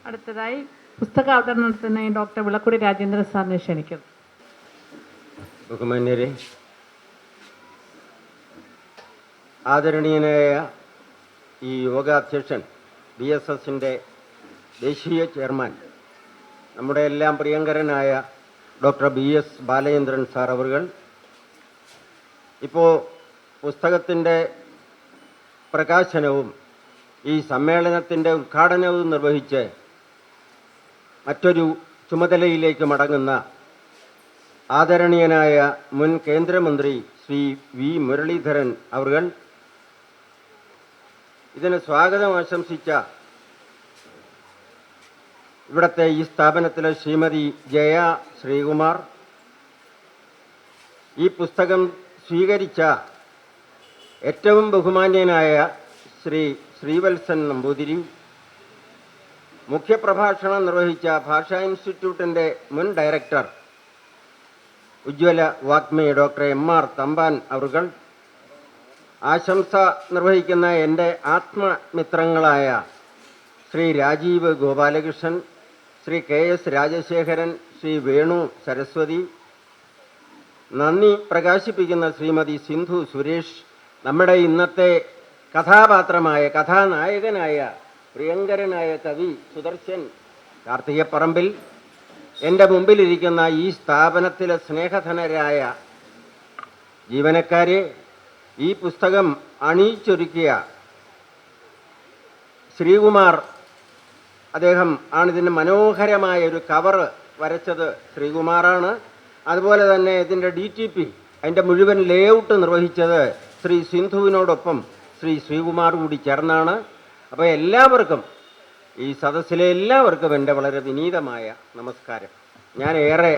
അടുത്തതായി പുസ്തക അവതരണത്തിനായി ഡോക്ടർ വിളക്കുടി രാജേന്ദ്രൻ സാറിനെ ക്ഷണിക്കുന്നു. ബഹുമാന്യരെ, ആദരണീയനായ ഈ യോഗാധ്യക്ഷൻ BSSന്റെ ദേശീയ ചെയർമാൻ നമ്മുടെ എല്ലാം പ്രിയങ്കരനായ ഡോക്ടർ BS ബാലചന്ദ്രൻ സാർ അവർ ഇപ്പോൾ പുസ്തകത്തിൻ്റെ പ്രകാശനവും ഈ സമ്മേളനത്തിൻ്റെ ഉദ്ഘാടനവും നിർവഹിച്ച് മറ്റൊരു ചുമതലയിലേക്ക് മടങ്ങുന്ന ആദരണീയനായ മുൻ കേന്ദ്രമന്ത്രി ശ്രീ V മുരളീധരൻ അവർ ഇതിന് സ്വാഗതം ആശംസിച്ച ഇവിടുത്തെ ഈ സ്ഥാപനത്തിലെ ശ്രീമതി ജയ ശ്രീകുമാർ, ഈ പുസ്തകം സ്വീകരിച്ച ഏറ്റവും ബഹുമാന്യനായ ശ്രീ ശ്രീവത്സൻ നമ്പൂതിരി, മുഖ്യപ്രഭാഷണം നിർവഹിച്ച ഭാഷാ ഇൻസ്റ്റിറ്റ്യൂട്ടിൻ്റെ മുൻ ഡയറക്ടർ ഉജ്ജ്വല വാഗ്മി ഡോക്ടർ MR തമ്പാൻ അവർ, ആശംസ നിർവഹിക്കുന്ന എൻ്റെ ആത്മമിത്രങ്ങളായ ശ്രീ രാജീവ് ഗോപാലകൃഷ്ണൻ, ശ്രീ KS രാജശേഖരൻ, ശ്രീ വേണു സരസ്വതി, നന്ദി പ്രകാശിപ്പിക്കുന്ന ശ്രീമതി സിന്ധു സുരേഷ്, നമ്മുടെ ഇന്നത്തെ കഥാപാത്രമായ കഥാനായകനായ പ്രിയങ്കരനായ കവി സുദർശൻ കാർത്തികപ്പറമ്പിൽ, എൻ്റെ മുമ്പിലിരിക്കുന്ന ഈ സ്ഥാപനത്തിലെ സ്നേഹധനരായ ജീവനക്കാരെ, ഈ പുസ്തകം അണിയിച്ചൊരുക്കിയ ശ്രീകുമാർ, അദ്ദേഹം ആണിതിന് മനോഹരമായ ഒരു കവർ വരച്ചത് ശ്രീകുമാറാണ്. അതുപോലെ തന്നെ ഇതിൻ്റെ DTP അതിൻ്റെ മുഴുവൻ ലേഔട്ട് നിർവഹിച്ചത് ശ്രീ സിന്ധുവിനോടൊപ്പം ശ്രീ ശ്രീകുമാർ കൂടി ചേർന്നാണ്. അപ്പോൾ എല്ലാവർക്കും, ഈ സദസ്സിലെ എല്ലാവർക്കും എൻ്റെ വളരെ വിനീതമായ നമസ്കാരം. ഞാൻ ഏറെ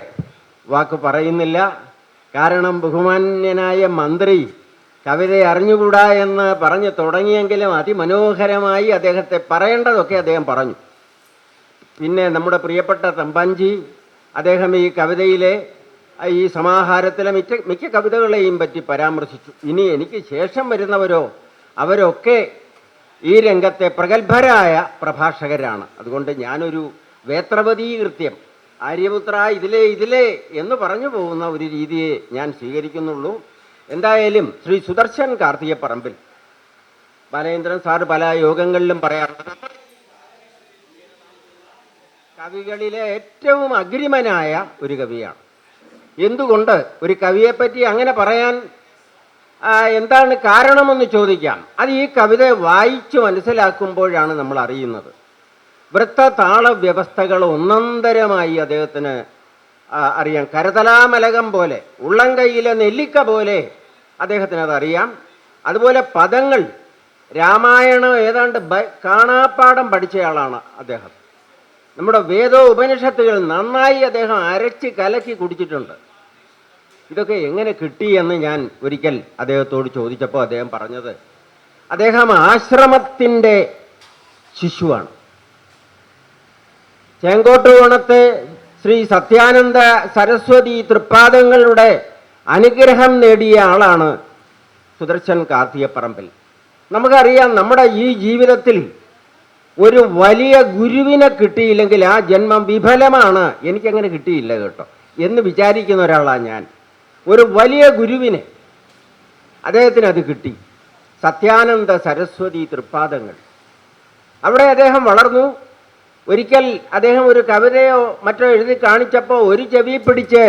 വാക്ക് പറയുന്നില്ല, കാരണം ബഹുമാന്യനായ മന്ത്രി കവിത അറിഞ്ഞുകൂടാ എന്ന് പറഞ്ഞു തുടങ്ങിയെങ്കിലും അതിമനോഹരമായി അദ്ദേഹത്തെ പറയേണ്ടതൊക്കെ അദ്ദേഹം പറഞ്ഞു. പിന്നെ നമ്മുടെ പ്രിയപ്പെട്ട തമ്പാൻജി, അദ്ദേഹം ഈ കവിതയിലെ ഈ സമാഹാരത്തിലെ മിക്ക കവിതകളെയും പറ്റി പരാമർശിച്ചു. ഇനി എനിക്ക് ശേഷം വരുന്നവരോ അവരൊക്കെ ഈ രംഗത്തെ പ്രഗത്ഭരായ പ്രഭാഷകരാണ്. അതുകൊണ്ട് ഞാനൊരു വേത്രവതീ കൃത്യം, ആര്യപുത്ര ഇതിലേ എന്ന് പറഞ്ഞു പോകുന്ന ഒരു രീതിയെ ഞാൻ സ്വീകരിക്കുന്നുള്ളൂ. എന്തായാലും ശ്രീ സുദർശൻ കാർത്തികപ്പറമ്പിൽ, ബാലചന്ദ്രൻ സാർ പല യോഗങ്ങളിലും പറയാറുണ്ട്, കവികളിലെ ഏറ്റവും അഗ്രിമനായ ഒരു കവിയാണ്. എന്തുകൊണ്ട് ഒരു കവിയെപ്പറ്റി അങ്ങനെ പറയാൻ എന്താണ് കാരണമെന്ന് ചോദിക്കാം. അത് ഈ കവിത വായിച്ച് മനസ്സിലാക്കുമ്പോഴാണ് നമ്മൾ അറിയുന്നത്. വൃത്തതാള വ്യവസ്ഥകൾ ഒന്നന്തരമായി അദ്ദേഹത്തിന് അറിയാം. കരതലാമലകം പോലെ, ഉള്ളംകൈയിലെ നെല്ലിക്ക പോലെ അദ്ദേഹത്തിന് അതറിയാം. അതുപോലെ പദങ്ങൾ, രാമായണം ഏതാണ്ട് കാണാപ്പാഠം പഠിച്ചയാളാണ് അദ്ദേഹം. നമ്മുടെ വേദോപനിഷത്തുകൾ നന്നായി അദ്ദേഹം അരച്ച് കലക്കി കുടിച്ചിട്ടുണ്ട്. ഇതൊക്കെ എങ്ങനെ കിട്ടിയെന്ന് ഞാൻ ഒരിക്കൽ അദ്ദേഹത്തോട് ചോദിച്ചപ്പോൾ അദ്ദേഹം പറഞ്ഞത്, അദ്ദേഹം ആശ്രമത്തിൻ്റെ ശിശുവാണ്. ചേങ്കോട്ടുകോണത്തെ ശ്രീ സത്യാനന്ദ സരസ്വതി തൃപ്പാദങ്ങളുടെ അനുഗ്രഹം നേടിയ ആളാണ് സുദർശൻ കാർത്തികപ്പറമ്പിൽ. നമുക്കറിയാം, നമ്മുടെ ഈ ജീവിതത്തിൽ ഒരു വലിയ ഗുരുവിനെ കിട്ടിയില്ലെങ്കിൽ ആ ജന്മം വിഫലമാണ്. എനിക്കങ്ങനെ കിട്ടിയില്ല കേട്ടോ എന്ന് വിചാരിക്കുന്ന ഒരാളാണ് ഞാൻ. ഒരു വലിയ ഗുരുവിനെ അദ്ദേഹത്തിന് അത് കിട്ടി. സത്യാനന്ദ സരസ്വതി തൃപ്പാദങ്ങൾ, അവിടെ അദ്ദേഹം വളർന്നു. ഒരിക്കൽ അദ്ദേഹം ഒരു കവിതയോ മറ്റോ എഴുതി കാണിച്ചപ്പോൾ ഒരു ചെവി പിടിച്ച്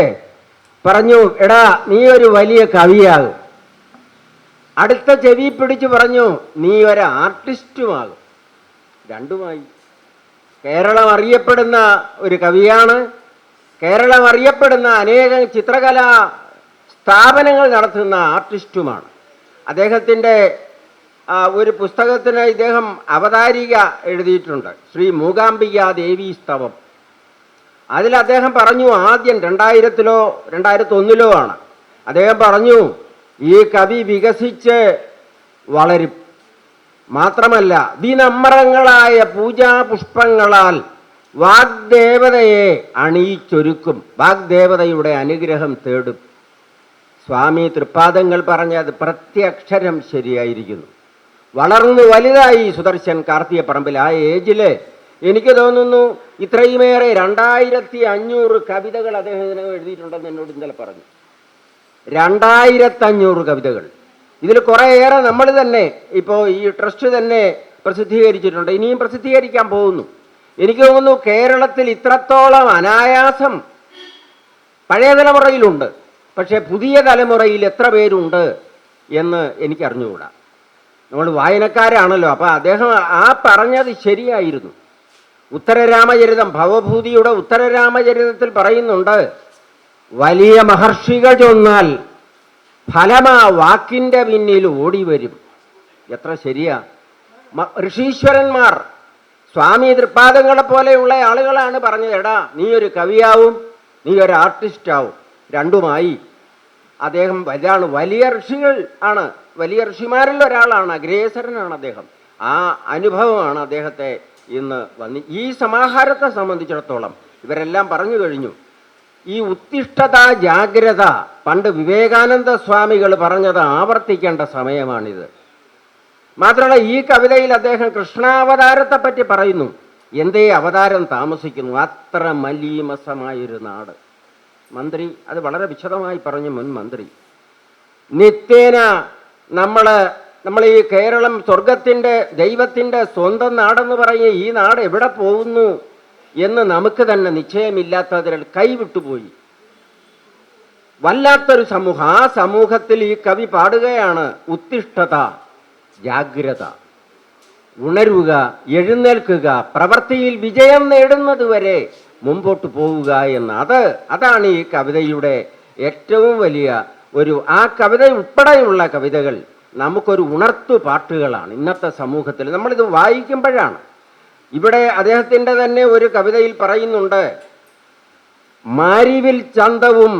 പറഞ്ഞു, എടാ നീ ഒരു വലിയ കവിയാകും. അടുത്ത ചെവി പിടിച്ച് പറഞ്ഞു, നീ ഒരു ആർട്ടിസ്റ്റുമാകും. രണ്ടുമായി. കേരളം അറിയപ്പെടുന്ന ഒരു കവിയാണ്. കേരളം അറിയപ്പെടുന്ന അനേകം ചിത്രകലാ സ്ഥാപനങ്ങൾ നടത്തുന്ന ആർട്ടിസ്റ്റുമാണ്. അദ്ദേഹത്തിൻ്റെ ഒരു പുസ്തകത്തിന് ഇദ്ദേഹം അവതാരിക എഴുതിയിട്ടുണ്ട്, ശ്രീ മൂകാംബിക ദേവീ സ്തവം. അതിൽ അദ്ദേഹം പറഞ്ഞു, ആദ്യം 2000-ലോ 2001-ലോ ആണ്, അദ്ദേഹം പറഞ്ഞു, ഈ കവി വികസിച്ച് വളരും, മാത്രമല്ല വിനമ്രങ്ങളായ പൂജാപുഷ്പങ്ങളാൽ വാഗ്ദേവതയെ അണിയിച്ചൊരുക്കും, വാഗ്ദേവതയുടെ അനുഗ്രഹം തേടും. സ്വാമി തൃപ്പാദങ്ങൾ പറഞ്ഞത് പ്രത്യക്ഷരം ശരിയായിരിക്കുന്നു. വളർന്നു വലുതായി സുദർശൻ കാർത്തികപ്പറമ്പിൽ. ആ ഏജിൽ എനിക്ക് തോന്നുന്നു ഇത്രയുമേറെ 2500 കവിതകൾ അദ്ദേഹം ഇതിനകം എഴുതിയിട്ടുണ്ടെന്ന് എന്നോട് ഇന്നലെ പറഞ്ഞു. 2500 കവിതകൾ. ഇതിൽ കുറേയേറെ നമ്മൾ തന്നെ ഇപ്പോൾ ഈ ട്രസ്റ്റ് തന്നെ പ്രസിദ്ധീകരിച്ചിട്ടുണ്ട്, ഇനിയും പ്രസിദ്ധീകരിക്കാൻ പോകുന്നു. എനിക്ക് തോന്നുന്നു കേരളത്തിൽ ഇത്രത്തോളം അനായാസം പഴയ തലമുറയിലുണ്ട്, പക്ഷേ പുതിയ തലമുറയിൽ എത്ര പേരുണ്ട് എന്ന് എനിക്കറിഞ്ഞുകൂടാ. നമ്മൾ വായനക്കാരാണല്ലോ. അപ്പോൾ അദ്ദേഹം ആ പറഞ്ഞത് ശരിയായിരുന്നു. ഉത്തരരാമചരിതം, ഭവഭൂതിയുടെ ഉത്തരരാമചരിതത്തിൽ പറയുന്നുണ്ട്, വലിയ മഹർഷികൾ ചൊന്നാൽ ഫലമാ വാക്കിൻ്റെ പിന്നിൽ ഓടി വരും. എത്ര ശരിയാ! ഋഷീശ്വരന്മാർ, സ്വാമി തൃപ്പാദങ്ങളെ പോലെയുള്ള ആളുകളാണ് പറഞ്ഞത്, എടാ നീ ഒരു കവിയാവും, നീ ഒരു ആർട്ടിസ്റ്റാവും. രണ്ടുമായി അദ്ദേഹം ഇതാണ്. വലിയ ഋഷികൾ ആണ്, വലിയ ഋഷിമാരിൽ ഒരാളാണ്, അഗ്രേസരനാണ് അദ്ദേഹം. ആ അനുഭവമാണ് അദ്ദേഹത്തെ ഇന്ന് ഈ സമാഹാരത്തെ സംബന്ധിച്ചിടത്തോളം ഇവരെല്ലാം പറഞ്ഞു കഴിഞ്ഞു. ഈ ഉത്തിഷ്ഠത ജാഗ്രത പണ്ട് വിവേകാനന്ദ സ്വാമികൾ പറഞ്ഞത് ആവർത്തിക്കേണ്ട സമയമാണിത്. മാത്രമല്ല ഈ കവിതയിൽ അദ്ദേഹം കൃഷ്ണാവതാരത്തെ പറ്റി പറയുന്നു. എന്തേ അവതാരം താമസിക്കുന്നു, അത്ര മലീമസമായൊരു നാട്. മന്ത്രി അത് വളരെ വിശദമായി പറഞ്ഞു. മുൻ മന്ത്രി നിത്യേന നമ്മൾ ഈ കേരളം സ്വർഗത്തിൻ്റെ ദൈവത്തിൻ്റെ സ്വന്തം നാടെന്ന് പറഞ്ഞ് ഈ നാട് എവിടെ പോകുന്നു എന്ന് നമുക്ക് തന്നെ നിശ്ചയമില്ലാത്തതിൽ കൈവിട്ടുപോയി. വല്ലാത്തൊരു സമൂഹം. ആ സമൂഹത്തിൽ ഈ കവി പാടുകയാണ്, ഉത്തിഷ്ഠത ജാഗ്രത, ഉണരുക, എഴുന്നേൽക്കുക, പ്രവൃത്തിയിൽ വിജയം നേടുന്നത് വരെ മുമ്പോട്ട് പോവുക എന്ന്. അതാണ് ഈ കവിതയുടെ ഏറ്റവും വലിയ ആ കവിത ഉൾപ്പെടെയുള്ള കവിതകൾ നമുക്കൊരു ഉണർത്തു പാട്ടുകളാണ് ഇന്നത്തെ സമൂഹത്തിൽ. നമ്മളിത് വായിക്കുമ്പോഴാണ്. ഇവിടെ അദ്ദേഹത്തിൻ്റെ തന്നെ ഒരു കവിതയിൽ പറയുന്നുണ്ട്, മാരിവിൽ ചന്തവും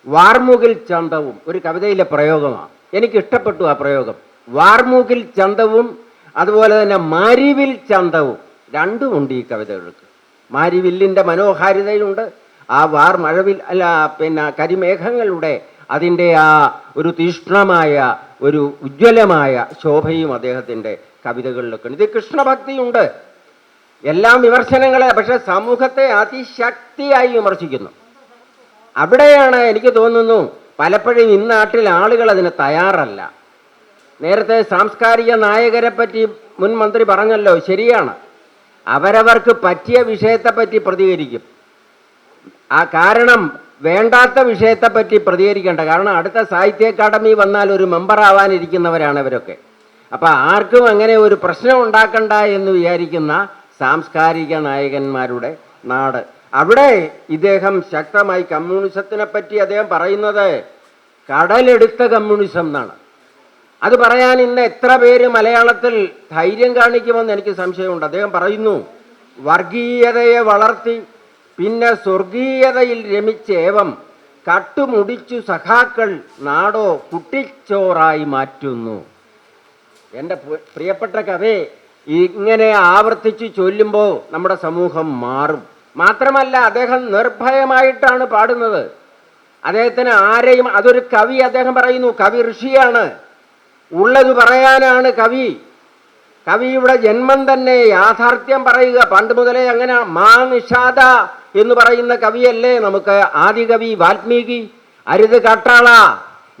വാർമുകിൽ ചന്തവും. ഒരു കവിതയിലെ പ്രയോഗമാണ്, എനിക്കിഷ്ടപ്പെട്ടു ആ പ്രയോഗം. വാർമുകിൽ ചന്തവും അതുപോലെ തന്നെ മാരിവിൽ ചന്തവും രണ്ടുമുണ്ട് ഈ കവിതകൾക്ക്. മാരിവില്ലിൻ്റെ മനോഹാരിതയുണ്ട്, ആ മഴവിൽ കരിമേഘങ്ങളുടെ അതിൻ്റെ ആ ഒരു തീഷ്ണമായ ഒരു ഉജ്ജ്വലമായ ശോഭയും അദ്ദേഹത്തിൻ്റെ കവിതകളിലൊക്കെ ഉണ്ട്. ഇത് കൃഷ്ണഭക്തിയുണ്ട്, എല്ലാം വിമർശനങ്ങളെ, പക്ഷെ സമൂഹത്തെ അതിശക്തിയായി വിമർശിക്കുന്നു. അവിടെയാണ് എനിക്ക് തോന്നുന്നു പലപ്പോഴും ഇന്നാട്ടിൽ ആളുകൾ അതിന് തയ്യാറല്ല. നേരത്തെ സാംസ്കാരിക നായകരെ പറ്റി മുൻ മന്ത്രി പറഞ്ഞല്ലോ, ശരിയാണ്. അവരവർക്ക് പറ്റിയ വിഷയത്തെപ്പറ്റി പ്രതികരിക്കും. ആ കാരണം വേണ്ടാത്ത വിഷയത്തെപ്പറ്റി പ്രതികരിക്കേണ്ട. കാരണം അടുത്ത സാഹിത്യ അക്കാദമി വന്നാൽ ഒരു മെമ്പർ ആവാനിരിക്കുന്നവരാണ് ഇവരൊക്കെ. അപ്പം ആർക്കും അങ്ങനെ ഒരു പ്രശ്നം ഉണ്ടാക്കണ്ട എന്ന് വിചാരിക്കുന്ന സാംസ്കാരിക നായകന്മാരുടെ നാട്. അവിടെ ഇദ്ദേഹം ശക്തമായി കമ്മ്യൂണിസത്തിനെ പറ്റി അദ്ദേഹം പറയുന്നത് കടലെടുത്ത കമ്മ്യൂണിസം എന്നാണ്. അത് പറയാൻ ഇന്ന് എത്ര പേര് മലയാളത്തിൽ ധൈര്യം കാണിക്കുമെന്ന് എനിക്ക് സംശയമുണ്ട്. അദ്ദേഹം പറയുന്നു, വർഗീയതയെ വളർത്തി പിന്നെ സ്വർഗീയതയിൽ രമിച്ചേവം കട്ടുമുടിച്ചു സഖാക്കൾ നാടോ കുട്ടിച്ചോറായി മാറ്റുന്നു. എൻ്റെ പ്രിയപ്പെട്ട കവി, ഇങ്ങനെ ആവർത്തിച്ച് ചൊല്ലുമ്പോൾ നമ്മുടെ സമൂഹം മാറും. മാത്രമല്ല അദ്ദേഹം നിർഭയമായിട്ടാണ് പാടുന്നത്. അദ്ദേഹത്തിന് ആരെയും, അതൊരു കവി, അദ്ദേഹം പറയുന്നു കവി ഋഷിയാണ്, ഉള്ളത് പറയാനാണ് കവി. കവിയുടെ ജന്മം തന്നെ യാഥാർത്ഥ്യം പറയുക. പണ്ട് മുതലേ അങ്ങനെ മാ നിഷാദ എന്ന് പറയുന്ന കവിയല്ലേ നമുക്ക് ആദികവി വാൽമീകി. അരുത് കാട്ടാള,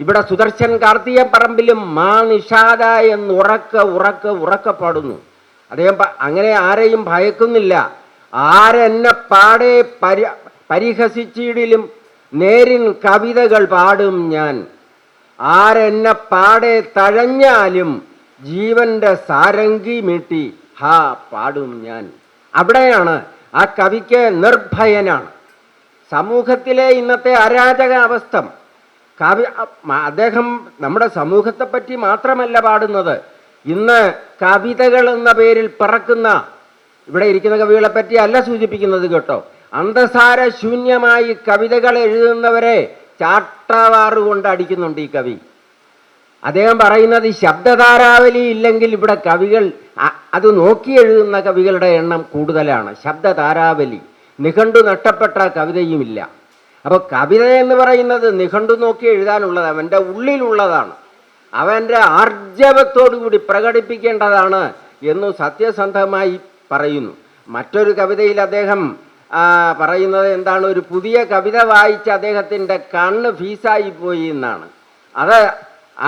ഇവിടെ സുദർശൻ കാർത്തികപ്പറമ്പിലും മാ നിഷാദ എന്ന് ഉറക്കെ പാടുന്നു. അദ്ദേഹം അങ്ങനെ ആരെയും ഭയക്കുന്നില്ല. ആരെന്നെ പാടെ പരിഹസിച്ചിടിലും നേരിൻ കവിതകൾ പാടും ഞാൻ. ആരെന്നെ പാടെ തഴഞ്ഞാലും ജീവന്റെ സാരംഗി മീട്ടി ഹാ പാടും ഞാൻ. അവിടെയാണ് ആ കവിക്ക് നിർഭയനാണ്. സമൂഹത്തിലെ ഇന്നത്തെ അരാജക അവസ്ഥ അദ്ദേഹം നമ്മുടെ സമൂഹത്തെപ്പറ്റി മാത്രമല്ല പാടുന്നത്. ഇന്ന് കവിതകൾ എന്ന പേരിൽ പിറക്കുന്ന, ഇവിടെ ഇരിക്കുന്ന കവികളെ പറ്റി അല്ല സൂചിപ്പിക്കുന്നത് കേട്ടോ, അന്തസാര ശൂന്യമായി കവിതകൾ എഴുതുന്നവരെ ചാട്ടവാറുകൊണ്ട് അടിക്കുന്നുണ്ട് ഈ കവി. അദ്ദേഹം പറയുന്നത് ഈ ശബ്ദധാരാവലി ഇല്ലെങ്കിൽ ഇവിടെ കവികൾ അത് നോക്കി എഴുതുന്ന കവികളുടെ എണ്ണം കൂടുതലാണ്. ശബ്ദധാരാവലി, നിഘണ്ടു നഷ്ടപ്പെട്ട കവിതയുമില്ല. അപ്പോൾ കവിത എന്ന് പറയുന്നത് നിഘണ്ടു നോക്കി എഴുതാനുള്ളത് അവൻ്റെ ഉള്ളിലുള്ളതാണ്, അവൻ്റെ ആർജവത്തോടുകൂടി പ്രകടിപ്പിക്കേണ്ടതാണ് എന്ന് സത്യസന്ധമായി പറയുന്നു. മറ്റൊരു കവിതയിൽ അദ്ദേഹം പറയുന്നത് എന്താണ്, ഒരു പുതിയ കവിത വായിച്ച് അദ്ദേഹത്തിൻ്റെ കണ്ണ് ഫീസായിപ്പോയി എന്നാണ്. അത്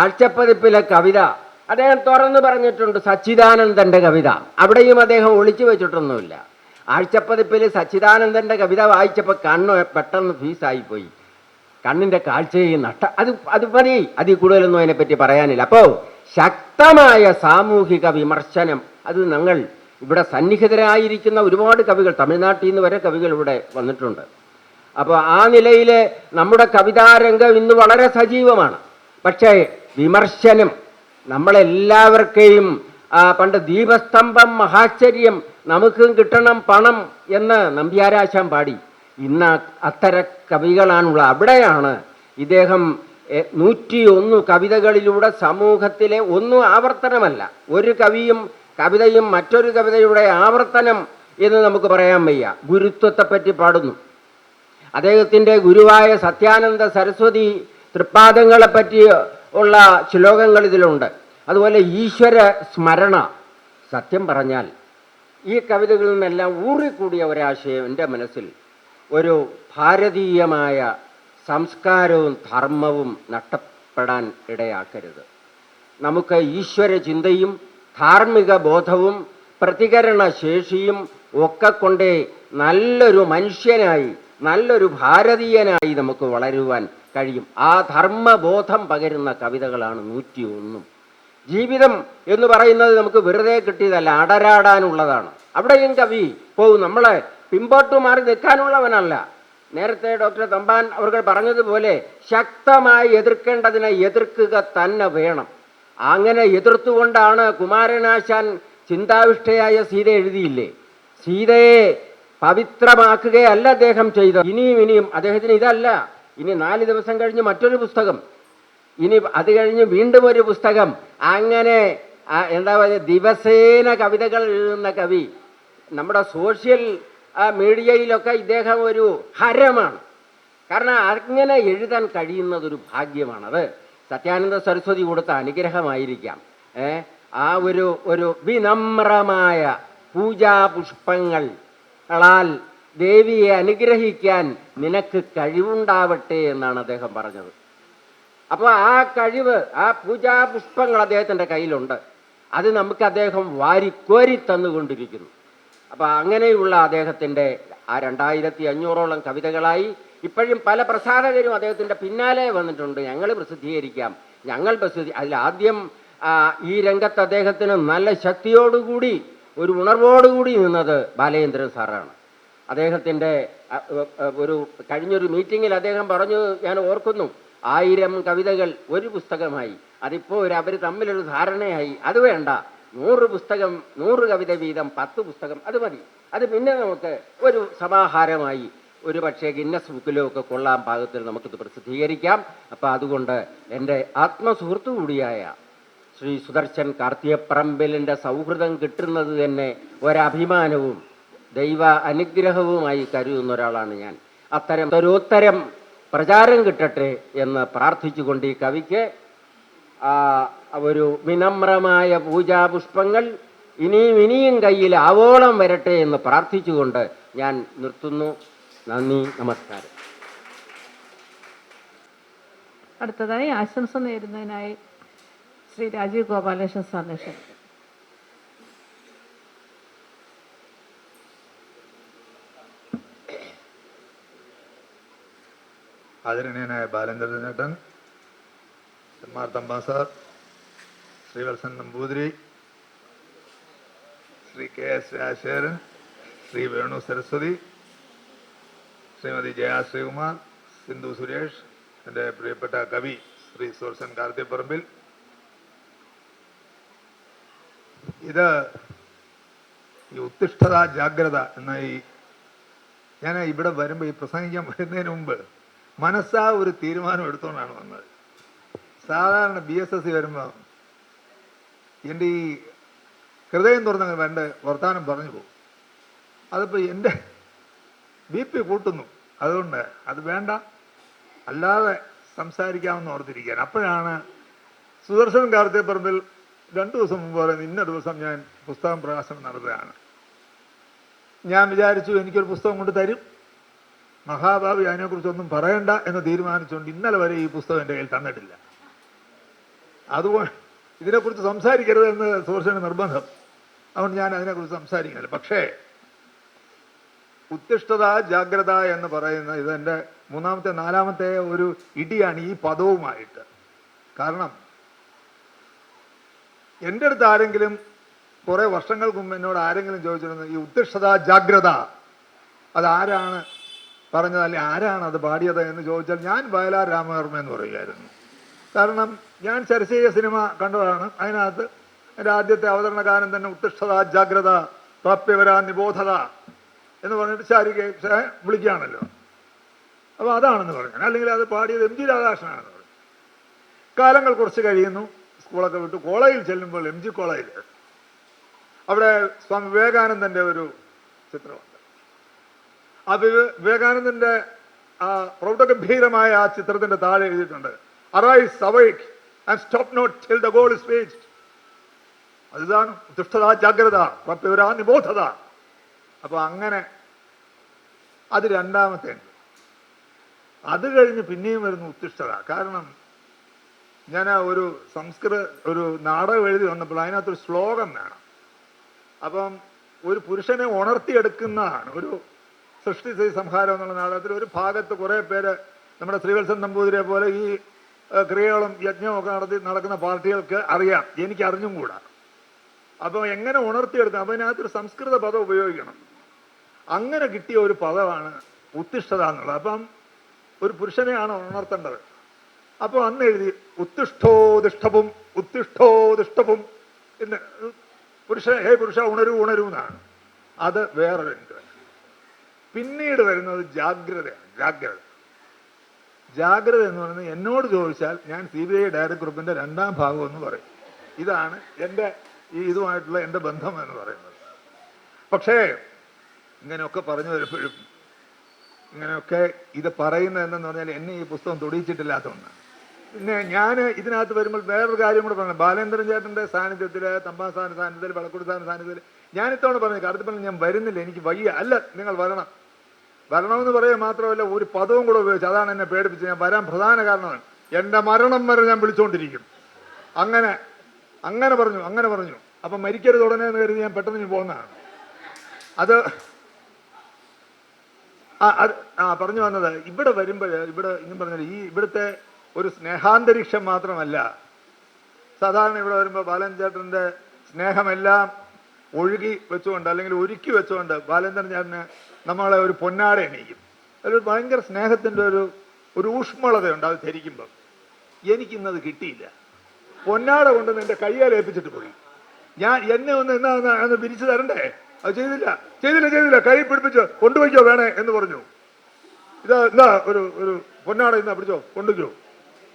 ആഴ്ചപ്പതിപ്പിലെ കവിത അദ്ദേഹം തുറന്നു പറഞ്ഞിട്ടുണ്ട്, സച്ചിദാനന്ദൻ്റെ കവിത. അവിടെയും അദ്ദേഹം ഒളിച്ചു വെച്ചിട്ടൊന്നുമില്ല. ആഴ്ചപ്പതിപ്പിൽ സച്ചിദാനന്ദൻ്റെ കവിത വായിച്ചപ്പോൾ കണ്ണ് പെട്ടെന്ന് ഫീസായിപ്പോയി, കണ്ണിൻ്റെ കാഴ്ചയെ അത് മതി, അതിൽ കൂടുതലൊന്നും അതിനെപ്പറ്റി പറയാനില്ല. അപ്പോൾ ശക്തമായ സാമൂഹിക വിമർശനം, അത് ഞങ്ങൾ ഇവിടെ സന്നിഹിതരായിരിക്കുന്ന ഒരുപാട് കവികൾ, തമിഴ്നാട്ടിൽ നിന്ന് വരെ കവികൾ ഇവിടെ വന്നിട്ടുണ്ട്. അപ്പോൾ ആ നിലയിൽ നമ്മുടെ കവിതാരംഗം ഇന്ന് വളരെ സജീവമാണ്. പക്ഷേ വിമർശനം നമ്മളെല്ലാവർക്കെയും പണ്ട് ദീപസ്തംഭം മഹാശ്ചര്യം, നമുക്കും കിട്ടണം പണം എന്ന് നമ്പ്യാരാശാൻ പാടി. ഇന്ന് അത്തരം കവികളാണുള്ളത്. അവിടെയാണ് ഇദ്ദേഹം 101 കവിതകളിലൂടെ സമൂഹത്തിലെ ഒന്നും ആവർത്തനമല്ല, ഒരു കവിതയും മറ്റൊരു കവിതയുടെ ആവർത്തനം എന്ന് നമുക്ക് പറയാൻ വയ്യ. ഗുരുത്വത്തെപ്പറ്റി പാടുന്നു. അദ്ദേഹത്തിൻ്റെ ഗുരുവായ സത്യാനന്ദ സരസ്വതി തൃപ്പാദങ്ങളെപ്പറ്റി ഉള്ള ശ്ലോകങ്ങൾ ഇതിലുണ്ട്. അതുപോലെ ഈശ്വര സ്മരണ. സത്യം പറഞ്ഞാൽ ഈ കവിതകളിൽ നിന്നെല്ലാം ഊറിക്കൂടിയ ഒരാശയം എൻ്റെ മനസ്സിൽ, ഒരു ഭാരതീയമായ സംസ്കാരവും ധർമ്മവും നഷ്ടപ്പെടാൻ ഇടയാക്കരുത്. നമുക്ക് ഈശ്വര ചിന്തയും ധാർമ്മിക ബോധവും പ്രതികരണ ശേഷിയും ഒക്കെ കൊണ്ടേ നല്ലൊരു മനുഷ്യനായി, നല്ലൊരു ഭാരതീയനായി നമുക്ക് വളരുവാൻ കഴിയും. ആ ധർമ്മബോധം പകരുന്ന കവിതകളാണ് 101. ജീവിതം എന്ന് പറയുന്നത് നമുക്ക് വെറുതെ കിട്ടിയതല്ല, അടരാടാനുള്ളതാണ്. അവിടെയും കവി പോവും, നമ്മളെ പിമ്പോട്ട് മാറി നിൽക്കാനുള്ളവനല്ല. നേരത്തെ ഡോക്ടർ തമ്പാൻ അവർ പറഞ്ഞതുപോലെ ശക്തമായി എതിർക്കേണ്ടതിനെ എതിർക്കുക തന്നെ വേണം. അങ്ങനെ എതിർത്തുകൊണ്ടാണ് കുമാരനാശാൻ ചിന്താവിഷ്ടയായ സീത എഴുതിയില്ലേ. സീതയെ പവിത്രമാക്കുകയല്ല അദ്ദേഹം ചെയ്തത്. ഇനിയും അദ്ദേഹത്തിന് ഇതല്ല, ഇനി 4 ദിവസം കഴിഞ്ഞ് മറ്റൊരു പുസ്തകം, ഇനി അത് കഴിഞ്ഞ് വീണ്ടും ഒരു പുസ്തകം. അങ്ങനെ എന്താ പറയുക, ദിവസേന കവിതകൾ എഴുതുന്ന കവി. നമ്മുടെ സോഷ്യൽ മീഡിയയിലൊക്കെ ഇദ്ദേഹം ഒരു ഹരമാണ്. കാരണം അങ്ങനെ എഴുതാൻ കഴിയുന്നതൊരു ഭാഗ്യമാണത്. സത്യാനന്ദ സരസ്വതി കൊടുത്ത അനുഗ്രഹമായിരിക്കാം. ആ ഒരു വിനമ്രമായ പൂജാപുഷ്പങ്ങളാൽ ദേവിയെ അനുഗ്രഹിക്കാൻ നിനക്ക് കഴിവുണ്ടാവട്ടെ എന്നാണ് അദ്ദേഹം പറഞ്ഞത്. അപ്പോൾ ആ കഴിവ്, ആ പൂജാപുഷ്പങ്ങൾ അദ്ദേഹത്തിൻ്റെ കയ്യിലുണ്ട്. അത് നമുക്ക് അദ്ദേഹം വാരിക്കോരി തന്നുകൊണ്ടിരിക്കുന്നു. അപ്പോൾ അങ്ങനെയുള്ള അദ്ദേഹത്തിൻ്റെ ആ 2500ഓളം കവിതകളായി ഇപ്പോഴും പല പ്രസാധകരും അദ്ദേഹത്തിൻ്റെ പിന്നാലെ വന്നിട്ടുണ്ട്. ഞങ്ങൾ പ്രസിദ്ധീകരിക്കാം, അതിലാദ്യം ഈ രംഗത്ത് അദ്ദേഹത്തിന് നല്ല ശക്തിയോടുകൂടി, ഒരു ഉണർവോടുകൂടി നിന്നത് ബാലചന്ദ്രൻ സാറാണ്. അദ്ദേഹത്തിൻ്റെ കഴിഞ്ഞൊരു മീറ്റിങ്ങിൽ അദ്ദേഹം പറഞ്ഞു, ഞാൻ ഓർക്കുന്നു, 1000 കവിതകൾ ഒരു പുസ്തകമായി. അതിപ്പോൾ അവർ തമ്മിലൊരു ധാരണയായി, അത് വേണ്ട, 100 പുസ്തകം, 100 കവിത വീതം 10 പുസ്തകം, അത് മതി. അത് പിന്നെ നമുക്ക് ഒരു സമാഹാരമായി ഒരു പക്ഷേ ഗിന്നസ് ബുക്കിലൊക്കെ കൊള്ളാൻ പാകത്തിൽ നമുക്കിത് പ്രസിദ്ധീകരിക്കാം. അപ്പോൾ അതുകൊണ്ട് എൻ്റെ ആത്മസുഹൃത്തു കൂടിയായ ശ്രീ സുദർശൻ കാർത്തിയപ്പറമ്പിലിൻ്റെ സൗഹൃദം കിട്ടുന്നത് തന്നെ ഒരഭിമാനവും ദൈവ അനുഗ്രഹവുമായി കരുതുന്ന ഒരാളാണ് ഞാൻ. അത്തരം പ്രചാരം കിട്ടട്ടെ എന്ന് പ്രാർത്ഥിച്ചുകൊണ്ട് ഈ കവിക്ക് ഒരു വിനമ്രമായ പൂജാപുഷ്പങ്ങൾ ഇനിയും കയ്യിൽ ആവോളം വരട്ടെ എന്ന് പ്രാർത്ഥിച്ചുകൊണ്ട് ഞാൻ നിർത്തുന്നു. നന്ദി, നമസ്കാരം. അടുത്തതായി ആശംസ നേരുന്നതിനായി ശ്രീ രാജീവ് ഗോപാലകൃഷ്ണൻ സാറിനെ ക്ഷണിക്കുന്നു. ആദരണീയനായ ബാലചന്ദ്രൻ ചേട്ടൻ, മാർ തമ്പാൻ സാർ, ശ്രീവത്സൻ നമ്പൂതിരി, ശ്രീ KS രാജശേഖരൻ, ശ്രീ വേണു സരസ്വതി, ശ്രീമതി ജയ ശ്രീകുമാർ, സിന്ധു സുരേഷ്, എൻ്റെ പ്രിയപ്പെട്ട കവി ശ്രീ സുദർശൻ കാർത്തിയപ്പറമ്പിൽ. ഇത് ഈ ഉത്തിഷ്ഠത ജാഗ്രത എന്ന ഞാൻ ഇവിടെ വരുമ്പോൾ, ഈ പ്രസംഗിക്കാൻ വരുന്നതിന് മുമ്പ് മനസ്സാ ഒരു തീരുമാനം എടുത്തുകൊണ്ടാണ് വന്നത്. സാധാരണ BSSC വരുമ്പോൾ എൻ്റെ ഈ ഹൃദയം തുറന്നങ്ങ് വർത്തമാനം പറഞ്ഞു പോകും. അതിപ്പോൾ എൻ്റെ BP കൂട്ടുന്നു. അതുകൊണ്ട് അത് വേണ്ട, അല്ലാതെ സംസാരിക്കാമെന്ന് ഓർത്തിരിക്കാൻ. അപ്പോഴാണ് സുദർശൻ കാർത്തിയപ്പറമ്പിൽ 2 ദിവസം മുമ്പ് പറയുന്നത്, ഇന്ന ദിവസം ഞാൻ പുസ്തകം പ്രകാശനം നടത്തുകയാണ്. ഞാൻ വിചാരിച്ചു എനിക്കൊരു പുസ്തകം കൊണ്ട് തരും, മഹാഭാവി അതിനെക്കുറിച്ചൊന്നും പറയണ്ട എന്ന് തീരുമാനിച്ചുകൊണ്ട് ഇന്നലെ വരെ ഈ പുസ്തകം എൻ്റെ കയ്യിൽ തന്നിട്ടില്ല. അതുകൊണ്ട് ഇതിനെക്കുറിച്ച് സംസാരിക്കരുത് എന്ന് സുഹൃത്തിന് നിർബന്ധം, അതുകൊണ്ട് ഞാൻ അതിനെക്കുറിച്ച് സംസാരിക്കുന്നില്ല. പക്ഷേ ഉത്തിഷ്ഠത ജാഗ്രത എന്ന് പറയുന്ന ഇതെൻ്റെ മൂന്നാമത്തെ നാലാമത്തെ ഒരു ഇടിയാണ് ഈ പദവുമായിട്ട്. കാരണം എൻ്റെ അടുത്ത് ആരെങ്കിലും കുറേ വർഷങ്ങൾക്ക് മുമ്പ് എന്നോട് ആരെങ്കിലും ചോദിച്ചിരുന്നു ഈ ഉത്തിഷ്ഠത ജാഗ്രത അതാരാണ് പറഞ്ഞത്, അല്ലെ ആരാണ് അത് പാടിയത് എന്ന് ചോദിച്ചാൽ ഞാൻ വയലാർ രാമവർമ്മ എന്ന് പറയുമായിരുന്നു. കാരണം ഞാൻ ചരസീയ സിനിമ കണ്ടതാണ്. അതിനകത്ത് എൻ്റെ ആദ്യത്തെ അവതരണ ഗാനം തന്നെ ഉത്തിഷ്ഠത ജാഗ്രത പ്രാപ്യവരാ നിബോധത എന്ന് പറഞ്ഞിട്ട് ശാരിക വിളിക്കുകയാണല്ലോ. അപ്പോൾ അതാണെന്ന് പറഞ്ഞു, അല്ലെങ്കിൽ അത് പാടിയത് എം ജി രാധാകൃഷ്ണനാണെന്ന് പറഞ്ഞു. കാലങ്ങൾ കുറച്ച് കഴിയുന്നു, സ്കൂളൊക്കെ വിട്ടു കോളേജിൽ ചെല്ലുമ്പോൾ എം ജി കോളേജിൽ അവിടെ സ്വാമി വിവേകാനന്ദൻ്റെ ഒരു ചിത്രമുണ്ട്. ആ വിവേകാനന്ദൻ്റെ ആ പ്രൗഢഗംഭീരമായ ആ ചിത്രത്തിൻ്റെ താഴെ എഴുതിയിട്ടുണ്ട്, arise awake and stop not till the goal is reached. അതാണ് ഉത്തിഷ്ഠത ജാഗ്രത പ്രാപ്യവരാ നിബോധത. അപ്പോൾ അങ്ങനെ അത് രണ്ടാമത്തെ ഉണ്ട്. അത് കഴിഞ്ഞ് പിന്നെയും വരുന്നു ഉത്തിഷ്ഠത. കാരണം ഞാൻ ഒരു ഒരു നാടകം എഴുതി വന്നപ്പോൾ അതിനകത്തൊരു ശ്ലോകം വേണം. അപ്പം ഒരു പുരുഷനെ ഉണർത്തിയെടുക്കുന്നതാണ് ഒരു സൃഷ്ടി സംഹാരം എന്നുള്ള നാടകത്തിൽ. ഒരു ഭാഗത്ത് കുറേ പേര് നമ്മുടെ ശ്രീവത്സൻ നമ്പൂതിരിയെ പോലെ ഈ ക്രിയകളും യജ്ഞവും ഒക്കെ നടക്കുന്ന പാർട്ടികൾക്ക് അറിയാം, എനിക്ക് അറിഞ്ഞും കൂടാ. അപ്പോൾ എങ്ങനെ ഉണർത്തിയെടുക്കാം, അപ്പം അതിനകത്തൊരു സംസ്കൃത പദം ഉപയോഗിക്കണം. അങ്ങനെ കിട്ടിയ ഒരു പദമാണ് ഉത്തിഷ്ഠത എന്നുള്ളത്. അപ്പം ഒരു പുരുഷനെയാണ് ഉണർത്തേണ്ടത്. അപ്പോൾ അന്ന് എഴുതി ഉത്തിഷ്ഠോദിഷ്ടവും ഉത്തിഷ്ഠോദിഷ്ടവും എന്ന് ഹേ പുരുഷ ഉണരൂ ഉണരൂ എന്നാണ്. അത് വേറൊരു. പിന്നീട് വരുന്നത് ജാഗ്രതയാണ്. ജാഗ്രത എന്ന് പറയുന്നത് എന്നോട് ചോദിച്ചാൽ ഞാൻ CBI ഡയറക്ടർ ഗ്രൂപ്പിൻ്റെ രണ്ടാം ഭാഗം എന്ന് പറയും. ഇതാണ് എൻ്റെ ഇതുമായിട്ടുള്ള എൻ്റെ ബന്ധം എന്ന് പറയുന്നത്. പക്ഷേ ഇങ്ങനെയൊക്കെ പറഞ്ഞു വരുമ്പോഴും ഇങ്ങനെയൊക്കെ ഇത് പറയുന്നതെന്ന് പറഞ്ഞാൽ എന്നെ ഈ പുസ്തകം തൊടിയിച്ചിട്ടില്ലാത്തതുകൊണ്ടാണ്. പിന്നെ ഞാൻ ഇതിനകത്ത് വരുമ്പോൾ വേറൊരു കാര്യം കൂടെ പറഞ്ഞു. ബാലേന്ദ്രൻ ചേട്ടൻ്റെ സാന്നിധ്യത്തിൽ, തമ്പാൻ സാറിൻ്റെ സാന്നിധ്യത്തിൽ, വളക്കുടി സാറിൻ്റെ സാന്നിധ്യത്തിൽ ഞാൻ ഇത്തവണ പറഞ്ഞു കാര്യത്തിൽ ഞാൻ വരുന്നില്ല, എനിക്ക് വയ്യ. അല്ല, നിങ്ങൾ വരണമെന്ന് പറയുക മാത്രമല്ല ഒരു പദവും കൂടെ ഉപയോഗിച്ചു. അതാണ് എന്നെ പേടിപ്പിച്ചത്. ഞാൻ വരാൻ പ്രധാന കാരണമാണ് എൻ്റെ മരണം വരെ ഞാൻ വിളിച്ചുകൊണ്ടിരിക്കും. അങ്ങനെ പറഞ്ഞു. അപ്പം മരിക്കരുത് ഉടനെ എന്ന് കരുതി ഞാൻ പെട്ടെന്ന് പോകുന്നതാണ്. അത് പറഞ്ഞു വന്നത് ഇവിടെ വരുമ്പോൾ ഇങ്ങനെ പറഞ്ഞാൽ ഇവിടുത്തെ ഒരു സ്നേഹാന്തരീക്ഷം മാത്രമല്ല. സാധാരണ ഇവിടെ വരുമ്പോൾ ബാലേന്ദ്രൻ ചേട്ടൻ്റെ സ്നേഹമെല്ലാം ഒഴുകി വെച്ചുകൊണ്ട് അല്ലെങ്കിൽ ഒരുക്കി വെച്ചുകൊണ്ട് ബാലേന്ദ്രൻ ചേട്ടന് നമ്മളെ ഒരു പൊന്നാട എണീക്കും. അതിലൊരു ഭയങ്കര സ്നേഹത്തിൻ്റെ ഒരു ഊഷ്മളതയുണ്ട് അത് ധരിക്കുമ്പം. എനിക്കിന്നത് കിട്ടിയില്ല. പൊന്നാട കൊണ്ടുവന്ന് എൻ്റെ കയ്യാൽ ഏൽപ്പിച്ചിട്ട് പോയി. എന്നെ ഒന്ന് പിരിച്ചു തരണ്ടേ? അത് ചെയ്തില്ല. കൈ പിടിപ്പിച്ച് കൊണ്ടുപോയിക്കോ വേണേ എന്ന് പറഞ്ഞു. ഇതാ ഒരു പൊന്നാട ഇന്നാ പിടിച്ചോ, കൊണ്ടുവയ്ക്കോ.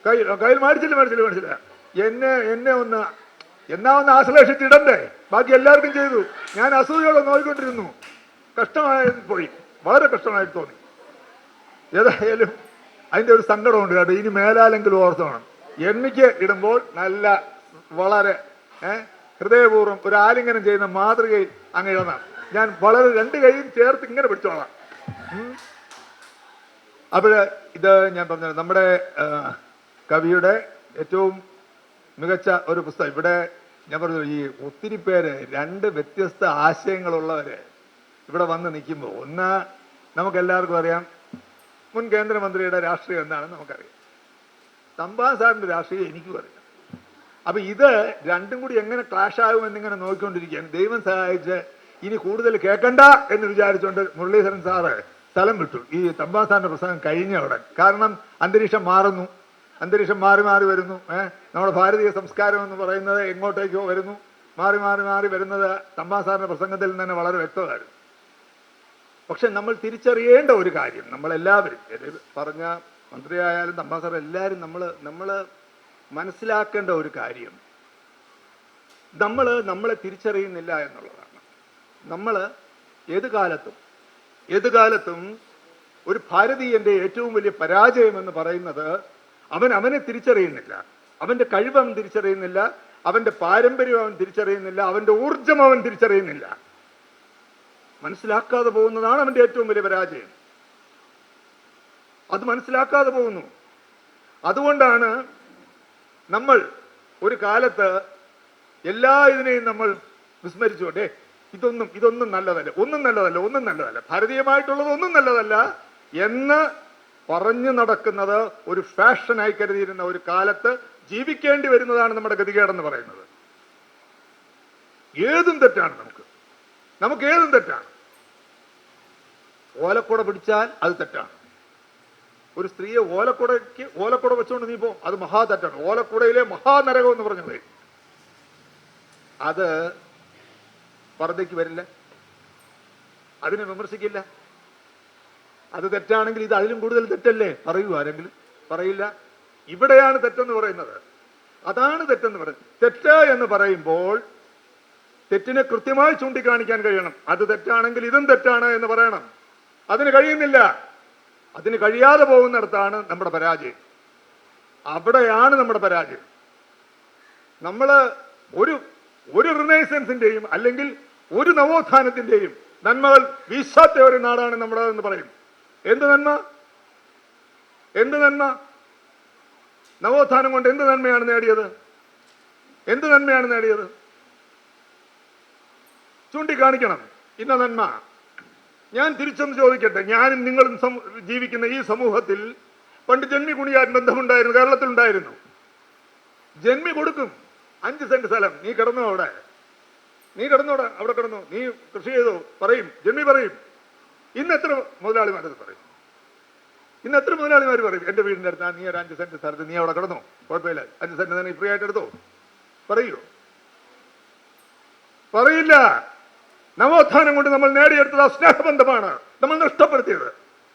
കയ്യിൽ മേടിച്ചില്ല. എന്നെ ഒന്ന് ആശ്ലേഷിച്ചിടണ്ടേ? ബാക്കി എല്ലാവർക്കും ചെയ്തു. ഞാൻ അസൂയോടെ നോക്കിക്കൊണ്ടിരുന്നു. കഷ്ടമായി പോയി, വളരെ കഷ്ടമായിട്ട് തോന്നി. ഏതായാലും അതിൻ്റെ ഒരു സങ്കടമുണ്ട് കേട്ടോ. ഇനി മേലാലെങ്കിലും ഓർത്തോണം. എനിക്ക് ഇടുമ്പോൾ നല്ല വളരെ ഹൃദയപൂർവ്വം ഒരു ആലിംഗനം ചെയ്യുന്ന മാതൃകയിൽ അങ്ങ് ഇടണം. ഞാൻ വളരെ രണ്ട് കൈയും ചേർത്ത് ഇങ്ങനെ പിടിച്ചോളാം. അപ്പോൾ ഇത് ഞാൻ പറഞ്ഞത് നമ്മുടെ കവിയുടെ ഏറ്റവും മികച്ച ഒരു പുസ്തകം. ഇവിടെ ഞാൻ പറഞ്ഞു ഈ ഒത്തിരി പേര് രണ്ട് വ്യത്യസ്ത ആശയങ്ങളുള്ളവർ ഇവിടെ വന്ന് നിൽക്കുമ്പോൾ, ഒന്ന് നമുക്കെല്ലാവർക്കും അറിയാം മുൻ കേന്ദ്രമന്ത്രിയുടെ രാഷ്ട്രീയം എന്താണെന്ന് നമുക്കറിയാം. തമ്പാൻ സാറിൻ്റെ രാഷ്ട്രീയം എനിക്കും അറിയാം. അപ്പം ഇത് രണ്ടും കൂടി എങ്ങനെ ക്ലാഷ് ആകുമെന്നിങ്ങനെ നോക്കിക്കൊണ്ടിരിക്കുകയാണ്. ദൈവം സഹായിച്ച് ഇനി കൂടുതൽ കേൾക്കണ്ട എന്ന് വിചാരിച്ചുകൊണ്ട് മുരളീധരൻ സാറ് സ്ഥലം വിട്ടു ഈ തമ്പാൻ സാറിൻ്റെ പ്രസംഗം കഴിഞ്ഞ ഉടൻ. കാരണം അന്തരീക്ഷം മാറുന്നു, അന്തരീക്ഷം മാറി വരുന്നു. നമ്മുടെ ഭാരതീയ സംസ്കാരം എന്ന് പറയുന്നത് എങ്ങോട്ടേക്കോ വരുന്നു, മാറി വരുന്നത് തമ്പാൻ സാറിൻ്റെ പ്രസംഗത്തിൽ തന്നെ വളരെ വ്യക്തമായിരുന്നു. പക്ഷെ നമ്മൾ തിരിച്ചറിയേണ്ട ഒരു കാര്യം, നമ്മളെല്ലാവരും പറഞ്ഞ മന്ത്രിയായാലും തമ്പാൻ സാർ എല്ലാവരും നമ്മൾ മനസ്സിലാക്കേണ്ട ഒരു കാര്യം, നമ്മളെ തിരിച്ചറിയുന്നില്ല എന്നുള്ളതാണ്. നമ്മൾ ഏത് കാലത്തും ഒരു ഭാരതീയന്റെ ഏറ്റവും വലിയ പരാജയം എന്ന് പറയുന്നത് അവനെ തിരിച്ചറിയുന്നില്ല, അവന്റെ കഴിവ് അവൻ തിരിച്ചറിയുന്നില്ല, അവന്റെ പാരമ്പര്യം അവൻ തിരിച്ചറിയുന്നില്ല, അവന്റെ ഊർജം അവൻ തിരിച്ചറിയുന്നില്ല. മനസ്സിലാക്കാതെ പോകുന്നതാണ് അവൻ്റെ ഏറ്റവും വലിയ പരാജയം. അത് മനസ്സിലാക്കാതെ പോകുന്നു. അതുകൊണ്ടാണ് നമ്മൾ ഒരു കാലത്ത് എല്ലാ ഇതിനെയും നമ്മൾ വിസ്മരിച്ചുകൊണ്ടേ ഇതൊന്നും നല്ലതല്ല, ഒന്നും നല്ലതല്ല, ഭാരതീയമായിട്ടുള്ളത് ഒന്നും നല്ലതല്ല എന്ന് പറഞ്ഞു നടക്കുന്നത് ഒരു ഫാഷനായി കരുതിയിരുന്ന ഒരു കാലത്ത് ജീവിക്കേണ്ടി വരുന്നതാണ് നമ്മുടെ ഗതികേടെന്ന് പറയുന്നത്. ഏതും തെറ്റാണ്, നമുക്ക് ഏതും തെറ്റാണ്. ഓലക്കുട പിടിച്ചാൽ അത് തെറ്റാണ്. ഒരു സ്ത്രീയെ ഓലക്കുട വെച്ചുകൊണ്ട് നീ പോ, അത് മഹാ തെറ്റാണ്. ഓലക്കുടയിലെ മഹാനരകം എന്ന് പറഞ്ഞത് അത് പർദ്ദയ്ക്ക് വരില്ല, അതിനെ വിമർശിക്കില്ല. അത് തെറ്റാണെങ്കിൽ ഇത് അതിലും കൂടുതൽ തെറ്റല്ലേ പറയൂ ആരെങ്കിലും? പറയില്ല. ഇവിടെയാണ് തെറ്റെന്ന് പറയുന്നത്. അതാണ് തെറ്റെന്ന് പറയുന്നത്. തെറ്റ് എന്ന് പറയുമ്പോൾ തെറ്റിനെ കൃത്യമായി ചൂണ്ടിക്കാണിക്കാൻ കഴിയണം. അത് തെറ്റാണെങ്കിൽ ഇതും തെറ്റാണ് എന്ന് പറയണം. അതിന് കഴിയുന്നില്ല. അതിന് കഴിയാതെ പോകുന്നിടത്താണ് നമ്മുടെ പരാജയം. അവിടെയാണ് നമ്മുടെ പരാജയം. നമ്മൾ ഒരു റിനൈസൻസിന്റെയും അല്ലെങ്കിൽ ഒരു നവോത്ഥാനത്തിന്റെയും നന്മകൾ വീശാത്ത ഒരു നാടാണ് നമ്മുടെ എന്ന് പറയും. എന്ത് നന്മ? നവോത്ഥാനം കൊണ്ട് എന്ത് നന്മയാണ് നേടിയത്? ചൂണ്ടിക്കാണിക്കണം ഇന്ന നന്മ. ഞാൻ തിരിച്ചൊന്ന് ചോദിക്കട്ടെ, ഞാനും നിങ്ങളും ജീവിക്കുന്ന ഈ സമൂഹത്തിൽ പണ്ട് ജന്മി കുണിയാൻ ബന്ധമുണ്ടായിരുന്നു, കേരളത്തിലുണ്ടായിരുന്നു. ജന്മി കൊടുക്കും 5 സെന്റ് സ്ഥലം, നീ കിടന്നോടെ, അവിടെ കിടന്നു, നീ കൃഷി ചെയ്തോ പറയും, ജന്മി പറയും. ഇന്ന് എത്ര മുതലാളിമാരത് പറയും? എന്റെ വീടിന്റെ അടുത്ത് നീ ഒരു 5 സെന്റ് സ്ഥലത്ത് നീ അവിടെ കിടന്നോ, കുഴപ്പമില്ല, 5 സെന്റ് തന്നെ ഫ്രീ ആയിട്ട് എടുത്തോ പറയൂ? പറയില്ല. നവോത്ഥാനം കൊണ്ട് നമ്മൾ നേടിയെടുത്തത് ആ സ്നേഹബന്ധമാണ് നമ്മൾ നഷ്ടപ്പെടുത്തിയത്.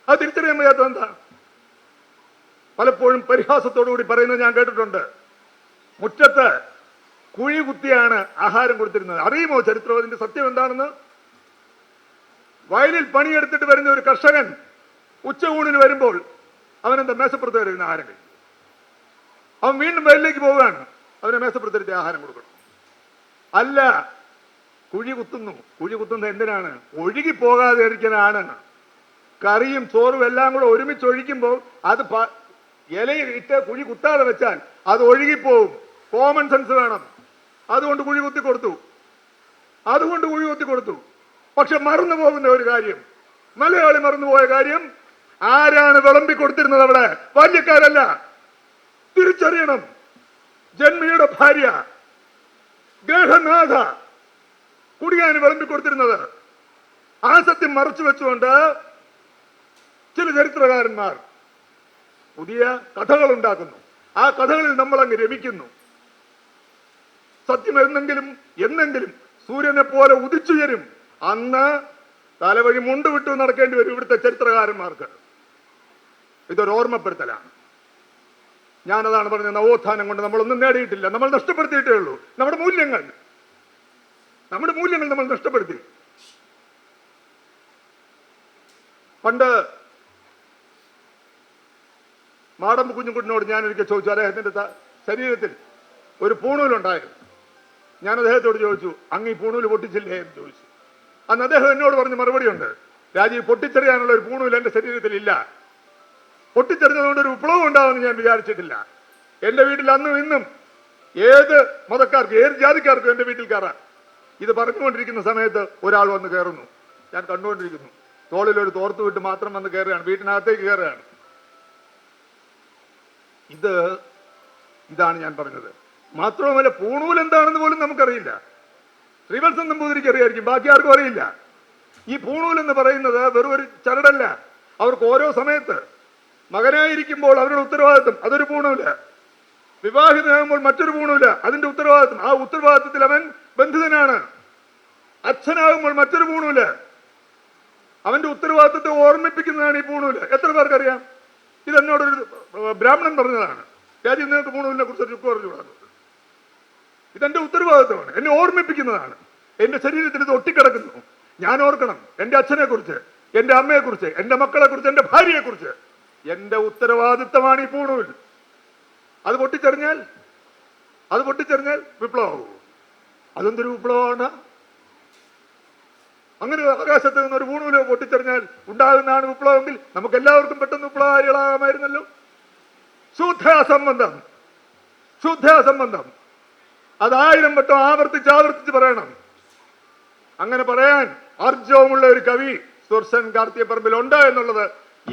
അത് തിരിച്ചറിയാൻ വയ്യാത്തത് എന്താ? പലപ്പോഴും പരിഹാസത്തോടുകൂടി പറയുന്നത് ഞാൻ കേട്ടിട്ടുണ്ട്. മുറ്റത്ത് കുഴി കുത്തിയാണ് ആഹാരം കൊടുത്തിരുന്നത്. അറിയുമോ ചരിത്രം? അതിന്റെ സത്യം എന്താണെന്ന്? വയലിൽ പണിയെടുത്തിട്ട് വരുന്ന ഒരു കർഷകൻ ഉച്ചയൂണിന് വരുമ്പോൾ അവനെന്താ മേശപ്പുറത്ത് വരുന്ന ആഹാരം കഴിക്കും. അവൻ വീണ്ടും വയലിലേക്ക് പോവുകയാണ്, അവനെ മേശപ്പുറത്തെടുത്ത് ആഹാരം കൊടുക്കണം. അല്ല, കുഴി കുത്തുന്നത് എന്തിനാണ്? ഒഴുകി പോകാതെ ഇരിക്കാനാണ്. കറിയും ചോറും എല്ലാം കൂടെ ഒരുമിച്ച് ഒഴിക്കുമ്പോൾ അത് ഇലയിൽ ഇട്ട് കുഴി കുത്താതെ വെച്ചാൽ അത് ഒഴുകിപ്പോവും. കോമൺ സെൻസ് വേണം. അതുകൊണ്ട് കുഴി കുത്തി കൊടുത്തു. പക്ഷെ മറന്നു പോകുന്ന ഒരു കാര്യം, മലയാളി മറന്നുപോയ കാര്യം, ആരാണ് വിളമ്പി കൊടുത്തിരുന്നത്? അവിടെ ബാല്യക്കാരല്ല. തിരിച്ചറിയണം. ജന്മിയുടെ ഭാര്യ ഗൃഹനാഥ കുടിയാന് വിളമ്പി കൊടുത്തിരുന്നത്. ആ സത്യം മറച്ചു വെച്ചുകൊണ്ട് ചില ചരിത്രകാരന്മാർ പുതിയ കഥകൾ ഉണ്ടാക്കുന്നു. ആ കഥകളിൽ നമ്മൾ അങ്ങ് രമിക്കുന്നു. സത്യം എന്നെങ്കിലും സൂര്യനെ പോലെ ഉദിച്ചുയരും. അന്ന് തലവഴി മുണ്ട് വിട്ടു നടക്കേണ്ടി വരും ഇവിടുത്തെ ചരിത്രകാരന്മാർക്ക്. ഇതൊരു ഓർമ്മപ്പെടുത്തലാണ്. ഞാനതാണ് പറഞ്ഞത്, നവോത്ഥാനം കൊണ്ട് നമ്മളൊന്നും നേടിയിട്ടില്ല, നമ്മൾ നഷ്ടപ്പെടുത്തിയിട്ടേ ഉള്ളൂ. നമ്മുടെ മൂല്യങ്ങൾ നമ്മൾ നഷ്ടപ്പെടുത്തി. പണ്ട് മാടമ്പ് കുഞ്ഞുകുട്ടിനോട് ഞാനൊരിക്കൽ ചോദിച്ചു, അദ്ദേഹത്തിന്റെ ശരീരത്തിൽ ഒരു പൂണൂലുണ്ടായിരുന്നു. ഞാൻ അദ്ദേഹത്തോട് ചോദിച്ചു, അങ്ങ് ഈ പൂണൂല് പൊട്ടിച്ചില്ലേ എന്ന് ചോദിച്ചു. അന്ന് അദ്ദേഹം എന്നോട് പറഞ്ഞ മറുപടിയുണ്ട്, രാജീവ്, പൊട്ടിച്ചെറിയാനുള്ള ഒരു പൂണൂല് എന്റെ ശരീരത്തിൽ ഇല്ല. പൊട്ടിച്ചെറിഞ്ഞതുകൊണ്ട് ഒരു വിപ്ലവം ഉണ്ടാവുമെന്ന് ഞാൻ വിചാരിച്ചിട്ടില്ല. എന്റെ വീട്ടിൽ അന്നും ഇന്നും ഏത് മതക്കാർക്കും ഏത് ജാതിക്കാർക്കും എന്റെ വീട്ടിൽ കയറാം. ഇത് പറഞ്ഞുകൊണ്ടിരിക്കുന്ന സമയത്ത് ഒരാൾ വന്ന് കയറുന്നു. ഞാൻ കണ്ടുകൊണ്ടിരിക്കുന്നു. തോളിലൊരു തോർത്ത് വിട്ട് മാത്രം വന്ന് കയറുകയാണ്, വീട്ടിനകത്തേക്ക് കയറുകയാണ്. ഇതാണ് ഞാൻ പറഞ്ഞത്. മാത്രവുമല്ല, പൂണൂൽ എന്താണെന്ന് പോലും നമുക്കറിയില്ല. ശ്രീവത്സൻ നമ്പൂതിരിക്ക് അറിയായിരിക്കും, ബാക്കി ആർക്കും അറിയില്ല. ഈ പൂണൂൽ എന്ന് പറയുന്നത് വെറും ഒരു ചരടല്ല. അവർക്ക് ഓരോ സമയത്ത് മകനായിരിക്കുമ്പോൾ അവരുടെ ഉത്തരവാദിത്വം, അതൊരു പൂണൂല്. വിവാഹിതനാകുമ്പോൾ മറ്റൊരു പൂണൂല്, അതിന്റെ ഉത്തരവാദിത്വം. ആ ഉത്തരവാദിത്വത്തിൽ അവൻ ബന്ധിതനാണ്. അച്ഛനാകുമ്പോൾ മറ്റൊരു പൂണൂല്, അവന്റെ ഉത്തരവാദിത്വത്തെ ഓർമ്മിപ്പിക്കുന്നതാണ് ഈ പൂണൂല്. എത്ര പേർക്കറിയാം? ഇതെന്നോടൊരു ബ്രാഹ്മണൻ പറഞ്ഞതാണ്. രാജ്യം നിങ്ങൾക്ക് പൂണൂലിനെ കുറിച്ച് ചുക്ക് പറഞ്ഞു കൊടുക്കുന്നത്. ഇതെന്റെ ഉത്തരവാദിത്വമാണ്, എന്നെ ഓർമ്മിപ്പിക്കുന്നതാണ്. എന്റെ ശരീരത്തിൽ ഇത് ഒട്ടിക്കിടക്കുന്നു. ഞാൻ ഓർക്കണം എന്റെ അച്ഛനെ കുറിച്ച്, എന്റെ അമ്മയെ കുറിച്ച്, എന്റെ മക്കളെ കുറിച്ച്, എന്റെ ഭാര്യയെ കുറിച്ച്. എന്റെ ഉത്തരവാദിത്തമാണ് ഈ പൂണൂൽ. അത് പൊട്ടിച്ചെറിഞ്ഞാൽ വിപ്ലവമാകും. അതെന്തൊരു വിപ്ലവമാണ്? അങ്ങനെ ആകാശത്ത് നിന്ന് ഒരു ഊണൂലോ പൊട്ടിച്ചെറിഞ്ഞാൽ ഉണ്ടാകുന്നതാണ് വിപ്ലവമെങ്കിൽ നമുക്ക് എല്ലാവർക്കും പെട്ടെന്ന് വിപ്ലവകാരികളാകാമായിരുന്നല്ലോ. ശുദ്ധാസംബന്ധം, ശുദ്ധാസംബന്ധം. അത് 1000 വട്ടം ആവർത്തിച്ച് പറയണം. അങ്ങനെ പറയാൻ ആർജവമുള്ള ഒരു കവി സുർസൻ കാർത്തിയപ്പറമ്പിൽ ഉണ്ട് എന്നുള്ളത്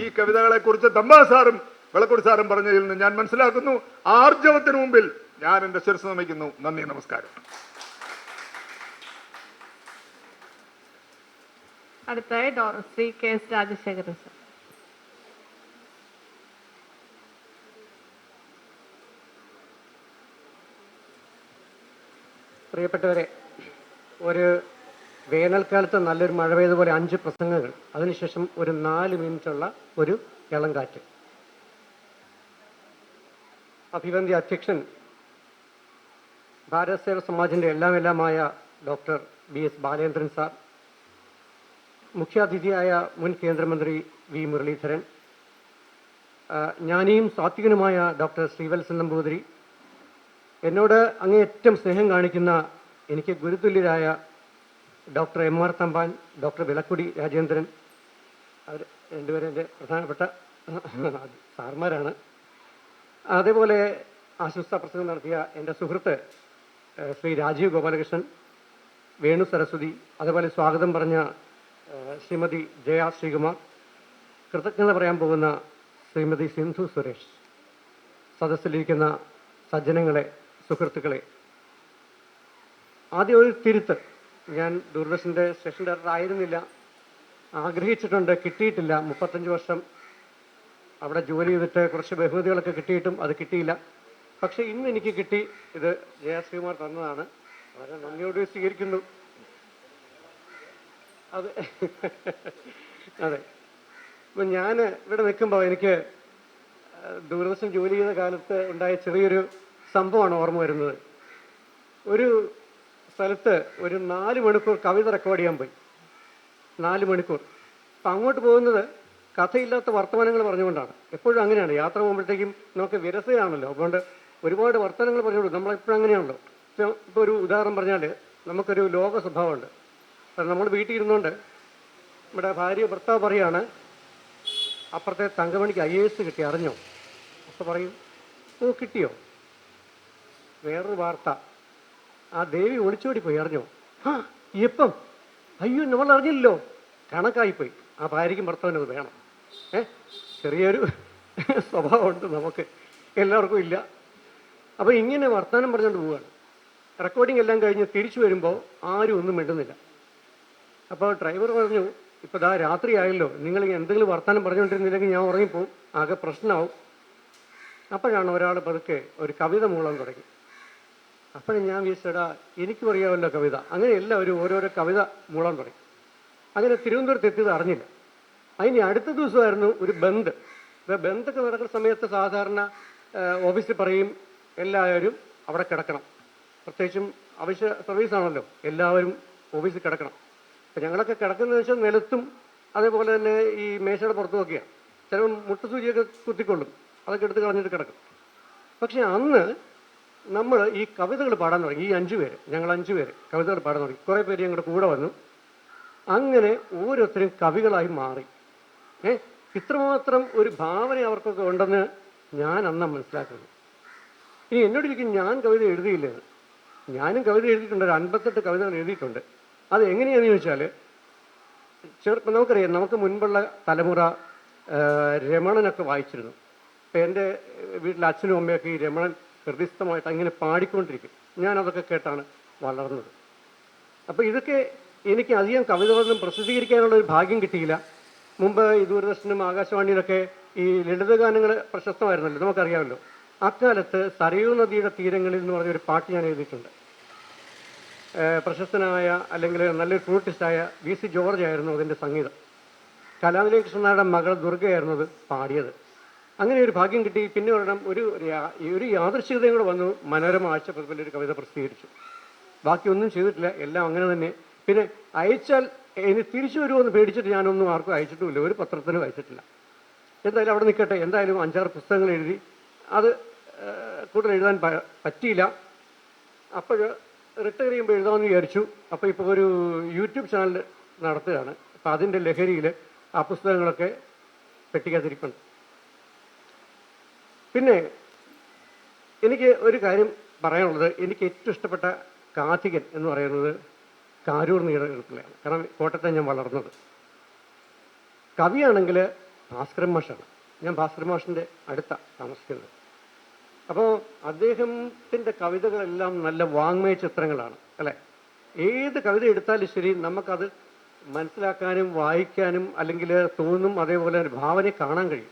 ഈ കവിതകളെ കുറിച്ച് തമ്പാസാറും വിളക്കുടി സാറും പറഞ്ഞതിൽ നിന്ന് ഞാൻ മനസ്സിലാക്കുന്നു. ആർജവത്തിന് മുമ്പിൽ ഞാൻ എൻ്റെ ശിരസ് നമിക്കുന്നു. നന്ദി, നമസ്കാരം. അടുത്തായി Shri K S Rajasekharan sir. പ്രിയപ്പെട്ടവരെ, ഒരു വേനൽക്കാലത്ത് നല്ലൊരു മഴ പെയ്തതുപോലെ 5 പ്രസംഗങ്ങൾ, അതിനുശേഷം ഒരു 4 മിനിറ്റുള്ള ഒരു ഇളം കാറ്റ്. അഭിവന്ദ്യ അധ്യക്ഷൻ ഭാരത് സേവ സമാജിൻ്റെ എല്ലാമായ ഡോക്ടർ BS ബാലേന്ദ്രൻ സാർ, മുഖ്യാതിഥിയായ മുൻ കേന്ദ്രമന്ത്രി V മുരളീധരൻ, ജ്ഞാനിയും സാത്വികനുമായ ഡോക്ടർ ശ്രീവത്സൻ നമ്പൂതിരി, എന്നോട് അങ്ങേയറ്റം സ്നേഹം കാണിക്കുന്ന എനിക്ക് ഗുരുതുല്യരായ doctor MR Thampan, doctor Vilakkudy Rajendran, അവർ രണ്ടുപേരും എൻ്റെ പ്രധാനപ്പെട്ട സാർമാരാണ്. അതേപോലെ ആശംസാ പ്രസംഗം നടത്തിയ എൻ്റെ സുഹൃത്ത് ശ്രീ രാജീവ് ഗോപാലകൃഷ്ണൻ, വേണു സരസ്വതി, അതുപോലെ സ്വാഗതം പറഞ്ഞ ശ്രീമതി ജയ ശ്രീകുമാർ, കൃതജ്ഞത പറയാൻ പോകുന്ന ശ്രീമതി സിന്ധു സുരേഷ്, സദസ്സിലിരിക്കുന്ന സജ്ജനങ്ങളെ, സുഹൃത്തുക്കളെ, ആദ്യം ഒരു തിരുത്ത്. ഞാൻ ദൂരദർശൻ്റെ സ്റ്റേഷൻ ഡയറക്ടർ ആയിരുന്നില്ല, ആഗ്രഹിച്ചിട്ടുണ്ട്, കിട്ടിയിട്ടില്ല. 35 വർഷം അവിടെ ജോലി ചെയ്തിട്ട് കുറച്ച് ബഹുമതികളൊക്കെ കിട്ടിയിട്ടും അത് കിട്ടിയില്ല. പക്ഷേ ഇന്ന് എനിക്ക് കിട്ടി. ഇത് ജയശ്രീകുമാർ തന്നതാണ്. വളരെ നന്ദിയോട് സ്വീകരിക്കുന്നു. അതെ അതെ. അപ്പം ഞാൻ ഇവിടെ നിൽക്കുമ്പോൾ എനിക്ക് ദൂരദർശൻ ജോലി ചെയ്ത കാലത്ത് ഉണ്ടായ ചെറിയൊരു സംഭവമാണ് ഓർമ്മ വരുന്നത്. ഒരു സ്ഥലത്ത് ഒരു 4 മണിക്കൂർ കവിത റെക്കോർഡ് ചെയ്യാൻ പോയി. 4 മണിക്കൂർ. അപ്പം അങ്ങോട്ട് പോകുന്നത് കഥയില്ലാത്ത വർത്തമാനങ്ങൾ പറഞ്ഞുകൊണ്ടാണ്. എപ്പോഴും അങ്ങനെയാണ്. യാത്ര പോകുമ്പോഴത്തേക്കും നമുക്ക് വിരസയാണല്ലോ, അതുകൊണ്ട് ഒരുപാട് വർത്തമാനങ്ങൾ പറഞ്ഞുകൊണ്ടു. നമ്മളെപ്പോഴും അങ്ങനെയാണല്ലോ. ഇപ്പോൾ ഒരു ഉദാഹരണം പറഞ്ഞാൽ, നമുക്കൊരു ലോക സ്വഭാവമുണ്ട്. നമ്മൾ വീട്ടിൽ ഇരുന്നുകൊണ്ട് നമ്മുടെ ഭാര്യ ഭർത്താവ് പറയാണ്, അപ്പുറത്തെ തങ്കമണിക്ക് IAS കിട്ടി, അറിഞ്ഞോ? അപ്പോൾ പറയും, ഓ കിട്ടിയോ? വേറൊരു വാർത്ത, ആ ദേവി ഒളിച്ചോടിപ്പോയി, അറിഞ്ഞോ? ആ എപ്പം? അയ്യോ നമ്മൾ അറിഞ്ഞില്ലല്ലോ. കണക്കായിപ്പോയി. ആ ഭാര്യയ്ക്കും ഭർത്താവിനും അത് വേണം. ചെറിയൊരു സ്വഭാവമുണ്ട് നമുക്ക്, എല്ലാവർക്കും ഇല്ല. അപ്പോൾ ഇങ്ങനെ വർത്തമാനം പറഞ്ഞുകൊണ്ട് പോവുകയാണ്. റെക്കോർഡിംഗ് എല്ലാം കഴിഞ്ഞ് തിരിച്ചു വരുമ്പോൾ ആരും ഒന്നും മിണ്ടുന്നില്ല. അപ്പോൾ ഡ്രൈവർ പറഞ്ഞു, ഇപ്പോൾ ദാ രാത്രിയായല്ലോ, നിങ്ങൾ എന്തെങ്കിലും വർത്തമാനം പറഞ്ഞുകൊണ്ടിരുന്നില്ലെങ്കിൽ ഞാൻ ഉറങ്ങിപ്പോവും, ആകെ പ്രശ്നമാവും. അപ്പോഴാണ് ഒരാൾ പതുക്കെ ഒരു കവിത മൂളാൻ തുടങ്ങി. അപ്പോഴും ഞാൻ വിചാരിച്ചടാ, എനിക്കും അറിയാമല്ലോ കവിത. അങ്ങനെ എല്ലാവരും ഓരോരോ കവിത മൂളാൻ തുടങ്ങി. അങ്ങനെ തിരുവനന്തപുരത്ത് എത്തിയത് അറിഞ്ഞില്ല. അതിന് അടുത്ത ദിവസമായിരുന്നു ഒരു ബന്ദ്. ബന്ദൊക്കെ നടക്കുന്ന സമയത്ത് സാധാരണ ഓഫീസിൽ പറയും എല്ലാവരും അവിടെ കിടക്കണം, പ്രത്യേകിച്ചും അവശ്യ സർവീസാണല്ലോ, എല്ലാവരും ഓഫീസിൽ കിടക്കണം. അപ്പം ഞങ്ങളൊക്കെ കിടക്കുന്നതെന്ന് വെച്ചാൽ നിലത്തും അതേപോലെ തന്നെ ഈ മേശയുടെ പുറത്തുമൊക്കെയാണ്. ചിലപ്പോൾ മുട്ടുസൂചിയൊക്കെ കുത്തിക്കൊള്ളും, അതൊക്കെ എടുത്ത് കളഞ്ഞിട്ട് കിടക്കും. പക്ഷെ അന്ന് നമ്മൾ ഈ കവിതകൾ പാടാൻ തുടങ്ങി. ഈ 5 പേര്, ഞങ്ങൾ 5 പേര് കവിതകൾ പാടാൻ തുടങ്ങി. കുറേ പേര് ഞങ്ങളുടെ കൂടെ വന്നു. അങ്ങനെ ഓരോരുത്തരും കവികളായി മാറി. ഇത്രമാത്രം ഒരു ഭാവന അവർക്കൊക്കെ ഉണ്ടെന്ന് ഞാൻ അന്നാ മനസ്സിലാക്കുന്നു. ഇനി എന്നോടിരിക്കും, ഞാൻ കവിത എഴുതിയില്ലെന്ന്. ഞാനും കവിത എഴുതിയിട്ടുണ്ട്, ഒരു 58 കവിതകൾ എഴുതിയിട്ടുണ്ട്. അത് എങ്ങനെയാണെന്ന് ചോദിച്ചാൽ, നമുക്കറിയാം, നമുക്ക് മുൻപുള്ള തലമുറ രമണനൊക്കെ വായിച്ചിരുന്നു. ഇപ്പം എൻ്റെ വീട്ടിലെ അച്ഛനും അമ്മയൊക്കെ ഈ രമണൻ ഹൃദയസ്ഥമായിട്ട് അങ്ങനെ പാടിക്കൊണ്ടിരിക്കും. ഞാനതൊക്കെ കേട്ടാണ് വളർന്നത്. അപ്പോൾ ഇതൊക്കെ എനിക്ക് അധികം കവിതകളൊന്നും പ്രസിദ്ധീകരിക്കാനുള്ള ഒരു ഭാഗ്യം കിട്ടിയില്ല. മുമ്പ് ഈ ദൂരദർശനും ആകാശവാണിയിലൊക്കെ ഈ ലളിതഗാനങ്ങൾ പ്രശസ്തമായിരുന്നല്ലോ, നമുക്കറിയാമല്ലോ. അക്കാലത്ത് സരയൂ നദിയുടെ തീരങ്ങളിൽ എന്ന് പറഞ്ഞൊരു പാട്ട് ഞാൻ എഴുതിയിട്ടുണ്ട്. പ്രശസ്തനായ അല്ലെങ്കിൽ നല്ലൊരു ഫ്ലൂട്ടിസ്റ്റായ VC ജോർജ് ആയിരുന്നു അതിൻ്റെ സംഗീതം. കലാനിലയ കൃഷ്ണനായുടെ മകൾ ദുർഗയായിരുന്നു അത് പാടിയത്. അങ്ങനെ ഒരു ഭാഗ്യം കിട്ടി. പിന്നെ ഒരെണ്ണം ഒരു യാദൃശ്ചികതയും കൂടെ വന്നു. മനോരമ ആഴ്ചപ്പതിപ്പിൽ ഒരു കവിത പ്രസിദ്ധീകരിച്ചു. ബാക്കിയൊന്നും ചെയ്തിട്ടില്ല, എല്ലാം അങ്ങനെ തന്നെ. പിന്നെ അയച്ചാൽ ഇനി തിരിച്ചു വരുമോ പേടിച്ചിട്ട് ഞാനൊന്നും ആർക്കും അയച്ചിട്ടുമില്ല, ഒരു പത്രത്തിനും അയച്ചിട്ടില്ല. എന്തായാലും അവിടെ നിൽക്കട്ടെ. എന്തായാലും 5-6 പുസ്തകങ്ങൾ എഴുതി. അത് കൂടുതൽ എഴുതാൻ പറ്റിയില്ല. അപ്പോൾ റിട്ടയർ ചെയ്യുമ്പോൾ എഴുതാമെന്ന് വിചാരിച്ചു. അപ്പോൾ ഇപ്പോൾ ഒരു യൂട്യൂബ് ചാനൽ നടത്തുകയാണ്. അപ്പം അതിൻ്റെ ലഹരിയിൽ ആ പുസ്തകങ്ങളൊക്കെ പെട്ടിക്കകത്തിരിപ്പുണ്ട്. പിന്നെ എനിക്ക് ഒരു കാര്യം പറയാനുള്ളത്, എനിക്ക് ഏറ്റവും ഇഷ്ടപ്പെട്ട കാഥികൻ എന്ന് പറയുന്നത് കാരൂർ നീലകണ്ഠപിള്ളയാണ്. കാരണം കോട്ടയത്തെ ഞാൻ വളർന്നത്. കവിയാണെങ്കിൽ ഭാസ്കരൻ മാഷാണ്. ഞാൻ ഭാസ്കരൻ മാഷിൻ്റെ അടുത്താണ് താമസിക്കുന്നത്. അപ്പോൾ അദ്ദേഹത്തിൻ്റെ കവിതകളെല്ലാം നല്ല വാങ്മയ ചിത്രങ്ങളാണ് അല്ലേ. ഏത് കവിത എടുത്താലും ശരി നമുക്കത് മനസ്സിലാക്കാനും വായിക്കാനും അല്ലെങ്കിൽ തോന്നും, അതേപോലെ ഭാവനയെ കാണാൻ കഴിയും.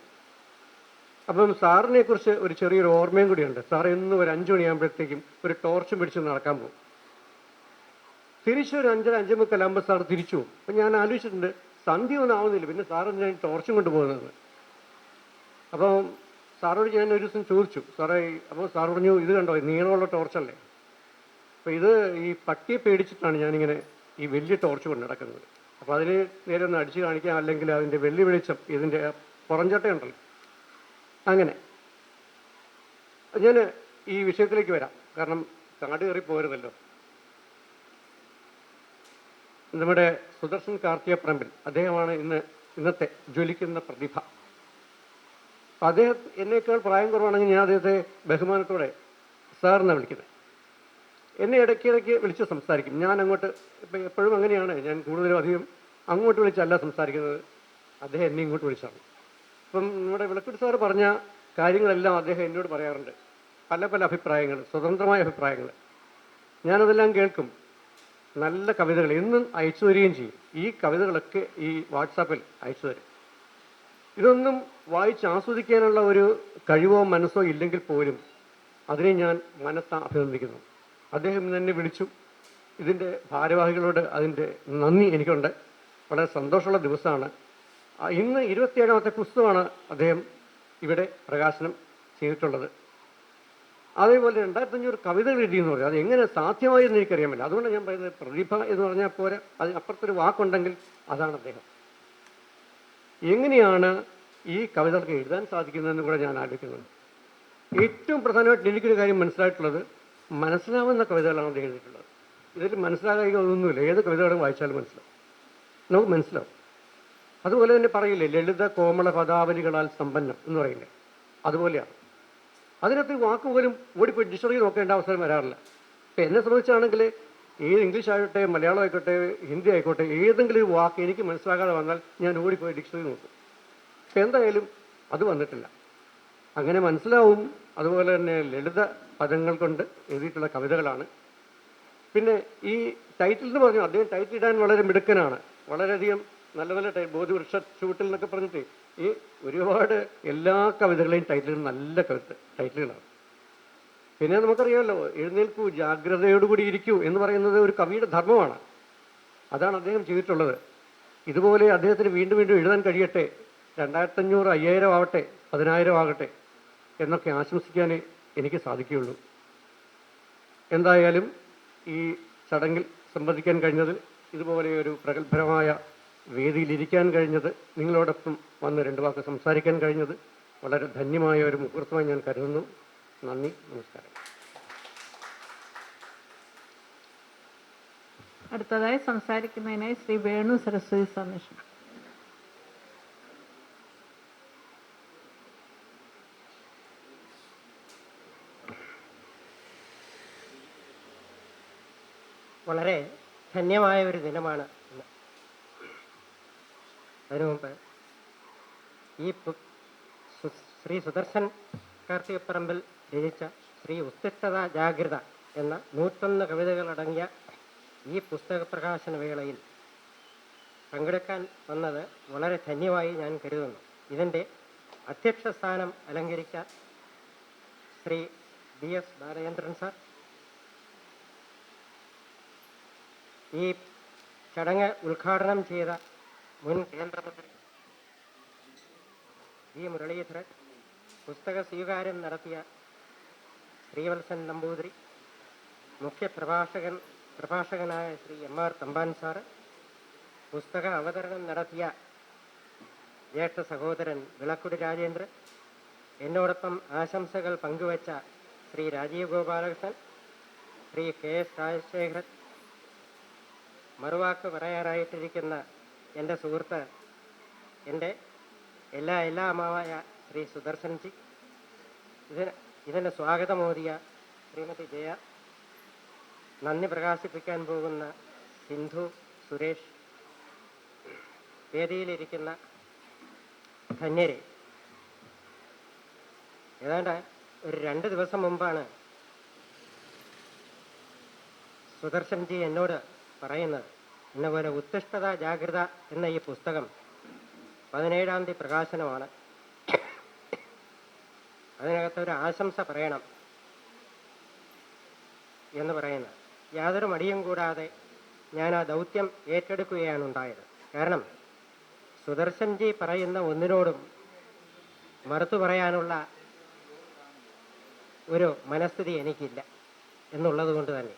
അപ്പം സാറിനെ കുറിച്ച് ഒരു ചെറിയൊരു ഓർമ്മയും കൂടിയുണ്ട്. സാർ എന്നും ഒരു 5 മണിയാകുമ്പോഴത്തേക്കും ഒരു ടോർച്ചും പിടിച്ച് നടക്കാൻ പോകും. തിരിച്ചൊരു 5:30, 5:45 സാർ തിരിച്ചു പോകും. അപ്പം ഞാൻ ആലോചിച്ചിട്ടുണ്ട്, സന്ധ്യ ഒന്നും ആവുന്നില്ല, പിന്നെ സാറ് ഞാൻ ടോർച്ചും കൊണ്ടുപോകുന്നത്. അപ്പം സാറോട് ഞാൻ ഒരു ദിവസം ചോദിച്ചു, സാറേ, അപ്പോൾ സാർ പറഞ്ഞു, ഇത് കണ്ടോ, നീളമുള്ള ടോർച്ചല്ലേ. അപ്പോൾ ഇത് ഈ പട്ടിയെ പേടിച്ചിട്ടാണ് ഞാനിങ്ങനെ ഈ വലിയ ടോർച്ച് കൊണ്ട് നടക്കുന്നത്. അപ്പോൾ അതിന് നേരെ ഒന്ന് അടിച്ച് കാണിക്കാം, അല്ലെങ്കിൽ അതിൻ്റെ വെള്ളി വെളിച്ചം ഇതിൻ്റെ പുറംചട്ടയുണ്ടല്ലോ. അങ്ങനെ ഞാൻ ഈ വിഷയത്തിലേക്ക് വരാം, കാരണം കാട് കയറി പോരുന്നല്ലോ. നമ്മുടെ സുദർശൻ കാർത്തികപ്പറമ്പിൽ അദ്ദേഹമാണ് ഇന്നത്തെ ജ്വലിക്കുന്ന പ്രതിഭ. അദ്ദേഹം എന്നേക്കാൾ പ്രായം കുറവാണെങ്കിൽ ഞാൻ അദ്ദേഹത്തെ ബഹുമാനത്തോടെ സാറിനാണ് വിളിക്കുന്നത്. എന്നെ ഇടയ്ക്കിടയ്ക്ക് വിളിച്ച് സംസാരിക്കും. ഞാൻ അങ്ങോട്ട് ഇപ്പം എപ്പോഴും അങ്ങനെയാണ്, ഞാൻ കൂടുതലും അധികം അങ്ങോട്ട് വിളിച്ചല്ല സംസാരിക്കുന്നത്, അദ്ദേഹം എന്നെ ഇങ്ങോട്ട് വിളിച്ചാണ്. അപ്പം നമ്മുടെ വിളക്കുടി സാറ് പറഞ്ഞ കാര്യങ്ങളെല്ലാം അദ്ദേഹം എന്നോട് പറയാറുണ്ട്. പല പല അഭിപ്രായങ്ങൾ, സ്വതന്ത്രമായ അഭിപ്രായങ്ങൾ. ഞാനതെല്ലാം കേൾക്കും. നല്ല കവിതകൾ എന്നും അയച്ചു തരികയും ചെയ്യും. ഈ കവിതകളൊക്കെ ഈ വാട്സാപ്പിൽ അയച്ചു തരും. ഇതൊന്നും വായിച്ച് ആസ്വദിക്കാനുള്ള ഒരു കഴിവോ മനസ്സോ ഇല്ലെങ്കിൽ പോലും അതിനെ ഞാൻ അഭിനന്ദിക്കുന്നു. അദ്ദേഹം എന്നെ വിളിച്ചു. ഇതിൻ്റെ ഭാരവാഹികളോട് അതിൻ്റെ നന്ദി എനിക്കുണ്ട്. വളരെ സന്തോഷമുള്ള ദിവസമാണ്. ഇന്ന് 27ാമത്തെ പുസ്തകമാണ് അദ്ദേഹം ഇവിടെ പ്രകാശനം ചെയ്തിട്ടുള്ളത്. അതേപോലെ 2500 കവിതകൾ എഴുതിയെന്ന് പറയും. അത് എങ്ങനെ സാധ്യമായി എന്ന് എനിക്കറിയാമല്ല. അതുകൊണ്ട് ഞാൻ പറയുന്നത്, പ്രതിഭ എന്ന് പറഞ്ഞാൽ പോരെ, അതിനപ്പുറത്തൊരു വാക്കുണ്ടെങ്കിൽ അതാണ് അദ്ദേഹം. എങ്ങനെയാണ് ഈ കവിതകൾക്ക് എഴുതാൻ സാധിക്കുന്നതെന്ന് കൂടെ ഞാൻ ആലോചിക്കുന്നത്. ഏറ്റവും പ്രധാനമായിട്ട് എനിക്കൊരു കാര്യം മനസ്സിലായിട്ടുള്ളത്, മനസ്സിലാവുന്ന കവിതകളാണ് അദ്ദേഹം എഴുതിയിട്ടുള്ളത്. ഇതിൽ മനസ്സിലാകാതെ ഒന്നുമില്ല. ഏത് കവിതകളും വായിച്ചാലും നമുക്ക് മനസ്സിലാവും. അതുപോലെ തന്നെ പറയില്ലേ, ലളിത കോമള പദാവലികളാൽ സമ്പന്നം എന്ന് പറയില്ലേ, അതുപോലെയാണ്. അതിനകത്ത് വാക്ക് പോലും ഓടിപ്പോയി ഡിക്ഷണറി നോക്കേണ്ട അവസരം വരാറില്ല. ഇപ്പം എന്നെ സംബന്ധിച്ചാണെങ്കിൽ ഏത് ഇംഗ്ലീഷ് ആയിക്കോട്ടെ, മലയാളം ആയിക്കോട്ടെ, ഹിന്ദി ആയിക്കോട്ടെ, ഏതെങ്കിലും ഒരു വാക്ക് എനിക്ക് മനസ്സിലാകാതെ വന്നാൽ ഞാൻ ഓടിപ്പോയി ഡിക്ഷണറി നോക്കും. ഇപ്പം എന്തായാലും അത് വന്നിട്ടില്ല. അങ്ങനെ മനസ്സിലാവും. അതുപോലെ തന്നെ ലളിത പദങ്ങൾ കൊണ്ട് എഴുതിയിട്ടുള്ള കവിതകളാണ്. പിന്നെ ഈ ടൈറ്റിൽ എന്ന് പറഞ്ഞു, അദ്ദേഹം ടൈറ്റിൽ ഇടാൻ വളരെ മിടുക്കനാണ്. വളരെയധികം നല്ല നല്ല ബോധിവൃക്ഷ ചൂട്ടിൽ എന്നൊക്കെ പറഞ്ഞിട്ട് ഈ ഒരുപാട് എല്ലാ കവിതകളെയും ടൈറ്റിലുകൾ നല്ല ടൈറ്റിലുകളാണ്. പിന്നെ നമുക്കറിയാമല്ലോ, എഴുന്നേൽക്കൂ, ജാഗ്രതയോടുകൂടി ഇരിക്കൂ എന്ന് പറയുന്നത് ഒരു കവിയുടെ ധർമ്മമാണ്. അതാണ് അദ്ദേഹം ചെയ്തിട്ടുള്ളത്. ഇതുപോലെ അദ്ദേഹത്തിന് വീണ്ടും വീണ്ടും എഴുതാൻ കഴിയട്ടെ. 2500, 5000 ആവട്ടെ, 10000 ആകട്ടെ എന്നൊക്കെ ആശംസിക്കാനേ എനിക്ക് സാധിക്കുകയുള്ളൂ. എന്തായാലും ഈ ചടങ്ങിൽ സംബന്ധിക്കാൻ കഴിഞ്ഞത്, ഇതുപോലെ ഒരു പ്രഗത്ഭരമായ വേദിയിലിരിക്കാൻ കഴിഞ്ഞത്, നിങ്ങളോടൊപ്പം വന്ന് 2 വാക്ക് സംസാരിക്കാൻ കഴിഞ്ഞത് വളരെ ധന്യമായ ഒരു മുഹൂർത്തമായി ഞാൻ കരുതുന്നു. നന്ദി, നമസ്കാരം. അടുത്തതായി സംസാരിക്കുന്നതിനായി ശ്രീ വേണു സരസ്വതി സന്ദേശം. വളരെ ധന്യമായ ഒരു ദിനമാണ് ഇന്ന്. അതിനു മുമ്പ് ഈ ശ്രീ സുദർശൻ കാർത്തികപ്പറമ്പിൽ രചിച്ച ശ്രീ ഉത്തിഷ്ഠത ജാഗ്രത എന്ന 101 കവിതകളടങ്ങിയ ഈ പുസ്തക പ്രകാശന വേളയിൽ പങ്കെടുക്കാൻ വന്നത് വളരെ ധന്യമായി ഞാൻ കരുതുന്നു. ഇതിൻ്റെ അധ്യക്ഷ സ്ഥാനം അലങ്കരിച്ച ശ്രീ BS ബാലചന്ദ്രൻ സാർ, ഈ ചടങ്ങ് ഉദ്ഘാടനം ചെയ്ത മുൻ കേന്ദ്രമന്ത്രി വി മുരളീധരൻ, പുസ്തക സ്വീകാര്യം നടത്തിയ ശ്രീവത്സൻ നമ്പൂതിരി, മുഖ്യ പ്രഭാഷകനായ ശ്രീ MR തമ്പാൻ സാറ്, പുസ്തക അവതരണം നടത്തിയ ജ്യേഷ്ഠ സഹോദരൻ വിളക്കുടി രാജേന്ദ്രൻ, എന്നോടൊപ്പം ആശംസകൾ പങ്കുവച്ച ശ്രീ രാജീവ് ഗോപാലകൃഷ്ണൻ, ശ്രീ KS രാജശേഖരൻ, മറുവാക്ക് പറയാനായിട്ടിരിക്കുന്ന എൻ്റെ സുഹൃത്ത്, എൻ്റെ എല്ലാമായ ശ്രീ സുദർശൻജി, ഇതിന് സ്വാഗതമോദിയ ശ്രീമതി ജയ, നന്ദി പ്രകാശിപ്പിക്കാൻ പോകുന്ന സിന്ധു, സുരേഷ്, വേദിയിലിരിക്കുന്ന ധന്യരെ, ഏതാണ്ട് ഒരു 2 ദിവസം മുമ്പാണ് സുദർശൻജി എന്നോട് പറയുന്നത്, എന്നെപ്പോലെ ഉത്തിഷ്ഠത ജാഗ്രത എന്ന ഈ പുസ്തകം 17-ാം തീയതി പ്രകാശനമാണ്, അതിനകത്തൊരു ആശംസ പറയണം എന്ന് പറയുന്നത്. യാതൊരു മടിയും കൂടാതെ ഞാൻ ആ ദൗത്യം ഏറ്റെടുക്കുകയാണ് ഉണ്ടായത്. കാരണം സുദർശൻജി പറയുന്ന ഒന്നിനോടും മറുത്തു പറയാനുള്ള ഒരു മനസ്ഥിതി എനിക്കില്ല എന്നുള്ളത് കൊണ്ട് തന്നെ.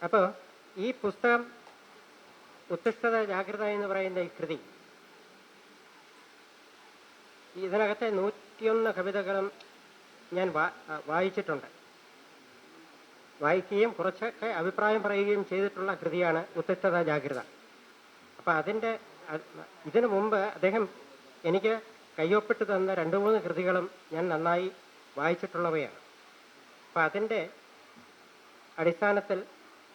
അപ്പോൾ ഈ പുസ്തകം ഉത്തിഷ്ഠത ജാഗ്രത എന്ന് പറയുന്ന ഈ കൃതി, ഇതിനകത്തെ 101 കവിതകളും ഞാൻ വായിച്ചിട്ടുണ്ട്. വായിക്കുകയും കുറച്ചൊക്കെ അഭിപ്രായം പറയുകയും ചെയ്തിട്ടുള്ള കൃതിയാണ് ഉത്തിഷ്ഠത ജാഗ്രത. അപ്പം ഇതിനു മുമ്പ് അദ്ദേഹം എനിക്ക് കയ്യൊപ്പിട്ട് തന്ന 2-3 കൃതികളും ഞാൻ നന്നായി വായിച്ചിട്ടുള്ളവയാണ്. അപ്പം അതിൻ്റെ അടിസ്ഥാനത്തിൽ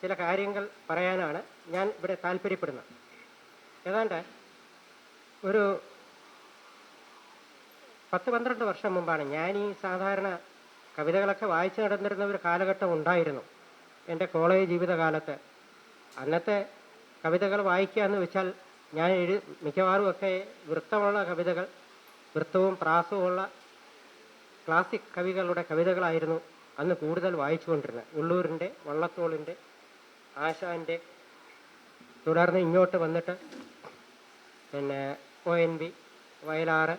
ചില കാര്യങ്ങൾ പറയാനാണ് ഞാൻ ഇവിടെ താല്പര്യപ്പെടുന്നത്. ഏതാണ്ട് ഒരു 10-12 വർഷം മുമ്പാണ് ഞാൻ ഈ സാധാരണ കവിതകളൊക്കെ വായിച്ചു നടന്നിരുന്ന ഒരു കാലഘട്ടം ഉണ്ടായിരുന്നു എൻ്റെ കോളേജ് ജീവിതകാലത്ത്. അന്നത്തെ കവിതകൾ വായിക്കുക എന്ന് വെച്ചാൽ ഞാൻ മിക്കവാറും ഒക്കെ വൃത്തമുള്ള കവിതകൾ, വൃത്തവും പ്രാസവുമുള്ള ക്ലാസിക് കവികളുടെ കവിതകളായിരുന്നു അന്ന് കൂടുതൽ വായിച്ചുകൊണ്ടിരുന്നത്. ഉള്ളൂരിൻ്റെ, വള്ളത്തോളിൻ്റെ, ആശാൻ്റെ, തുടർന്ന് ഇങ്ങോട്ട് വന്നിട്ട് പിന്നെ ONV, Vayalar,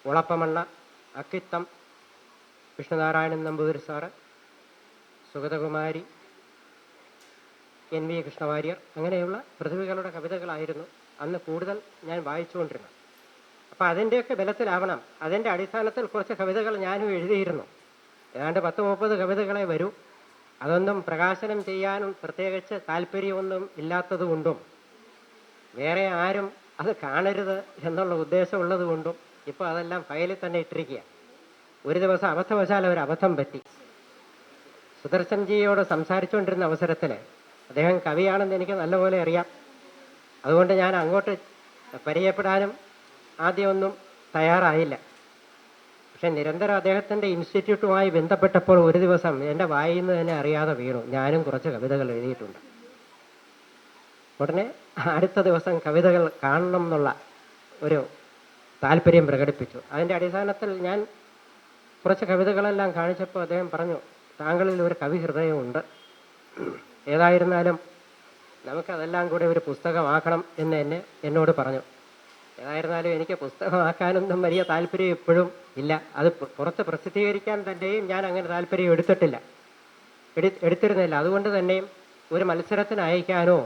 Olappamanna, Akkitham, Krishnanarayanan Namboothiri sir, Sugathakumari, NV Krishna Warrier, അങ്ങനെയുള്ള പ്രതിഭകളുടെ കവിതകളായിരുന്നു അന്ന് കൂടുതൽ ഞാൻ വായിച്ചുകൊണ്ടിരുന്നത്. അപ്പം അതിൻ്റെയൊക്കെ ബലത്തിലാവണം, അതിൻ്റെ അടിസ്ഥാനത്തിൽ കുറച്ച് കവിതകൾ ഞാനും എഴുതിയിരുന്നു. ഏതാണ്ട് 10-30 കവിതകളെ വരൂ. അതൊന്നും പ്രകാശനം ചെയ്യാനും പ്രത്യേകിച്ച് താല്പര്യമൊന്നും ഇല്ലാത്തത് കൊണ്ടും വേറെ ആരും അത് കാണരുത് എന്നുള്ള ഉദ്ദേശമുള്ളത് കൊണ്ടും ഇപ്പോൾ അതെല്ലാം ഫയലിൽ തന്നെ ഇട്ടിരിക്കുക. ഒരു ദിവസം അബദ്ധവശാൽ ഒരു അബദ്ധം പറ്റി. സുദർശൻജിയോട് സംസാരിച്ചുകൊണ്ടിരുന്ന അവസരത്തിൽ, അദ്ദേഹം കവിയാണെന്ന് എനിക്ക് നല്ലപോലെ അറിയാം, അതുകൊണ്ട് ഞാൻ അങ്ങോട്ട് പരിചയപ്പെടാനും ആദ്യമൊന്നും തയ്യാറായില്ല. പക്ഷെ നിരന്തരം അദ്ദേഹത്തിൻ്റെ ഇൻസ്റ്റിറ്റ്യൂട്ടുമായി ബന്ധപ്പെട്ടപ്പോൾ ഒരു ദിവസം എൻ്റെ വായിൽ നിന്ന് തന്നെ അറിയാതെ വീണു, ഞാനും കുറച്ച് കവിതകൾ എഴുതിയിട്ടുണ്ട്. ഉടനെ അടുത്ത ദിവസം കവിതകൾ കാണണം എന്നുള്ള ഒരു താല്പര്യം പ്രകടിപ്പിച്ചു. അതിൻ്റെ അടിസ്ഥാനത്തിൽ ഞാൻ കുറച്ച് കവിതകളെല്ലാം കാണിച്ചപ്പോൾ അദ്ദേഹം പറഞ്ഞു, താങ്കളിൽ ഒരു കവി ഹൃദയമുണ്ട്, ഏതായിരുന്നാലും നമുക്കതെല്ലാം കൂടെ ഒരു പുസ്തകമാക്കണം എന്ന് എന്നോട് പറഞ്ഞു. ഏതായിരുന്നാലും എനിക്ക് പുസ്തകമാക്കാനൊന്നും വലിയ താല്പര്യം ഇപ്പോഴും ഇല്ല. അത് പുറത്ത് പ്രസിദ്ധീകരിക്കാൻ തന്നെയും ഞാൻ അങ്ങനെ താല്പര്യം എടുത്തിരുന്നില്ല. അതുകൊണ്ട് തന്നെയും ഒരു മത്സരത്തിന് അയക്കാനോ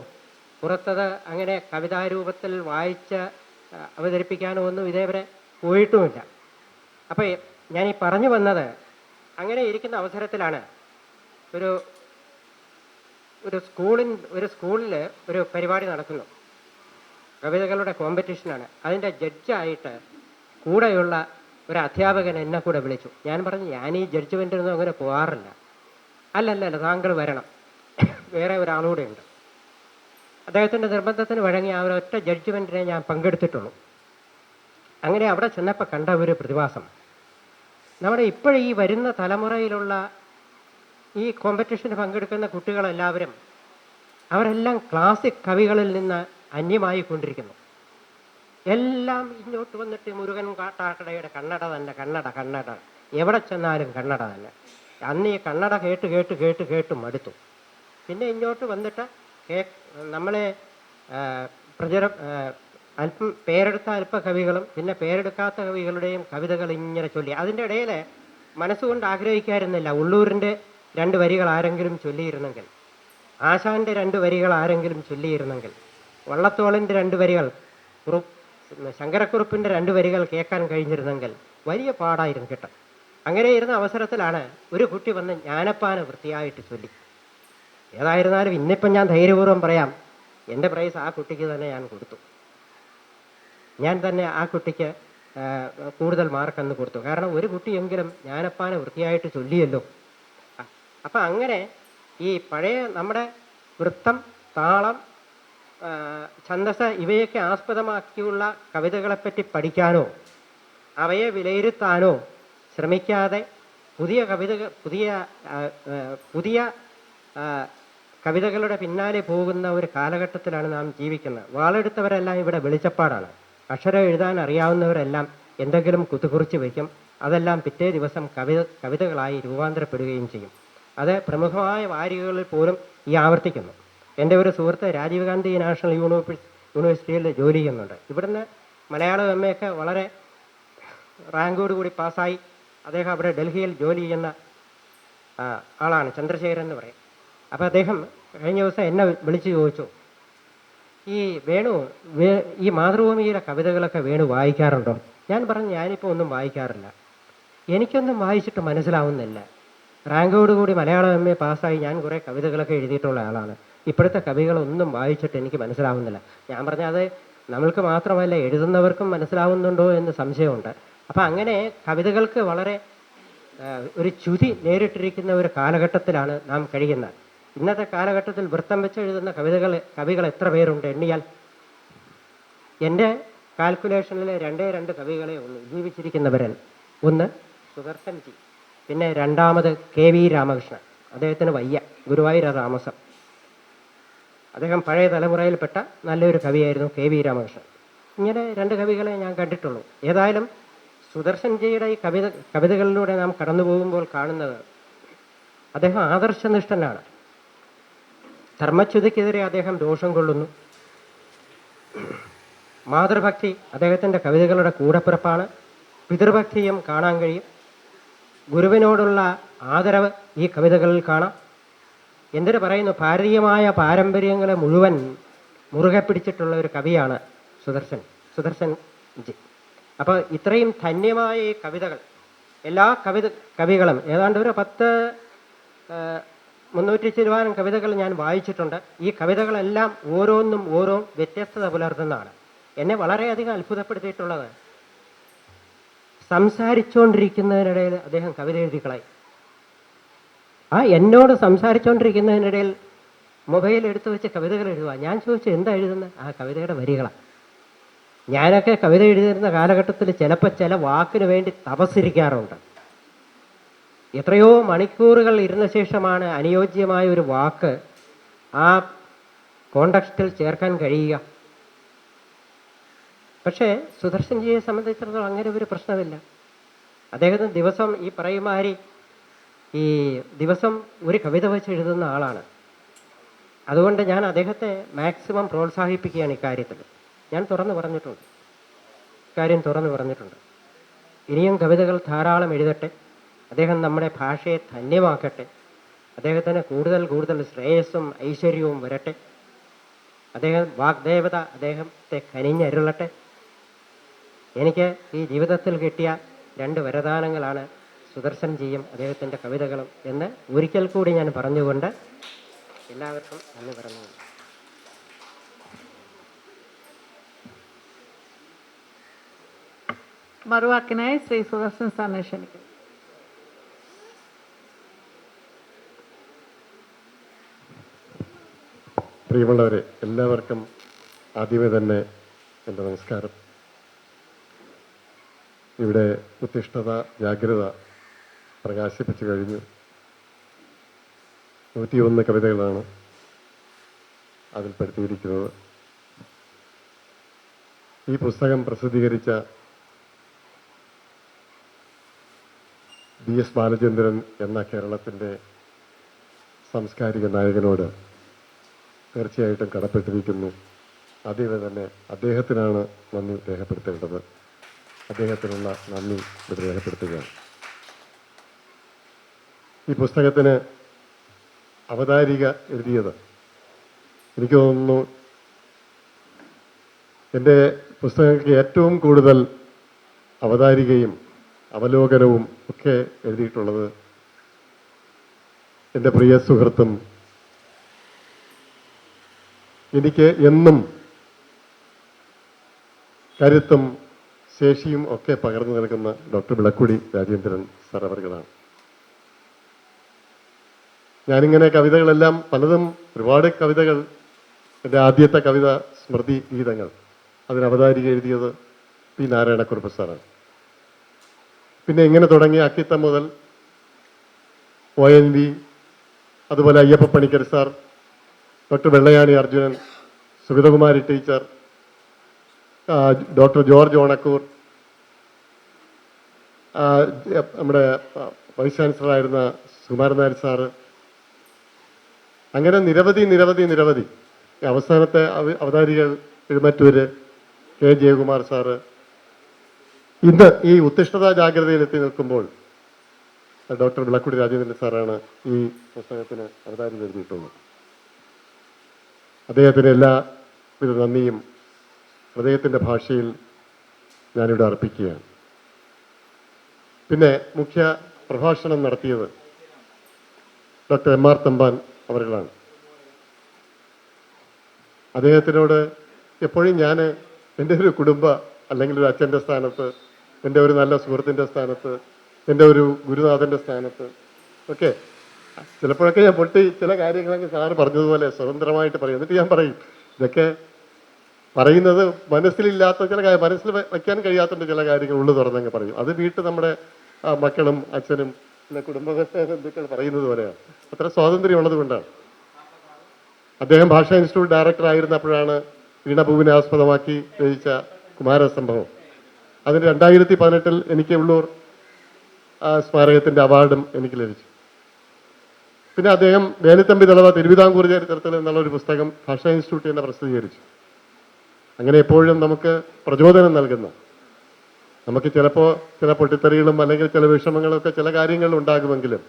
പുറത്തത് അങ്ങനെ കവിതാരൂപത്തിൽ വായിച്ച് അവതരിപ്പിക്കാനോ ഒന്നും ഇതേവരെ പോയിട്ടുമില്ല. അപ്പോൾ ഞാൻ ഈ പറഞ്ഞു വന്നത്, അങ്ങനെ ഇരിക്കുന്ന അവസരത്തിലാണ് ഒരു സ്കൂളിൽ ഒരു പരിപാടി നടക്കുന്നു. കവിതകളുടെ കോമ്പറ്റീഷനാണ്. അതിൻ്റെ ജഡ്ജായിട്ട് കൂടെയുള്ള ഒരു അധ്യാപകൻ എന്നെ കൂടെ വിളിച്ചു. ഞാൻ പറഞ്ഞു, ഞാൻ ഈ ജഡ്ജ്മെൻറ്റിനൊന്നും അങ്ങനെ പോകാറില്ല. അല്ലല്ല, താങ്കൾ വരണം, വേറെ ഒരാളുകൂടെ ഉണ്ട്. അദ്ദേഹത്തിൻ്റെ നിർബന്ധത്തിന് വഴങ്ങി ആ ഒരൊറ്റ ജഡ്ജ്മെൻറ്റിനെ ഞാൻ പങ്കെടുത്തിട്ടുള്ളൂ. അങ്ങനെ അവിടെ ചെന്നപ്പോൾ കണ്ട ഒരു പ്രതിഭാസം, നമ്മുടെ ഇപ്പോഴീ വരുന്ന തലമുറയിലുള്ള ഈ കോമ്പറ്റീഷന് പങ്കെടുക്കുന്ന കുട്ടികളെല്ലാവരും അവരെല്ലാം ക്ലാസിക് കവികളിൽ നിന്ന് അന്യമായി കൊണ്ടിരിക്കുന്നു. എല്ലാം ഇങ്ങോട്ട് വന്നിട്ട് മുരുകൻ കാട്ടാക്കടയുടെ കന്നഡ തന്നെ, കന്നഡ എവിടെ ചെന്നാലും കന്നഡ തന്നെ. അന്ന് ഈ കന്നഡ കേട്ട് മടുത്തു. പിന്നെ ഇങ്ങോട്ട് വന്നിട്ട് നമ്മളെ അല്പം പേരെടുത്ത കവികളും പിന്നെ പേരെടുക്കാത്ത കവികളുടെയും കവിതകൾ ഇങ്ങനെ ചൊല്ലി. അതിൻ്റെ ഇടയിൽ മനസ്സുകൊണ്ട് ആഗ്രഹിക്കായിരുന്നില്ല, ഉള്ളൂരിൻ്റെ 2 വരികൾ ആരെങ്കിലും ചൊല്ലിയിരുന്നെങ്കിൽ, ആശാൻ്റെ 2 വരികൾ ആരെങ്കിലും ചൊല്ലിയിരുന്നെങ്കിൽ, വള്ളത്തോളിൻ്റെ 2 വരികൾ, ശങ്കരക്കുറുപ്പിൻ്റെ 2 വരികൾ കേൾക്കാൻ കഴിഞ്ഞിരുന്നെങ്കിൽ വലിയ പാടായിരുന്നു കേട്ടോ. അങ്ങനെ ഇരുന്ന അവസരത്തിലാണ് ഒരു കുട്ടി വന്ന് ജ്ഞാനപ്പാന വൃത്തിയായിട്ട് ചൊല്ലി. ഏതായിരുന്നാലും ഇന്നിപ്പം ഞാൻ ധൈര്യപൂർവ്വം പറയാം, എൻ്റെ പ്രൈസ് ആ കുട്ടിക്ക് തന്നെ ഞാൻ കൊടുത്തു. ഞാൻ തന്നെ ആ കുട്ടിക്ക് കൂടുതൽ മാർക്ക് അന്ന് കൊടുത്തു. കാരണം ഒരു കുട്ടിയെങ്കിലും ജ്ഞാനപ്പാന വൃത്തിയായിട്ട് ചൊല്ലിയല്ലോ. അപ്പം അങ്ങനെ ഈ പഴയ നമ്മുടെ വൃത്തം, താളം, ഛന്ദസ് ഇവയൊക്കെ ആസ്പദമാക്കിയുള്ള കവിതകളെപ്പറ്റി പഠിക്കാനോ അവയെ വിലയിരുത്താനോ ശ്രമിക്കാതെ പുതിയ കവിതകളുടെ പിന്നാലെ പോകുന്ന ഒരു കാലഘട്ടത്തിലാണ് നാം ജീവിക്കുന്നത്. വാളെടുത്തവരെല്ലാം ഇവിടെ വെളിച്ചപ്പാടാണ്. അക്ഷരം എഴുതാൻ അറിയാവുന്നവരെല്ലാം എന്തെങ്കിലും കുത്തുകുറിച്ച് വയ്ക്കും. അതെല്ലാം പിറ്റേ ദിവസം കവിതകളായി രൂപാന്തരപ്പെടുകയും ചെയ്യും. അത് പ്രമുഖമായ വാരികകളിൽ പോലും ഈ ആവർത്തിക്കുന്നു. എൻ്റെ ഒരു സുഹൃത്ത് രാജീവ് ഗാന്ധി നാഷണൽ യൂണിവേഴ്സിറ്റിയിൽ ജോലി ചെയ്യുന്നുണ്ട്. ഇവിടുന്ന് മലയാളം MA ഒക്കെ വളരെ റാങ്കോടുകൂടി പാസ്സായി അദ്ദേഹം അവിടെ ഡൽഹിയിൽ ജോലി ചെയ്യുന്ന ആളാണ്, ചന്ദ്രശേഖരൻ എന്ന് പറയും. അപ്പോൾ അദ്ദേഹം കഴിഞ്ഞ ദിവസം എന്നെ വിളിച്ച് ചോദിച്ചു, ഈ ഈ മാതൃഭൂമിയിലെ കവിതകളൊക്കെ വേണു വായിക്കാറുണ്ടോ? ഞാൻ പറഞ്ഞു, ഞാനിപ്പോൾ ഒന്നും വായിക്കാറില്ല, എനിക്കൊന്നും വായിച്ചിട്ട് മനസ്സിലാവുന്നില്ല. റാങ്കോടുകൂടി മലയാളം MA പാസ്സായി ഞാൻ കുറേ കവിതകളൊക്കെ എഴുതിയിട്ടുള്ള ആളാണ്. ഇപ്പോഴത്തെ കവികളൊന്നും വായിച്ചിട്ട് എനിക്ക് മനസ്സിലാവുന്നില്ല. ഞാൻ പറഞ്ഞത് നമ്മൾക്ക് മാത്രമല്ല എഴുതുന്നവർക്കും മനസ്സിലാവുന്നുണ്ടോ എന്ന് സംശയമുണ്ട്. അപ്പം അങ്ങനെ കവിതകൾക്ക് വളരെ ഒരു ച്യുതി നേരിട്ടിരിക്കുന്ന ഒരു കാലഘട്ടത്തിലാണ് നാം കഴിയുന്നത്. ഇന്നത്തെ കാലഘട്ടത്തിൽ വൃത്തം വെച്ച് എഴുതുന്ന കവികൾ എത്ര പേരുണ്ട് എണ്ണിയാൽ? എൻ്റെ കാൽക്കുലേഷനിൽ 2 കവികളെ ഉള്ളൂ ജീവിച്ചിരിക്കുന്നവരൻ. ഒന്ന് സുദർശൻ ജി, പിന്നെ രണ്ടാമത് KV രാമകൃഷ്ണൻ. അദ്ദേഹത്തിന് വയ്യ, ഗുരുവായൂർ താമസം. അദ്ദേഹം പഴയ തലമുറയിൽപ്പെട്ട നല്ലൊരു കവിയായിരുന്നു KV രാമകൃഷ്ണൻ. ഇങ്ങനെ 2 കവികളെ ഞാൻ കണ്ടിട്ടുള്ളൂ. ഏതായാലും സുദർശൻ ജിയുടെ ഈ കവിതകളിലൂടെ നാം കടന്നു പോകുമ്പോൾ കാണുന്നത് അദ്ദേഹം ആദർശനിഷ്ഠനാണ്. ധർമ്മച്യുതിക്കെതിരെ അദ്ദേഹം രോഷം കൊള്ളുന്നു. മാതൃഭക്തി അദ്ദേഹത്തിൻ്റെ കവിതകളുടെ കൂടപ്പിറപ്പാണ്. പിതൃഭക്തിയും കാണാൻ കഴിയും. ഗുരുവിനോടുള്ള ആദരവ് ഈ കവിതകളിൽ കാണാം. എന്തിനു പറയുന്നു, ഭാരതീയമായ പാരമ്പര്യങ്ങളെ മുഴുവൻ മുറുകെ പിടിച്ചിട്ടുള്ള ഒരു കവിയാണ് സുദർശൻ ജി. അപ്പോൾ ഇത്രയും ധന്യമായ ഈ കവിതകൾ എല്ലാ കവികളും ഏതാണ്ട് ഒരു 300 ചിലവാനും കവിതകൾ ഞാൻ വായിച്ചിട്ടുണ്ട്. ഈ കവിതകളെല്ലാം ഓരോന്നും ഓരോ വ്യത്യസ്തത പുലർത്തുന്നതാണ്. എന്നെ വളരെയധികം അത്ഭുതപ്പെടുത്തിയിട്ടുള്ളത്, സംസാരിച്ചുകൊണ്ടിരിക്കുന്നതിനിടയിൽ അദ്ദേഹം കവിത എഴുതിക്കളായി. എന്നോട് സംസാരിച്ചുകൊണ്ടിരിക്കുന്നതിനിടയിൽ മൊബൈൽ എടുത്തു വെച്ച് കവിതകൾ എഴുതുക. ഞാൻ ചോദിച്ചു, എന്താ എഴുതുന്നത്? കവിതയുടെ വരികളാണ്. ഞാനൊക്കെ കവിത എഴുതിയിരുന്ന കാലഘട്ടത്തിൽ ചിലപ്പോൾ ചില വാക്കിന് വേണ്ടി തപസ്സിരിക്കാറുണ്ട്. എത്രയോ മണിക്കൂറുകൾ ഇരുന്ന ശേഷമാണ് അനുയോജ്യമായ ഒരു വാക്ക് ആ കോണ്ടക്സ്റ്റിൽ ചേർക്കാൻ കഴിയുക. പക്ഷേ സുദർശൻ ജിയെ സംബന്ധിച്ചിടത്തോളം അങ്ങനെ ഒരു പ്രശ്നമില്ല. അദ്ദേഹത്തിന് ദിവസം ഈ പറയുമാതിരി ദിവസം ഒരു കവിത വെച്ച് എഴുതുന്ന ആളാണ്. അതുകൊണ്ട് ഞാൻ അദ്ദേഹത്തെ മാക്സിമം പ്രോത്സാഹിപ്പിക്കുകയാണ് ഇക്കാര്യത്തിൽ. ഞാൻ തുറന്നു പറഞ്ഞിട്ടുണ്ട്. ഇനിയും കവിതകൾ ധാരാളം എഴുതട്ടെ. അദ്ദേഹം നമ്മുടെ ഭാഷയെ ധന്യമാക്കട്ടെ. അദ്ദേഹത്തിന് കൂടുതൽ ശ്രേയസ്സും ഐശ്വര്യവും വരട്ടെ. വാഗ്ദേവത അദ്ദേഹത്തെ കനിഞ്ഞരുളട്ടെ. എനിക്ക് ഈ ജീവിതത്തിൽ കിട്ടിയ 2 വരദാനങ്ങളാണ് സുദർശൻ ജിയും അദ്ദേഹത്തിൻ്റെ കവിതകളും എന്ന് ഒരിക്കൽ കൂടി ഞാൻ പറഞ്ഞുകൊണ്ട് എല്ലാവർക്കും നന്ദി പറഞ്ഞു. മറുവാക്കിനായി ശ്രീ സുദർശൻ സാറിനെ ക്ഷണിക്കുന്നു. പ്രിയമുള്ളവരെ, എല്ലാവർക്കും ആദ്യമേ തന്നെ എൻ്റെ നമസ്കാരം. ഇവിടെ ഉത്തിഷ്ഠത ജാഗ്രത പ്രകാശിപ്പിച്ചു കഴിഞ്ഞു. 101 കവിതകളാണ് അതിൽപ്പെടുത്തിയിരിക്കുന്നത്. ഈ പുസ്തകം പ്രസിദ്ധീകരിച്ച BS ബാലചന്ദ്രൻ എന്ന കേരളത്തിൻ്റെ സാംസ്കാരിക നായകനോട് തീർച്ചയായിട്ടും കടപ്പെട്ടിരിക്കുന്നു. ആദ്യമേ തന്നെ അദ്ദേഹത്തിനാണ് നന്ദി രേഖപ്പെടുത്തേണ്ടത്. അദ്ദേഹത്തിനുള്ള നന്ദി ഇവിടെ രേഖപ്പെടുത്തുകയാണ്. ഈ പുസ്തകത്തിന് അവതാരിക എഴുതിയത് എനിക്ക് തോന്നുന്നു എൻ്റെ പുസ്തകങ്ങൾക്ക് ഏറ്റവും കൂടുതൽ അവതാരികയും അവലോകനവും ഒക്കെ എഴുതിയിട്ടുള്ളത് എൻ്റെ പ്രിയ സുഹൃത്തും എനിക്ക് എന്നും കരുത്തും ശേഷിയും ഒക്കെ പകർന്നു നൽകുന്ന ഡോക്ടർ വിളക്കുടി രാജേന്ദ്രൻ സാർ അവർകളാണ്. ഞാനിങ്ങനെ കവിതകളെല്ലാം പലതും ഒരുപാട് കവിതകൾ, എൻ്റെ ആദ്യത്തെ കവിത സ്മൃതി ഗീതങ്ങൾ, അതിന് അവതാരിക എഴുതിയത് പി നാരായണക്കുറുപ്പ് സാറാണ്. പിന്നെ ഇങ്ങനെ തുടങ്ങിയ അക്കിത്തം മുതൽ ONV, അതുപോലെ Ayyappa Panicker sir, doctor Vellayani Arjunan, Sugathakumari teacher, doctor George Onakkoor, നമ്മുടെ വൈസ് ചാൻസലറായിരുന്ന സുകുമാരൻ നായർ സാറ്, അങ്ങനെ നിരവധി അവസാനത്തെ അവതാരികൾ എഴുമറ്റൂര് കെ ജയകുമാർ സാറ്. ഇന്ന് ഈ ഉത്തിഷ്ഠതാ ജാഗ്രതയിൽ എത്തി നിൽക്കുമ്പോൾ ഡോക്ടർ വിളക്കുടി രാജേന്ദ്രൻ സാറാണ് ഈ പുസ്തകത്തിന് അവതാരിക എഴുതിയിട്ടുള്ളത്. അദ്ദേഹത്തിന് എല്ലാവിധ നന്ദിയും ഹൃദയത്തിൻ്റെ ഭാഷയിൽ ഞാനിവിടെ അർപ്പിക്കുകയാണ്. പിന്നെ മുഖ്യ പ്രഭാഷണം നടത്തിയത് ഡോക്ടർ MR തമ്പാൻ അവരുകളാണ്. അദ്ദേഹത്തിനോട് എപ്പോഴും ഞാൻ എൻ്റെ ഒരു കുടുംബ അല്ലെങ്കിൽ ഒരു അച്ഛൻ്റെ സ്ഥാനത്ത്, എൻ്റെ ഒരു നല്ല സുഹൃത്തിൻ്റെ സ്ഥാനത്ത്, എൻ്റെ ഒരു ഗുരുനാഥൻ്റെ സ്ഥാനത്ത് ഒക്കെ ചിലപ്പോഴൊക്കെ ഞാൻ പൊട്ടി ചില കാര്യങ്ങളൊക്കെ സാറ് പറഞ്ഞതുപോലെ സ്വതന്ത്രമായിട്ട് പറയും. എന്നിട്ട് ഞാൻ പറയും, ഇതൊക്കെ പറയുന്നത് മനസ്സിലില്ലാത്ത ചില മനസ്സിൽ വയ്ക്കാൻ കഴിയാത്തതിൻ്റെ ചില കാര്യങ്ങൾ ഉള്ളു തുറന്നങ്ങ് പറയും. അത് നമ്മുടെ മക്കളും അച്ഛനും പിന്നെ കുടുംബ ബന്ധുക്കൾ പറയുന്നത് പോലെയാണ്. അത്ര സ്വാതന്ത്ര്യമുള്ളത് കൊണ്ടാണ്. അദ്ദേഹം ഭാഷാ ഇൻസ്റ്റിറ്റ്യൂട്ട് ഡയറക്ടർ ആയിരുന്നപ്പോഴാണ് വീണപൂവിനെ ആസ്പദമാക്കി രചിച്ച കുമാരസംഭവം. അതിന് 2018 എനിക്ക് ഉള്ളൂർ സ്മാരകത്തിൻ്റെ അവാർഡും എനിക്ക് ലഭിച്ചു. പിന്നെ അദ്ദേഹം വേലുത്തമ്പി ദളവ തിരുവിതാംകൂർ ചരിത്രത്തിൽ എന്നുള്ളൊരു പുസ്തകം ഭാഷാ ഇൻസ്റ്റിറ്റ്യൂട്ട് തന്നെ പ്രസിദ്ധീകരിച്ചു. അങ്ങനെ എപ്പോഴും നമുക്ക് പ്രചോദനം നൽകുന്ന, നമുക്ക് ചിലപ്പോൾ ചില പൊട്ടിത്തെറികളും അല്ലെങ്കിൽ ചില വിഷമങ്ങളൊക്കെ ചില കാര്യങ്ങളിൽ ഉണ്ടാകുമെങ്കിലും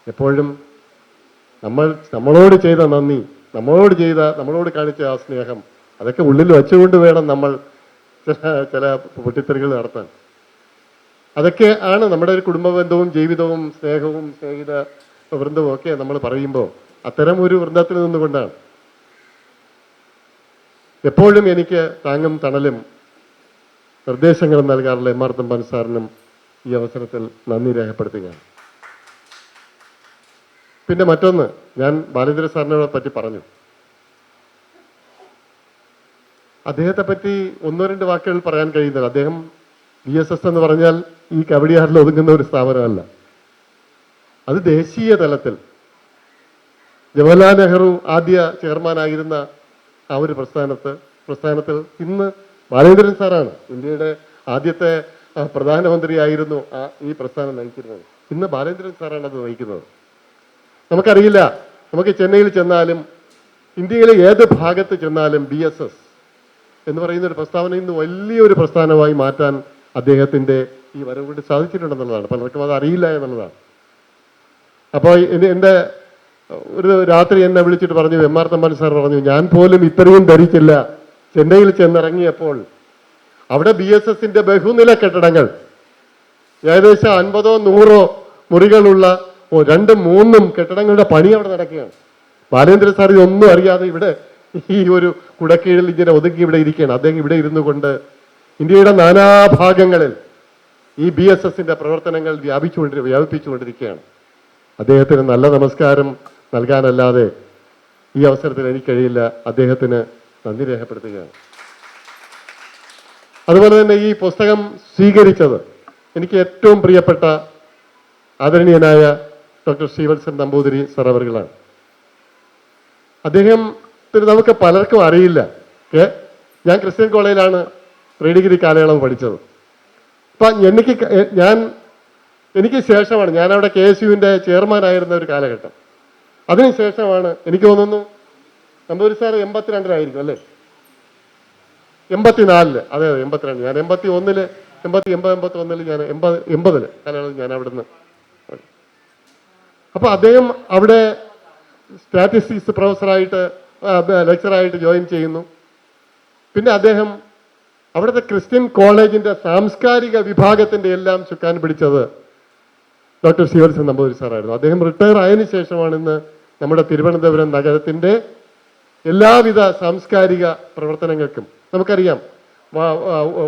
എപ്പോഴും നമ്മളോട് ചെയ്ത നന്ദി, നമ്മളോട് കാണിച്ച ആ സ്നേഹം, അതൊക്കെ ഉള്ളിൽ വെച്ചുകൊണ്ട് വേണം നമ്മൾ ചില പൊട്ടിത്തെറികൾ നടത്താൻ. അതൊക്കെ ആണ് നമ്മുടെ ഒരു കുടുംബ ബന്ധവും ജീവിതവും സ്നേഹവും സ്നേഹിത വൃന്ദവും ഒക്കെ നമ്മൾ പറയുമ്പോൾ അത്തരം ഒരു വൃന്ദത്തിൽ നിന്നുകൊണ്ടാണ് എപ്പോഴും എനിക്ക് താങ്ങും തണലും നിർദ്ദേശങ്ങളും നൽകാറുള്ള MR തമ്പാൻ സാറിനും ഈ അവസരത്തിൽ നന്ദി രേഖപ്പെടുത്തുകയാണ്. പിന്നെ മറ്റൊന്ന്, ഞാൻ ബാലേന്ദ്ര സാറിനെ പറ്റി പറഞ്ഞു. അദ്ദേഹത്തെ പറ്റി 1-2 വാക്കുകൾ പറയാൻ കഴിയുന്നില്ല. അദ്ദേഹം VSS എന്ന് പറഞ്ഞാൽ ഈ കവടിയാറിൽ ഒതുങ്ങുന്ന ഒരു സ്ഥാപനമല്ല. അത് ദേശീയ തലത്തിൽ ജവഹർലാൽ നെഹ്റു ആദ്യ ചെയർമാനായിരുന്ന ആ ഒരു പ്രസ്ഥാനത്തിൽ ഇന്ന് ബാലേന്ദ്രൻ സാറാണ് ഇന്ത്യയുടെ ആദ്യത്തെ പ്രധാനമന്ത്രിയായിരുന്നു ഈ പ്രസ്ഥാനം നയിച്ചിരുന്നത്. ഇന്ന് ബാലേന്ദ്രൻ സാറാണ് അത് നയിക്കുന്നത്. നമുക്കറിയില്ല, നമുക്ക് ചെന്നൈയിൽ ചെന്നാലും ഇന്ത്യയിലെ ഏത് ഭാഗത്ത് ചെന്നാലും BSS എന്ന് പറയുന്ന ഒരു പ്രസ്താവന ഇന്ന് വലിയൊരു പ്രസ്ഥാനമായി മാറ്റാൻ അദ്ദേഹത്തിൻ്റെ ഈ വരവ് കൊണ്ട് സാധിച്ചിട്ടുണ്ടെന്നുള്ളതാണ്. പലർക്കും അത് അറിയില്ല എന്നുള്ളതാണ്. അപ്പോൾ എൻ്റെ ഒരു രാത്രി എന്നെ വിളിച്ചിട്ട് പറഞ്ഞു, MR തമ്പാൻ സാർ പറഞ്ഞു, ഞാൻ പോലും ഇത്രയും ധരിച്ചില്ല. ചെന്നൈയിൽ ചെന്നിറങ്ങിയപ്പോൾ അവിടെ BSSന്റെ ബഹുനില കെട്ടിടങ്ങൾ ഏകദേശം 50-100 മുറികളുള്ള 2-3 കെട്ടിടങ്ങളുടെ പണി അവിടെ നടക്കുകയാണ്. ബാലേന്ദ്രൻ സാർ ഇതൊന്നും അറിയാതെ ഇവിടെ ഈ ഒരു കുടക്കീഴിൽ ഇങ്ങനെ ഒതുക്കി ഇവിടെ ഇരിക്കുകയാണ്. അദ്ദേഹം ഇവിടെ ഇരുന്നു കൊണ്ട് ഇന്ത്യയുടെ നാനാഭാഗങ്ങളിൽ ഈ BSSന്റെ പ്രവർത്തനങ്ങൾ വ്യാപിപ്പിച്ചുകൊണ്ടിരിക്കുകയാണ്. അദ്ദേഹത്തിന് നല്ല നമസ്കാരം നൽകാനല്ലാതെ ഈ അവസരത്തിൽ എനിക്ക് കഴിയില്ല. അദ്ദേഹത്തിന് നന്ദി രേഖപ്പെടുത്തുകയാണ്. അതുപോലെ തന്നെ ഈ പുസ്തകം സ്വീകരിച്ചത് എനിക്ക് ഏറ്റവും പ്രിയപ്പെട്ട ആദരണീയനായ ഡോക്ടർ ശ്രീവത്സൻ നമ്പൂതിരി സർ അവറുകളാണ്. അദ്ദേഹത്തിന് നമുക്ക് പലർക്കും അറിയില്ല. ഞാൻ ക്രിസ്ത്യൻ കോളേജിലാണ് പ്രീ-ഡിഗ്രി കാലയളവ് പഠിച്ചത്. അപ്പം എനിക്ക് ശേഷമാണ്, ഞാനവിടെ KSUവിൻ്റെ ചെയർമാനായിരുന്ന ഒരു കാലഘട്ടം. അതിനുശേഷമാണ് എനിക്ക് തോന്നുന്നു നമ്പൂതിരി സാർ 82-ലായിരിക്കും അല്ലേ, 84-ല്, അതെ 82. ഞാൻ 81-ല് 81-ല് ഞാൻ 80-ല് കാലയളവ് ഞാൻ അവിടുന്ന്. അപ്പോൾ അദ്ദേഹം അവിടെ സ്റ്റാറ്റിസ്റ്റിക്സ് പ്രൊഫസറായിട്ട് ലെക്ചറായിട്ട് ജോയിൻ ചെയ്യുന്നു. പിന്നെ അദ്ദേഹം അവിടുത്തെ ക്രിസ്ത്യൻ കോളേജിൻ്റെ സാംസ്കാരിക വിഭാഗത്തിൻ്റെ എല്ലാം ചുക്കാൻ പിടിച്ചത് ഡോക്ടർ ശ്രീവത്സൻ നമ്പൂതിരി സാറായിരുന്നു. അദ്ദേഹം റിട്ടയർ ആയതിനു ശേഷമാണ് ഇന്ന് നമ്മുടെ തിരുവനന്തപുരം നഗരത്തിൻ്റെ എല്ലാവിധ സാംസ്കാരിക പ്രവർത്തനങ്ങൾക്കും നമുക്കറിയാം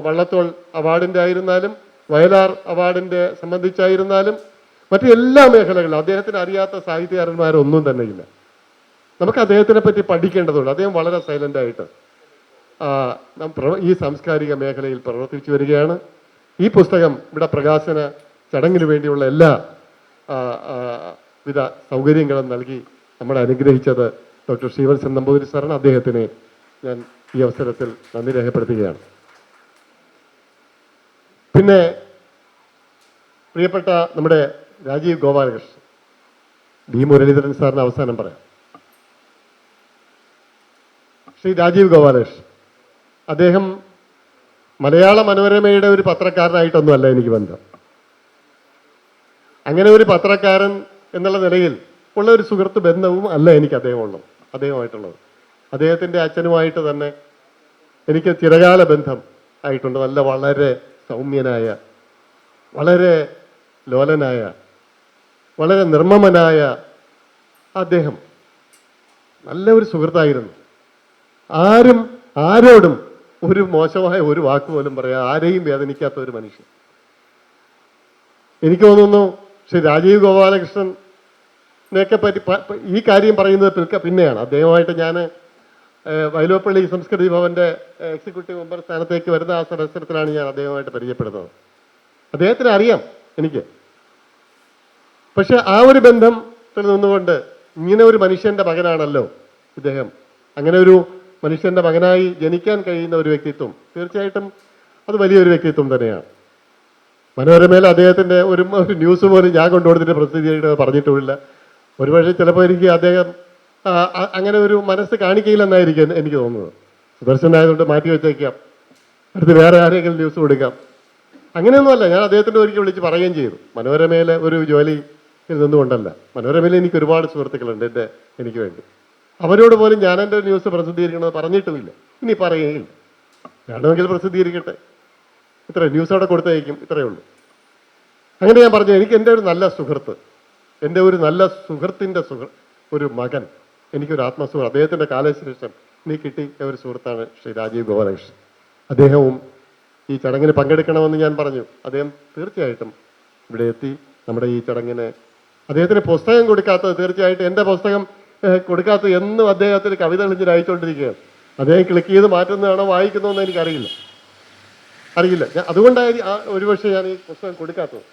വള്ളത്തോൾ അവാർഡിൻ്റെ ആയിരുന്നാലും വയലാർ അവാർഡിൻ്റെ സംബന്ധിച്ചായിരുന്നാലും മറ്റു എല്ലാ മേഖലകളിലും അദ്ദേഹത്തിന് അറിയാത്ത സാഹിത്യകാരന്മാരൊന്നും തന്നെയില്ല. നമുക്ക് അദ്ദേഹത്തിനെ പറ്റി പഠിക്കേണ്ടതുണ്ട്. അദ്ദേഹം വളരെ സൈലൻ്റായിട്ട് ഈ സാംസ്കാരിക മേഖലയിൽ പ്രവർത്തിച്ചു വരികയാണ്. ഈ പുസ്തകം ഇവിടെ പ്രകാശന ചടങ്ങിന് വേണ്ടിയുള്ള എല്ലാ വിധ സൗകര്യങ്ങളും നൽകി നമ്മളെ അനുഗ്രഹിച്ചത് ഡോക്ടർ ശ്രീവത്സൻ നമ്പൂതിരി സാറാണ്. അദ്ദേഹത്തിന് ഞാൻ ഈ അവസരത്തിൽ നന്ദി രേഖപ്പെടുത്തുകയാണ്. പിന്നെ പ്രിയപ്പെട്ട നമ്മുടെ രാജീവ് ഗോപാലകൃഷ്ണൻ, ബി മുരളീധരൻ സാറിന് അവസാനം പറയാം. ശ്രീ രാജീവ് ഗോപാലകൃഷ്ണൻ, അദ്ദേഹം മലയാള മനോരമയുടെ ഒരു പത്രക്കാരനായിട്ടൊന്നുമല്ല എനിക്ക് ബന്ധം. അങ്ങനെ ഒരു പത്രക്കാരൻ എന്നുള്ള നിലയിൽ ഉള്ള ഒരു സുഹൃത്ത് ബന്ധവും അല്ല എനിക്ക് അദ്ദേഹമായിട്ടുള്ളത്. അദ്ദേഹത്തിൻ്റെ അച്ഛനുമായിട്ട് തന്നെ എനിക്ക് ചിരകാല ബന്ധം ആയിട്ടുണ്ട്. വളരെ സൗമ്യനായ, വളരെ ലോലനായ, വളരെ നിർമ്മമനായ അദ്ദേഹം നല്ല ഒരു സുഹൃത്തായിരുന്നു. ആരോടും ഒരു മോശമായ ഒരു വാക്ക് പോലും പറയാം, ആരെയും വേദനിക്കാത്ത ഒരു മനുഷ്യൻ. എനിക്ക് തോന്നുന്നു ശ്രീ രാജീവ് ഗോപാലകൃഷ്ണനെയൊക്കെ പറ്റി ഈ കാര്യം പറയുന്നത് പിന്നെയാണ്. അദ്ദേഹമായിട്ട് ഞാൻ വൈലോപ്പള്ളി സംസ്കൃതി ഭവന്റെ എക്സിക്യൂട്ടീവ് മെമ്പർ സ്ഥാനത്തേക്ക് വരുന്ന ആ അവസരത്തിലാണ് ഞാൻ അദ്ദേഹമായിട്ട് പരിചയപ്പെടുന്നത്. അദ്ദേഹത്തിന് അറിയാം എനിക്ക്. പക്ഷെ ആ ഒരു ബന്ധത്തിൽ നിന്നുകൊണ്ട് ഇങ്ങനെ ഒരു മനുഷ്യന്റെ മകനാണല്ലോ ഇദ്ദേഹം, അങ്ങനെ ഒരു മനുഷ്യന്റെ മകനായി ജനിക്കാൻ കഴിയുന്ന ഒരു വ്യക്തിത്വം തീർച്ചയായിട്ടും അത് വലിയൊരു വ്യക്തിത്വം തന്നെയാണ്. മനോരമയിൽ അദ്ദേഹത്തിൻ്റെ ഒരു ന്യൂസ് പോലും ഞാൻ കൊണ്ടുകൊടുത്തിട്ട് പ്രസിദ്ധീകരിക്കുന്നത് പറഞ്ഞിട്ടുമില്ല. ഒരുപക്ഷെ ചിലപ്പോൾ എനിക്ക് അദ്ദേഹം അങ്ങനെ ഒരു മനസ്സ് കാണിക്കയില്ലെന്നായിരിക്കും എനിക്ക് തോന്നുന്നത്. സുദർശനായതുകൊണ്ട് മാറ്റി വെച്ചേക്കാം, അടുത്ത് വേറെ ആരെങ്കിലും ന്യൂസ് കൊടുക്കാം. അങ്ങനെയൊന്നുമല്ല, ഞാൻ അദ്ദേഹത്തിൻ്റെ ഒരിക്കൽ വിളിച്ച് പറയുകയും ചെയ്തു. മനോരമയിലെ ഒരു ജോലി നിന്നുകൊണ്ടല്ല, മനോരമയിൽ എനിക്ക് ഒരുപാട് സുഹൃത്തുക്കളുണ്ട് എനിക്ക് വേണ്ടി. അവരോട് പോലും ഞാൻ എൻ്റെ ന്യൂസ് പ്രസിദ്ധീകരിക്കണമെന്ന് പറഞ്ഞിട്ടുമില്ല, ഇനി പറയുകയില്ല. വേണമെങ്കിൽ പ്രസിദ്ധീകരിക്കട്ടെ, ഇത്ര ന്യൂസ് അവിടെ കൊടുത്തയക്കും, ഇത്രയേ ഉള്ളൂ. അങ്ങനെ ഞാൻ പറഞ്ഞു, എനിക്ക് എൻ്റെ ഒരു നല്ല സുഹൃത്ത്, എൻ്റെ ഒരു നല്ല സുഹൃത്തിൻ്റെ ഒരു മകൻ, എനിക്കൊരു ആത്മസുഹൃത്ത്, അദ്ദേഹത്തിൻ്റെ കാലശേഷം എനിക്ക് കിട്ടിയ ഒരു സുഹൃത്താണ് ശ്രീ രാജീവ് ഗോപാലകൃഷ്ണൻ. അദ്ദേഹവും ഈ ചടങ്ങിന് പങ്കെടുക്കണമെന്ന് ഞാൻ പറഞ്ഞു. അദ്ദേഹം തീർച്ചയായിട്ടും ഇവിടെ എത്തി നമ്മുടെ ഈ ചടങ്ങിന്. അദ്ദേഹത്തിന് പുസ്തകം കൊടുക്കാത്തത് തീർച്ചയായിട്ടും എൻ്റെ പുസ്തകം കൊടുക്കാത്തത് എന്നും അദ്ദേഹത്തിന് കവിതകൾ ഞാൻ അയച്ചുകൊണ്ടിരിക്കുകയാണ്. അദ്ദേഹം ക്ലിക്ക് ചെയ്ത് മാറ്റുന്നതാണോ വായിക്കുന്നതെന്ന് എനിക്കറിയില്ല. അതുകൊണ്ടായി ഒരുപക്ഷെ ഞാൻ ഈ പുസ്തകം കൊടുക്കാത്തത്.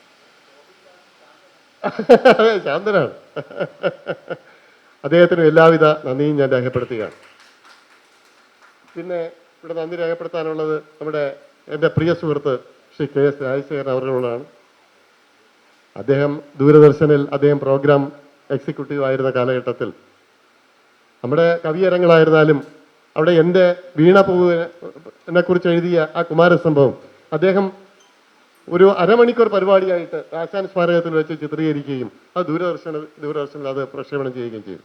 ശാന്തനാണ്. അദ്ദേഹത്തിന് എല്ലാവിധ നന്ദിയും ഞാൻ രേഖപ്പെടുത്തുകയാണ്. പിന്നെ ഇവിടെ നന്ദി രേഖപ്പെടുത്താനുള്ളത് എൻ്റെ പ്രിയ സുഹൃത്ത് ശ്രീ കെ എസ് രാജശേഖരൻ അവരോടാണ്. അദ്ദേഹം ദൂരദർശനിൽ പ്രോഗ്രാം എക്സിക്യൂട്ടീവ് ആയിരുന്ന കാലഘട്ടത്തിൽ നമ്മുടെ കവിയരങ്ങളായിരുന്നാലും അവിടെ എൻ്റെ വീണപൂവിനെ കുറിച്ച് എഴുതിയ ആ കുമാരസംഭവം അദ്ദേഹം ഒരു അരമണിക്കൂർ പരിപാടിയായിട്ട് ആശാൻ സ്മാരകത്തിൽ വെച്ച് ചിത്രീകരിക്കുകയും അത് ദൂരദർശനിൽ അത് പ്രക്ഷേപണം ചെയ്യുകയും ചെയ്തു.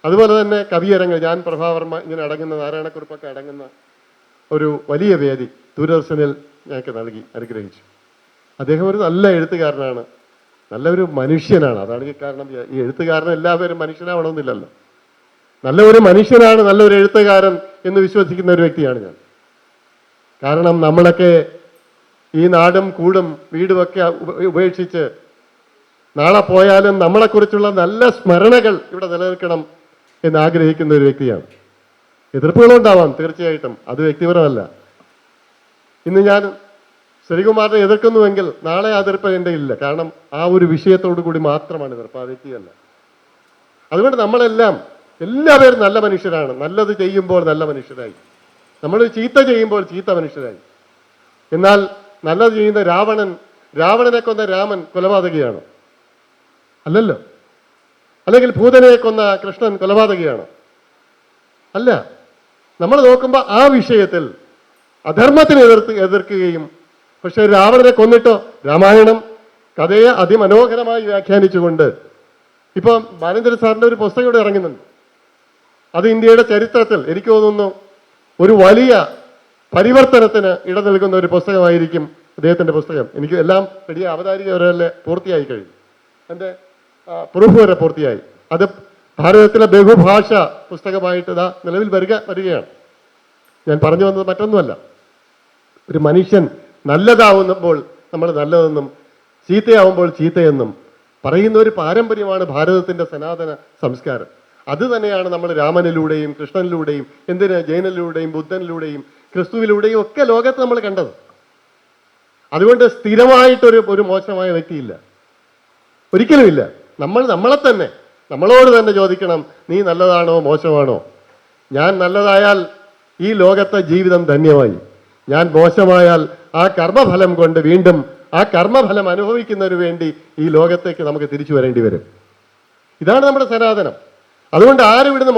അതുപോലെ തന്നെ കവിയരങ്ങൾ, ഞാൻ പ്രഭാവർമ്മ ഇങ്ങനെ അടങ്ങുന്ന, നാരായണക്കുറിപ്പൊക്കെ അടങ്ങുന്ന ഒരു വലിയ വേദി ദൂരദർശനിൽ ഞങ്ങൾക്ക് നൽകി അനുഗ്രഹിച്ചു. അദ്ദേഹം ഒരു നല്ല എഴുത്തുകാരനാണ്, നല്ലൊരു മനുഷ്യനാണ്. അതാണ് ഈ കാരണം. ഈ എഴുത്തുകാരൻ എല്ലാവരും മനുഷ്യനാവണമെന്നില്ലല്ലോ. നല്ല ഒരു മനുഷ്യനാണ് നല്ലൊരു എഴുത്തുകാരൻ എന്ന് വിശ്വസിക്കുന്ന ഒരു വ്യക്തിയാണ് ഞാൻ. കാരണം നമ്മളൊക്കെ ഈ നാടും കൂടും വീടുമൊക്കെ ഉപേക്ഷിച്ച് നാളെ പോയാലും നമ്മളെക്കുറിച്ചുള്ള നല്ല സ്മരണകൾ ഇവിടെ നിലനിൽക്കണം എന്ന് ആഗ്രഹിക്കുന്ന ഒരു വ്യക്തിയാണ്. എതിർപ്പുകളുണ്ടാവാം തീർച്ചയായിട്ടും, അത് വ്യക്തിപരമല്ല. ഇന്ന് ഞാൻ ശ്രീകുമാറിനെ എതിർക്കുന്നുവെങ്കിൽ നാളെ ആ എതിർപ്പ് എൻ്റെ ഇല്ല. കാരണം ആ ഒരു വിഷയത്തോടു കൂടി മാത്രമാണ് എതിർപ്പ്, ആ വ്യക്തിയല്ല. അതുകൊണ്ട് എല്ലാവരും നല്ല മനുഷ്യരാണ്. നല്ലത് ചെയ്യുമ്പോൾ നല്ല മനുഷ്യരായി, നമ്മൾ ചീത്ത ചെയ്യുമ്പോൾ ചീത്ത മനുഷ്യരായി. എന്നാൽ നല്ലത് ചെയ്യുന്ന രാവണനെ കൊന്ന രാമൻ കൊലപാതകിയാണോ? അല്ലല്ലോ. അല്ലെങ്കിൽ ഭൂതനെ കൊന്ന കൃഷ്ണൻ കൊലപാതകിയാണോ? അല്ല. നമ്മൾ നോക്കുമ്പോൾ ആ വിഷയത്തിൽ അധർമ്മത്തിന് എതിർക്കുകയും, പക്ഷെ രാവണനെ കൊന്നിട്ടോ രാമായണം കഥയെ അതിമനോഹരമായി വ്യാഖ്യാനിച്ചുകൊണ്ട് ഇപ്പം ബാലേന്ദ്ര സാറിൻ്റെ ഒരു പുസ്തകം ഇവിടെ ഇറങ്ങുന്നുണ്ട്. അത് ഇന്ത്യയുടെ ചരിത്രത്തിൽ എനിക്ക് തോന്നുന്നു ഒരു വലിയ പരിവർത്തനത്തിന് ഇട നൽകുന്ന ഒരു പുസ്തകമായിരിക്കും അദ്ദേഹത്തിൻ്റെ പുസ്തകം. എനിക്ക് എല്ലാം റെഡി, അവതാരിക വരെ പൂർത്തിയായി കഴിഞ്ഞു, എൻ്റെ പ്രൂഫ് വരെ പൂർത്തിയായി. അത് ഭാരതത്തിലെ ബഹുഭാഷ പുസ്തകമായിട്ട് ഇതാ നിലവിൽ വരികയാണ്. ഞാൻ പറഞ്ഞു വന്നത് മറ്റൊന്നുമല്ല. ഒരു മനുഷ്യൻ നല്ലതാവുമ്പോൾ നമ്മൾ നല്ലതെന്നും ചീത്തയാവുമ്പോൾ ചീത്തയെന്നും പറയുന്ന ഒരു പാരമ്പര്യമാണ് ഭാരതത്തിൻ്റെ സനാതന സംസ്കാരം. അത് തന്നെയാണ് നമ്മൾ രാമനിലൂടെയും കൃഷ്ണനിലൂടെയും ജൈനനിലൂടെയും ബുദ്ധനിലൂടെയും ക്രിസ്തുവിലൂടെയും ഒക്കെ ലോകത്ത് നമ്മൾ കണ്ടത്. അതുകൊണ്ട് സ്ഥിരമായിട്ടൊരു മോശമായ വ്യക്തിയില്ല, ഒരിക്കലുമില്ല. നമ്മളെ തന്നെ നമ്മളോട് തന്നെ ചോദിക്കണം, നീ നല്ലതാണോ മോശമാണോ? ഞാൻ നല്ലതായാൽ ഈ ലോകത്തെ ജീവിതം ധന്യമായി. ഞാൻ മോശമായാൽ ആ കർമ്മഫലം കൊണ്ട് വീണ്ടും ആ കർമ്മഫലം അനുഭവിക്കുന്നതിന് വേണ്ടി ഈ ലോകത്തേക്ക് നമുക്ക് തിരിച്ചു വരേണ്ടി വരും. ഇതാണ് നമ്മുടെ സനാതനം. അതുകൊണ്ട് ആരും ഇവിടുന്ന്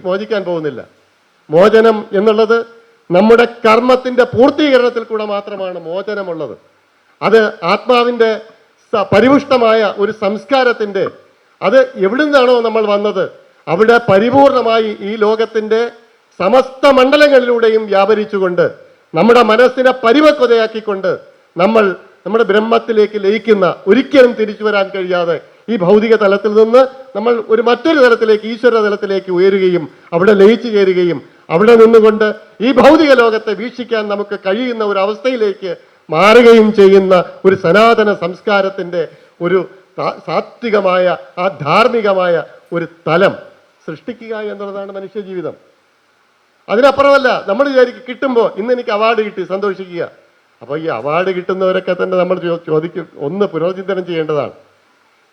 മോചിക്കാൻ പോകുന്നില്ല. മോചനം എന്നുള്ളത് നമ്മുടെ കർമ്മത്തിൻ്റെ പൂർത്തീകരണത്തിൽ കൂടെ മാത്രമാണ് മോചനമുള്ളത്. അത് ആത്മാവിൻ്റെ പരിപുഷ്ടമായ ഒരു സംസ്കാരത്തിൻ്റെ, അത് എവിടുന്നാണോ നമ്മൾ വന്നത് അവിടെ പരിപൂർണമായി ഈ ലോകത്തിൻ്റെ സമസ്ത മണ്ഡലങ്ങളിലൂടെയും വ്യാപരിച്ചുകൊണ്ട് നമ്മുടെ മനസ്സിനെ പരിപക്വതയാക്കിക്കൊണ്ട് നമ്മൾ നമ്മുടെ ബ്രഹ്മത്തിലേക്ക് ലയിക്കുന്ന, ഒരിക്കലും തിരിച്ചു വരാൻ കഴിയാതെ ഈ ഭൗതിക തലത്തിൽ നിന്ന് നമ്മൾ മറ്റൊരു തലത്തിലേക്ക്, ഈശ്വര തലത്തിലേക്ക് ഉയരുകയും അവിടെ ലയിച്ചു ചേരുകയും അവിടെ നിന്നുകൊണ്ട് ഈ ഭൗതിക ലോകത്തെ വീക്ഷിക്കാൻ നമുക്ക് കഴിയുന്ന ഒരു അവസ്ഥയിലേക്ക് മാറുകയും ചെയ്യുന്ന ഒരു സനാതന സംസ്കാരത്തിൻ്റെ ഒരു സാത്വികമായ ആ ധാർമ്മികമായ ഒരു തലം സൃഷ്ടിക്കുക എന്നുള്ളതാണ് മനുഷ്യജീവിതം. അതിനപ്പുറമല്ല നമ്മൾ വിചാരിക്കും കിട്ടുമ്പോൾ ഇന്ന് എനിക്ക് അവാർഡ് കിട്ടി സന്തോഷിക്കുക. അപ്പോൾ ഈ അവാർഡ് കിട്ടുന്നവരൊക്കെ തന്നെ നമ്മൾ ചോദിക്കും, ഒന്ന് പുനർചിന്തനം ചെയ്യേണ്ടതാണ്.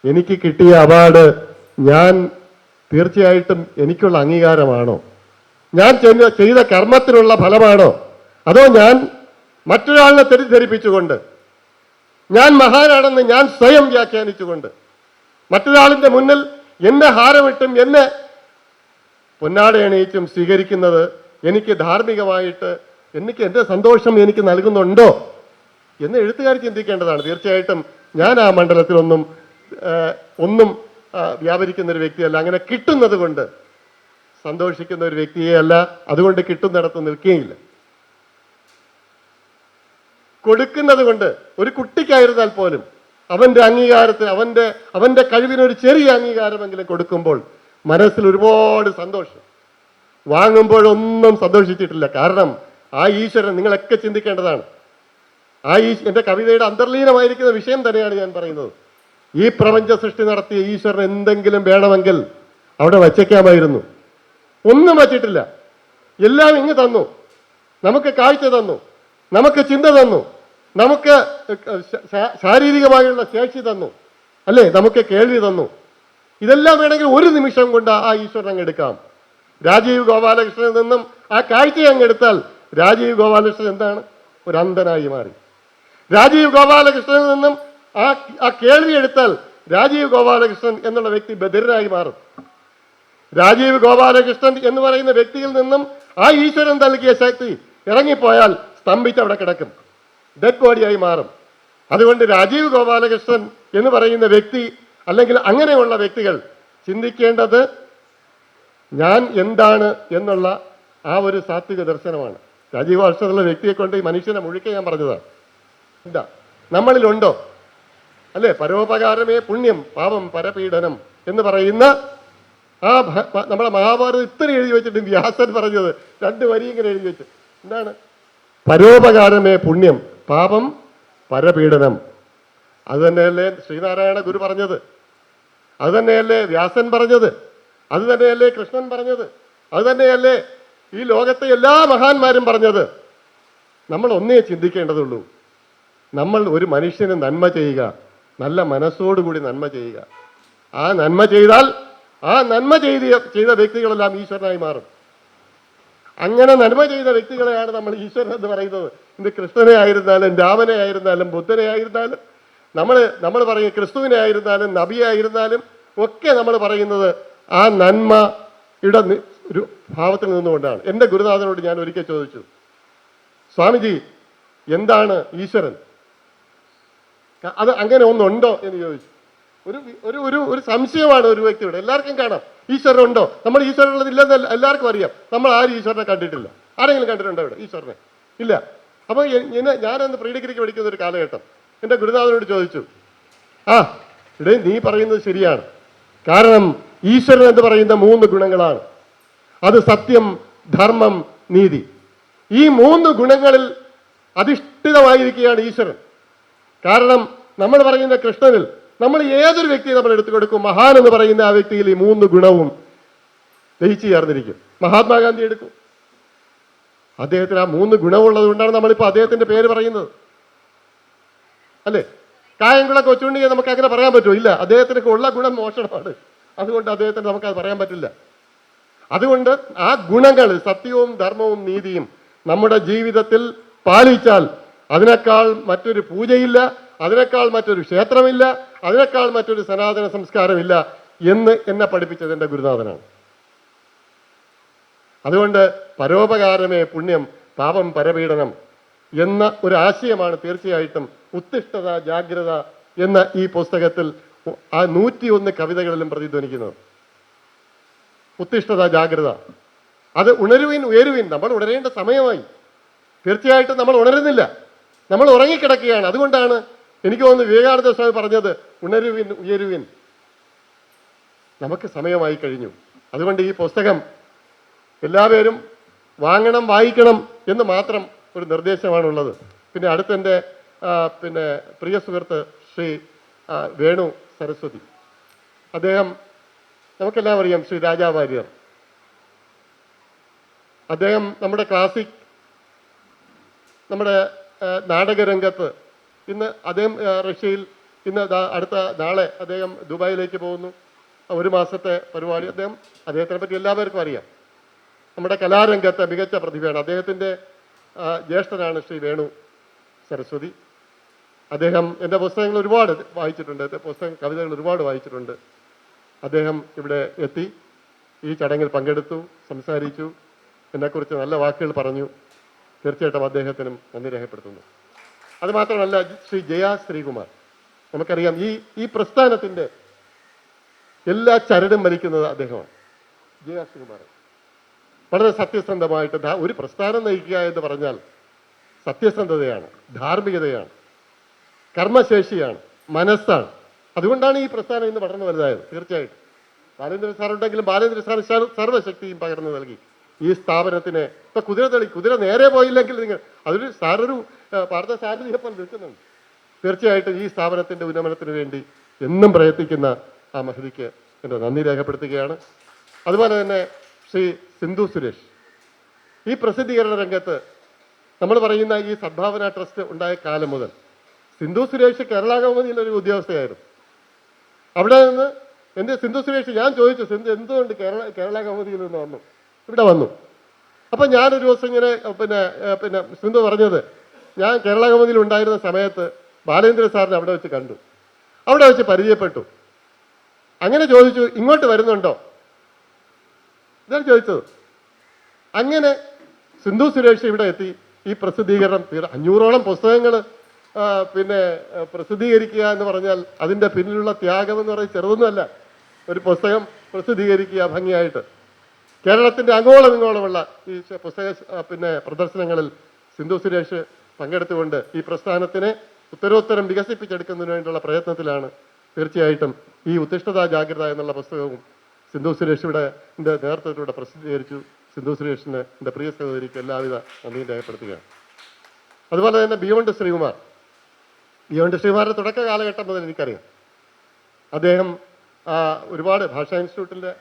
എനിക്ക് കിട്ടിയ അവാർഡ് ഞാൻ തീർച്ചയായിട്ടും എനിക്കുള്ള അംഗീകാരമാണോ? ഞാൻ ചെയ്ത കർമ്മത്തിനുള്ള ഫലമാണോ? അതോ ഞാൻ മറ്റൊരാളിനെ തെറ്റിദ്ധരിപ്പിച്ചുകൊണ്ട്, ഞാൻ മഹാനാണെന്ന് ഞാൻ സ്വയം വ്യാഖ്യാനിച്ചുകൊണ്ട് മറ്റൊരാളിൻ്റെ മുന്നിൽ എന്നെ ഹാരമിട്ടും എന്നെ പൊന്നാടയണിയിച്ചും സ്വീകരിക്കുന്നത് എനിക്ക് ധാർമ്മികമായിട്ട് എൻ്റെ സന്തോഷം എനിക്ക് നൽകുന്നുണ്ടോ എന്ന് എഴുത്തുകാർ ചിന്തിക്കേണ്ടതാണ്. തീർച്ചയായിട്ടും ഞാൻ ആ മണ്ഡലത്തിലൊന്നും വ്യാപരിക്കുന്ന ഒരു വ്യക്തിയല്ല. അങ്ങനെ കിട്ടുന്നത് കൊണ്ട് സന്തോഷിക്കുന്ന ഒരു വ്യക്തിയെ അല്ല. അതുകൊണ്ട് കിട്ടുന്നിടത്ത് നിൽക്കുകയില്ല. കൊടുക്കുന്നത് കൊണ്ട് ഒരു കുട്ടിക്കായിരുന്നാൽ പോലും അവൻ്റെ അംഗീകാരത്തിന്, അവൻ്റെ കഴിവിനൊരു ചെറിയ അംഗീകാരമെങ്കിലും കൊടുക്കുമ്പോൾ മനസ്സിൽ ഒരുപാട് സന്തോഷം. വാങ്ങുമ്പോഴൊന്നും സന്തോഷിച്ചിട്ടില്ല. കാരണം ആ ഈശ്വരൻ, നിങ്ങളൊക്കെ ചിന്തിക്കേണ്ടതാണ്, എൻ്റെ കവിതയുടെ അന്തർലീനമായിരിക്കുന്ന വിഷയം തന്നെയാണ് ഞാൻ പറയുന്നത്. ഈ പ്രപഞ്ച സൃഷ്ടി നടത്തിയ ഈശ്വരൻ എന്തെങ്കിലും വേണമെങ്കിൽ അവിടെ വച്ചേക്കാമായിരുന്നു. ഒന്നും വച്ചിട്ടില്ല. എല്ലാം ഇങ്ങ് തന്നു. നമുക്ക് കാഴ്ച തന്നു, നമുക്ക് ചിന്ത തന്നു, നമുക്ക് ശാരീരികമായുള്ള ശേഷി തന്നു, അല്ലേ? നമുക്ക് കേൾവി തന്നു. ഇതെല്ലാം വേണമെങ്കിൽ ഒരു നിമിഷം കൊണ്ട് ആ ഈശ്വരൻ അങ്ങ് എടുക്കാം. രാജീവ് ഗോപാലകൃഷ്ണനിൽ നിന്നും ആ കാഴ്ച അങ്ങ് എടുത്താൽ രാജീവ് ഗോപാലകൃഷ്ണൻ എന്താണ്? ഒരു അന്ധനായി മാറി. രാജീവ് ഗോപാലകൃഷ്ണനിൽ നിന്നും ആ കേൾവി എടുത്താൽ രാജീവ് ഗോപാലകൃഷ്ണൻ എന്നുള്ള വ്യക്തി ബധിരനായി മാറും. രാജീവ് ഗോപാലകൃഷ്ണൻ എന്ന് പറയുന്ന വ്യക്തിയിൽ നിന്നും ആ ഈശ്വരൻ നൽകിയ ശക്തി ഇറങ്ങിപ്പോയാൽ സ്തംഭിച്ച് അവിടെ കിടക്കും, ഡെഡ് ബോഡിയായി മാറും. അതുകൊണ്ട് രാജീവ് ഗോപാലകൃഷ്ണൻ എന്ന് പറയുന്ന വ്യക്തി, അല്ലെങ്കിൽ അങ്ങനെയുള്ള വ്യക്തികൾ ചിന്തിക്കേണ്ടത് ഞാൻ എന്താണ് എന്നുള്ള ആ ഒരു സാത്വിക ദർശനമാണ്. രാജീവ് ഗോപാലകൃഷ്ണനുള്ള വ്യക്തിയെ കൊണ്ട് ഈ മനുഷ്യനെ മുഴുക്കെ ഞാൻ പറഞ്ഞതാണ്. എന്താ നമ്മളിലുണ്ടോ? അല്ലേ? പരോപകാരമേ പുണ്യം പാപം പരപീഡനം എന്ന് പറയുന്ന നമ്മുടെ മഹാഭാരതം ഇത്ര എഴുതി വെച്ചിട്ട് വ്യാസൻ പറഞ്ഞത് 2 വരി ഇങ്ങനെ എഴുതി വെച്ചു. എന്താണ്? പരോപകാരമേ പുണ്യം പാപം പരപീഡനം. അത് തന്നെയല്ലേ ശ്രീനാരായണ ഗുരു പറഞ്ഞത്? അത് തന്നെയല്ലേ വ്യാസൻ പറഞ്ഞത്? അത് തന്നെയല്ലേ കൃഷ്ണൻ പറഞ്ഞത്? അത് തന്നെയല്ലേ ഈ ലോകത്തെ എല്ലാ മഹാന്മാരും പറഞ്ഞത്? നമ്മൾ ഒന്നേ ചിന്തിക്കേണ്ടതുള്ളൂ, നമ്മൾ ഒരു മനുഷ്യന് നന്മ ചെയ്യുക, നല്ല മനസ്സോടുകൂടി നന്മ ചെയ്യുക. ആ നന്മ ചെയ്താൽ ആ നന്മ ചെയ്ത വ്യക്തികളെല്ലാം ഈശ്വരനായി മാറും. അങ്ങനെ നന്മ ചെയ്ത വ്യക്തികളെയാണ് നമ്മൾ ഈശ്വരൻ എന്ന് പറയുന്നത്. ഇത് കൃഷ്ണനെ ആയിരുന്നാലും രാമനെ ആയിരുന്നാലും ബുദ്ധനെ ആയിരുന്നാലും നമ്മൾ പറയും, ക്രിസ്തുവിനെ ആയിരുന്നാലും നബിയെ ആയിരുന്നാലും ഒക്കെ നമ്മൾ പറയുന്നത് ആ നന്മയുടെ ഒരു ഭാവത്തിൽ നിന്നുകൊണ്ടാണ്. എൻ്റെ ഗുരുനാഥനോട് ഞാൻ ഒരിക്കൽ ചോദിച്ചു, സ്വാമിജി എന്താണ് ഈശ്വരൻ? അത് അങ്ങനെ ഒന്നുണ്ടോ എന്ന് ചോദിച്ചു. ഒരു സംശയമാണ് ഒരു വ്യക്തിയുടെ. എല്ലാവർക്കും കാണാം ഈശ്വരൻ ഉണ്ടോ? നമ്മൾ ഈശ്വരനുള്ളത് ഇല്ലെന്ന് എല്ലാവർക്കും അറിയാം. നമ്മൾ ആരും ഈശ്വരനെ കണ്ടിട്ടില്ല. ആരെങ്കിലും കണ്ടിട്ടുണ്ടോ ഇവിടെ ഈശ്വരനെ? ഇല്ല. അപ്പോൾ ഞാനന്ന് പ്രീ ഡിഗ്രിക്ക് പഠിക്കുന്ന ഒരു കാലഘട്ടം എൻ്റെ ഗുരുനാഥനോട് ചോദിച്ചു, ഇടേ നീ പറയുന്നത് ശരിയാണ്, കാരണം ഈശ്വരൻ എന്ന് പറയുന്ന 3 ഗുണങ്ങളാണ്. അത് സത്യം, ധർമ്മം, നീതി. ഈ 3 ഗുണങ്ങളിൽ അധിഷ്ഠിതമായിരിക്കുകയാണ് ഈശ്വരൻ. കാരണം നമ്മൾ പറയുന്ന കൃഷ്ണനിൽ നമ്മൾ ഏതൊരു വ്യക്തിയെ നമ്മൾ എടുത്തു കൊടുക്കും, മഹാൻ എന്ന് പറയുന്ന ആ വ്യക്തിയിൽ ഈ 3 ഗുണവും ലയിച്ചു ചേർന്നിരിക്കും. മഹാത്മാഗാന്ധി എടുക്കും, അദ്ദേഹത്തിന് ആ 3 ഗുണമുള്ളത് കൊണ്ടാണ് നമ്മളിപ്പോൾ അദ്ദേഹത്തിന്റെ പേര് പറയുന്നത്, അല്ലേ? കായംകുളം കൊച്ചുണ്ണിയെ നമുക്ക് അങ്ങനെ പറയാൻ പറ്റുമോ? ഇല്ല, അദ്ദേഹത്തിന് ഉള്ള ഗുണം മോഷണമാണ്. അതുകൊണ്ട് അദ്ദേഹത്തിന് നമുക്കത് പറയാൻ പറ്റില്ല. അതുകൊണ്ട് ആ ഗുണങ്ങൾ, സത്യവും ധർമ്മവും നീതിയും നമ്മുടെ ജീവിതത്തിൽ പാലിച്ചാൽ അതിനേക്കാൾ മറ്റൊരു പൂജയില്ല, അതിനേക്കാൾ മറ്റൊരു ക്ഷേത്രമില്ല, അതിനേക്കാൾ മറ്റൊരു സനാതന സംസ്കാരമില്ല എന്ന് എന്നെ പഠിപ്പിച്ചത് എൻ്റെ ഗുരുനാഥനാണ്. അതുകൊണ്ട് പരോപകാരമേ പുണ്യം, പാപം പരപീഡനം എന്ന ഒരു ആശയമാണ് തീർച്ചയായിട്ടും ഉത്തിഷ്ഠത ജാഗ്രത എന്ന ഈ പുസ്തകത്തിൽ ആ 101 കവിതകളിലും പ്രതിധ്വനിക്കുന്നത്. ഉത്തിഷ്ഠത ജാഗ്രത, അത് ഉണരുവിൻ ഉയരുവിൻ. നമ്മൾ ഉണരേണ്ട സമയമായി. തീർച്ചയായിട്ടും നമ്മൾ ഉണരുന്നില്ല, നമ്മൾ ഉറങ്ങിക്കിടക്കുകയാണ്. അതുകൊണ്ടാണ് എനിക്ക് തോന്നുന്നു വിവേകാനന്ദ സ്വാമി പറഞ്ഞത് ഉണരുവിൻ ഉയരുവിൻ. നമുക്ക് സമയമായി കഴിഞ്ഞു. അതുകൊണ്ട് ഈ പുസ്തകം എല്ലാവരും വാങ്ങണം, വായിക്കണം എന്ന് മാത്രം ഒരു നിർദ്ദേശമാണുള്ളത്. പിന്നെ അടുത്തെൻ്റെ പിന്നെ പ്രിയ സുഹൃത്ത് ശ്രീ വേണു സരസ്വതി, അദ്ദേഹം നമുക്കെല്ലാം അറിയാം, ശ്രീ രാജാ വാര്യർ. അദ്ദേഹം നമ്മുടെ ക്ലാസിക്, നമ്മുടെ നാടകരംഗത്ത് ഇന്ന് അദ്ദേഹം റഷ്യയിൽ, ഇന്ന് അടുത്ത നാളെ അദ്ദേഹം ദുബായിലേക്ക് പോകുന്നു. 1 മാസത്തെ പരിപാടി. അദ്ദേഹത്തിനെ പറ്റി എല്ലാവർക്കും അറിയാം. നമ്മുടെ കലാരംഗത്തെ മികച്ച പ്രതിഭയാണ്. അദ്ദേഹത്തിൻ്റെ ജ്യേഷ്ഠനാണ് ശ്രീ വേണു സരസ്വതി. അദ്ദേഹം എൻ്റെ പുസ്തകങ്ങൾ ഒരുപാട് വായിച്ചിട്ടുണ്ട്, കവിതകൾ ഒരുപാട് വായിച്ചിട്ടുണ്ട്. അദ്ദേഹം ഇവിടെ എത്തി, ഈ ചടങ്ങിൽ പങ്കെടുത്തു, സംസാരിച്ചു, എന്നെക്കുറിച്ച് നല്ല വാക്കുകൾ പറഞ്ഞു. തീർച്ചയായിട്ടും അദ്ദേഹത്തിനും നന്ദി രേഖപ്പെടുത്തുന്നു. അതുമാത്രമല്ല, ശ്രീ ജയ ശ്രീകുമാർ, നമുക്കറിയാം ഈ പ്രസ്ഥാനത്തിൻ്റെ എല്ലാ ചരടും വലിക്കുന്നത് അദ്ദേഹമാണ്. ജയ ശ്രീകുമാർ വളരെ സത്യസന്ധമായിട്ട് ഒരു പ്രസ്ഥാനം നയിക്കുക എന്ന് പറഞ്ഞാൽ സത്യസന്ധതയാണ്, ധാർമ്മികതയാണ്, കർമ്മശേഷിയാണ്, മനസ്സാണ്. അതുകൊണ്ടാണ് ഈ പ്രസ്ഥാനം ഇന്ന് വളർന്നു വലുതായത്. തീർച്ചയായിട്ടും ബാലേന്ദ്രൻ സാറുണ്ടെങ്കിലും ബാലേന്ദ്രൻ സാർ സർവ്വശക്തിയും പകർന്നു നൽകി ഈ സ്ഥാപനത്തിന്. ഇപ്പൊ കുതിര നേരെ പോയില്ലെങ്കിൽ നിങ്ങൾ അതൊരു സാറൊരു പാർത്ഥസാരഥിയെപ്പോൾ നിൽക്കുന്നുണ്ട്. തീർച്ചയായിട്ടും ഈ സ്ഥാപനത്തിന്റെ ഉന്നമനത്തിന് വേണ്ടി എന്നും പ്രയത്നിക്കുന്ന ആ മഹതിക്ക് എൻ്റെ നന്ദി രേഖപ്പെടുത്തുകയാണ്. അതുപോലെ തന്നെ ശ്രീ സിന്ധു സുരേഷ്, ഈ പ്രസിദ്ധീകരണ രംഗത്ത് നമ്മൾ പറയുന്ന ഈ സദ്ഭാവന ട്രസ്റ്റ് ഉണ്ടായ കാലം മുതൽ സിന്ധു സുരേഷ് കേരള കൗമുദിയിൽ ഒരു ഉദ്യോഗസ്ഥയായിരുന്നു. അവിടെ നിന്ന് സിന്ധു സുരേഷ്, ഞാൻ ചോദിച്ചു, സിന്ധു എന്തുകൊണ്ട് കേരള കൗമുദിയിൽ നിന്ന് വന്നു, ഇവിടെ വന്നു? അപ്പം ഞാനൊരു ദിവസം ഇങ്ങനെ പിന്നെ സിന്ധു പറഞ്ഞത്, ഞാൻ കേരള കൗമുദിയിൽ ഉണ്ടായിരുന്ന സമയത്ത് ബാലേന്ദ്ര സാറിനെ അവിടെ വെച്ച് കണ്ടു, അവിടെ വെച്ച് പരിചയപ്പെട്ടു. അങ്ങനെ ചോദിച്ചു, ഇങ്ങോട്ട് വരുന്നുണ്ടോ? ഇതാണ് ചോദിച്ചത്. അങ്ങനെ സിന്ധു സുരേഷ് ഇവിടെ എത്തി. ഈ പ്രസിദ്ധീകരണം 500ഓളം പുസ്തകങ്ങൾ പിന്നെ പ്രസിദ്ധീകരിക്കുക എന്ന് പറഞ്ഞാൽ അതിൻ്റെ പിന്നിലുള്ള ത്യാഗം എന്ന് പറയുന്നത് ചെറുതൊന്നുമല്ല. ഒരു പുസ്തകം പ്രസിദ്ധീകരിക്കുക ഭംഗിയായിട്ട്. കേരളത്തിൻ്റെ അങ്ങോളം ഇങ്ങോളമുള്ള ഈ പുസ്തക പിന്നെ പ്രദർശനങ്ങളിൽ സിന്ധു സുരേഷ് പങ്കെടുത്തുകൊണ്ട് ഈ പ്രസ്ഥാനത്തിനെ ഉത്തരോത്തരം വികസിപ്പിച്ചെടുക്കുന്നതിന് വേണ്ടിയുള്ള പ്രയത്നത്തിലാണ്. തീർച്ചയായിട്ടും ഈ ഉത്തിഷ്ഠത ജാഗ്രത എന്നുള്ള പുസ്തകവും സിന്ധു സുരേഷ് ഇവിടെ എൻ്റെ നേതൃത്വത്തിലൂടെ പ്രസിദ്ധീകരിച്ചു. സിന്ധു സുരേഷിന് എൻ്റെ പ്രിയ സഹോദരിക്ക് എല്ലാവിധ നന്ദിയും രേഖപ്പെടുത്തുകയാണ്. അതുപോലെ തന്നെ ബിയോണ്ട് ശ്രീകുമാറിൻ്റെ തുടക്ക കാലഘട്ടം മുതൽ എനിക്കറിയാം. അദ്ദേഹം ഒരുപാട് ഭാഷാ ഇൻസ്റ്റിറ്റ്യൂട്ടിൻ്റെ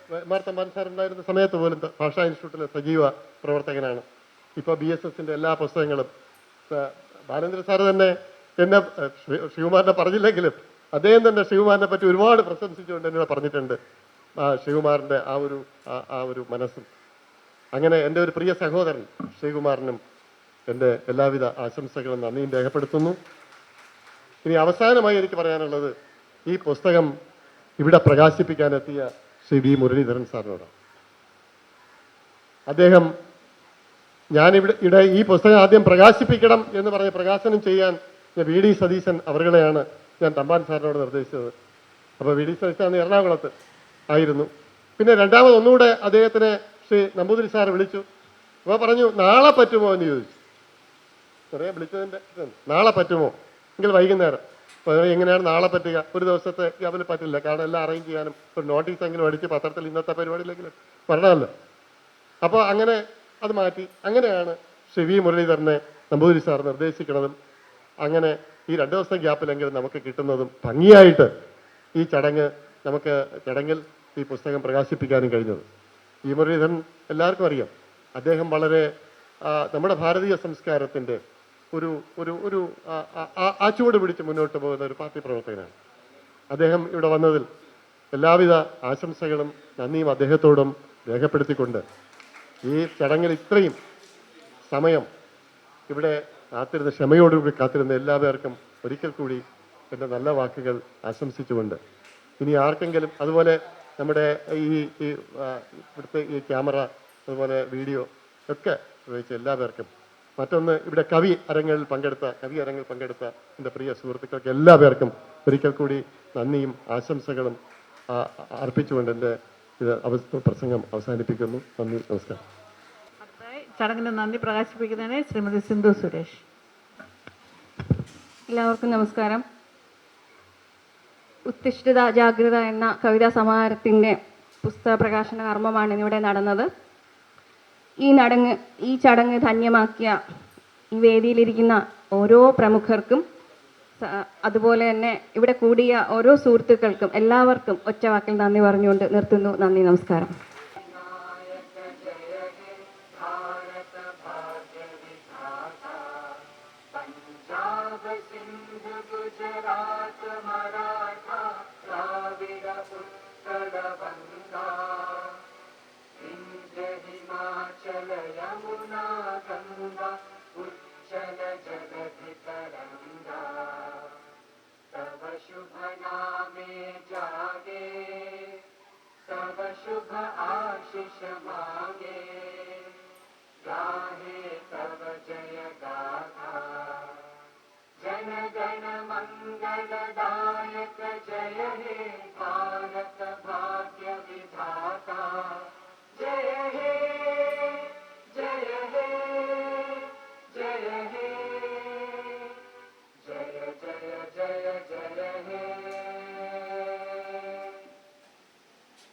തമ്പാൻ സാർ ഉണ്ടായിരുന്ന സമയത്ത് പോലും ഭാഷാ ഇൻസ്റ്റിറ്റ്യൂട്ടിലെ സജീവ പ്രവർത്തകനാണ്. ഇപ്പോൾ BSSൻ്റെ എല്ലാ പുസ്തകങ്ങളും ബാലേന്ദ്ര സാർ തന്നെ എന്നെ ശ്രീകുമാറിനെ പറഞ്ഞില്ലെങ്കിലും അദ്ദേഹം തന്നെ ശ്രീകുമാറിനെ പറ്റി ഒരുപാട് പ്രശംസിച്ചുകൊണ്ട് എന്നോട് പറഞ്ഞിട്ടുണ്ട്. ശ്രീകുമാറിൻ്റെ ആ ഒരു മനസ്സും. അങ്ങനെ എൻ്റെ ഒരു പ്രിയ സഹോദരൻ ശ്രീകുമാറിനും എൻ്റെ എല്ലാവിധ ആശംസകളും നന്ദിയും രേഖപ്പെടുത്തുന്നു. ഇനി അവസാനമായി എനിക്ക് പറയാനുള്ളത്, ഈ പുസ്തകം ഇവിടെ പ്രകാശിപ്പിക്കാനെത്തിയ ശ്രീ V മുരളീധരൻ സാറിനോടാണ്. അദ്ദേഹം ഇവിടെ ഈ പുസ്തകം ആദ്യം പ്രകാശിപ്പിക്കണം എന്ന് പറഞ്ഞ് പ്രകാശനം ചെയ്യാൻ VD സതീശൻ അവരുടെയാണ് ഞാൻ തമ്പാൻ സാറിനോട് നിർദ്ദേശിച്ചത്. അപ്പോൾ VD സതീശൻ എറണാകുളത്ത് ആയിരുന്നു. പിന്നെ ഒന്നുകൂടെ അദ്ദേഹത്തിനെ ശ്രീ നമ്പൂതിരി സാർ വിളിച്ചു. അപ്പോൾ പറഞ്ഞു, നാളെ പറ്റുമോ എന്ന് ചോദിച്ചു. കുറേ വിളിച്ചതിൻ്റെ നാളെ പറ്റുമോ എങ്കിൽ വൈകുന്നേരം. അപ്പോൾ എങ്ങനെയാണ് നാളെ പറ്റുക? ഒരു ദിവസത്തെ ഗ്യാപ്പിൽ പറ്റില്ല. കാരണം എല്ലാം അറേഞ്ച് ചെയ്യാനും ഒരു നോട്ടീസ് എങ്കിലും അടിച്ച് പത്രത്തിൽ ഇന്നത്തെ പരിപാടിയിലെങ്കിലും വരണമല്ലോ. അപ്പോൾ അങ്ങനെ അത് മാറ്റി. അങ്ങനെയാണ് ശ്രീ വി മുരളീധരനെ നമ്പൂതിരി സാർ നിർദ്ദേശിക്കുന്നതും അങ്ങനെ ഈ 2 ദിവസത്തെ ഗ്യാപ്പിലെങ്കിലും നമുക്ക് കിട്ടുന്നതും ഭംഗിയായിട്ട് ഈ ചടങ്ങിൽ ഈ പുസ്തകം പ്രകാശിപ്പിക്കാനും കഴിഞ്ഞത്. വി മുരളീധരൻ എല്ലാവർക്കും അറിയാം. അദ്ദേഹം വളരെ നമ്മുടെ ഭാരതീയ സംസ്കാരത്തിൻ്റെ ഒരു ചുവട് പിടിച്ച് മുന്നോട്ട് പോകുന്ന ഒരു പാർട്ടി പ്രവർത്തകനാണ്. അദ്ദേഹം ഇവിടെ വന്നതിൽ എല്ലാവിധ ആശംസകളും നന്ദിയും അദ്ദേഹത്തോടും രേഖപ്പെടുത്തിക്കൊണ്ട് ഈ ചടങ്ങിൽ ഇത്രയും സമയം ഇവിടെ ക്ഷമയോടുകൂടി കാത്തിരുന്ന എല്ലാവർക്കും ഒരിക്കൽ കൂടി എൻ്റെ നല്ല വാക്കുകൾ ആശംസിച്ചുകൊണ്ട് ഇനി ആർക്കെങ്കിലും അതുപോലെ നമ്മുടെ ഇവിടുത്തെ ഈ ക്യാമറ അതുപോലെ വീഡിയോ ഒക്കെ ഉപയോഗിച്ച എല്ലാവർക്കും, മറ്റൊന്ന് ഇവിടെ കവി അരങ്ങിൽ പങ്കെടുത്ത എൻ്റെ പ്രിയ സുഹൃത്തുക്കൾക്ക് എല്ലാവർക്കും ഒരിക്കൽ കൂടി നന്ദിയും ആശംസകളും അർപ്പിച്ചുകൊണ്ട് എൻ്റെ പ്രസംഗം അവസാനിപ്പിക്കുന്നു. നന്ദി, നമസ്കാരം. ചടങ്ങിന് നന്ദി പ്രകാശിപ്പിക്കുന്നതിന് ശ്രീമതി സിന്ധു സുരേഷ്. എല്ലാവർക്കും നമസ്കാരം. ഉത്തിഷ്ഠിത ജാഗ്രത എന്ന കവിതാ സമാഹാരത്തിൻ്റെ പുസ്തക പ്രകാശന കർമ്മമാണ് ഇന്നിവിടെ നടന്നത്. ഈ ചടങ്ങ് ധന്യമാക്കിയ ഈ വേദിയിലിരിക്കുന്ന ഓരോ പ്രമുഖർക്കും അതുപോലെ തന്നെ ഇവിടെ കൂടിയ ഓരോ സുഹൃത്തുക്കൾക്കും എല്ലാവർക്കും ഒറ്റവാക്കിൽ നന്ദി പറഞ്ഞുകൊണ്ട് നിർത്തുന്നു. നന്ദി, നമസ്കാരം. शुभ नामे जागे, सब शुभ आशीष मांगे, गाहे तब जय गाथा, जन गण मंगलदायक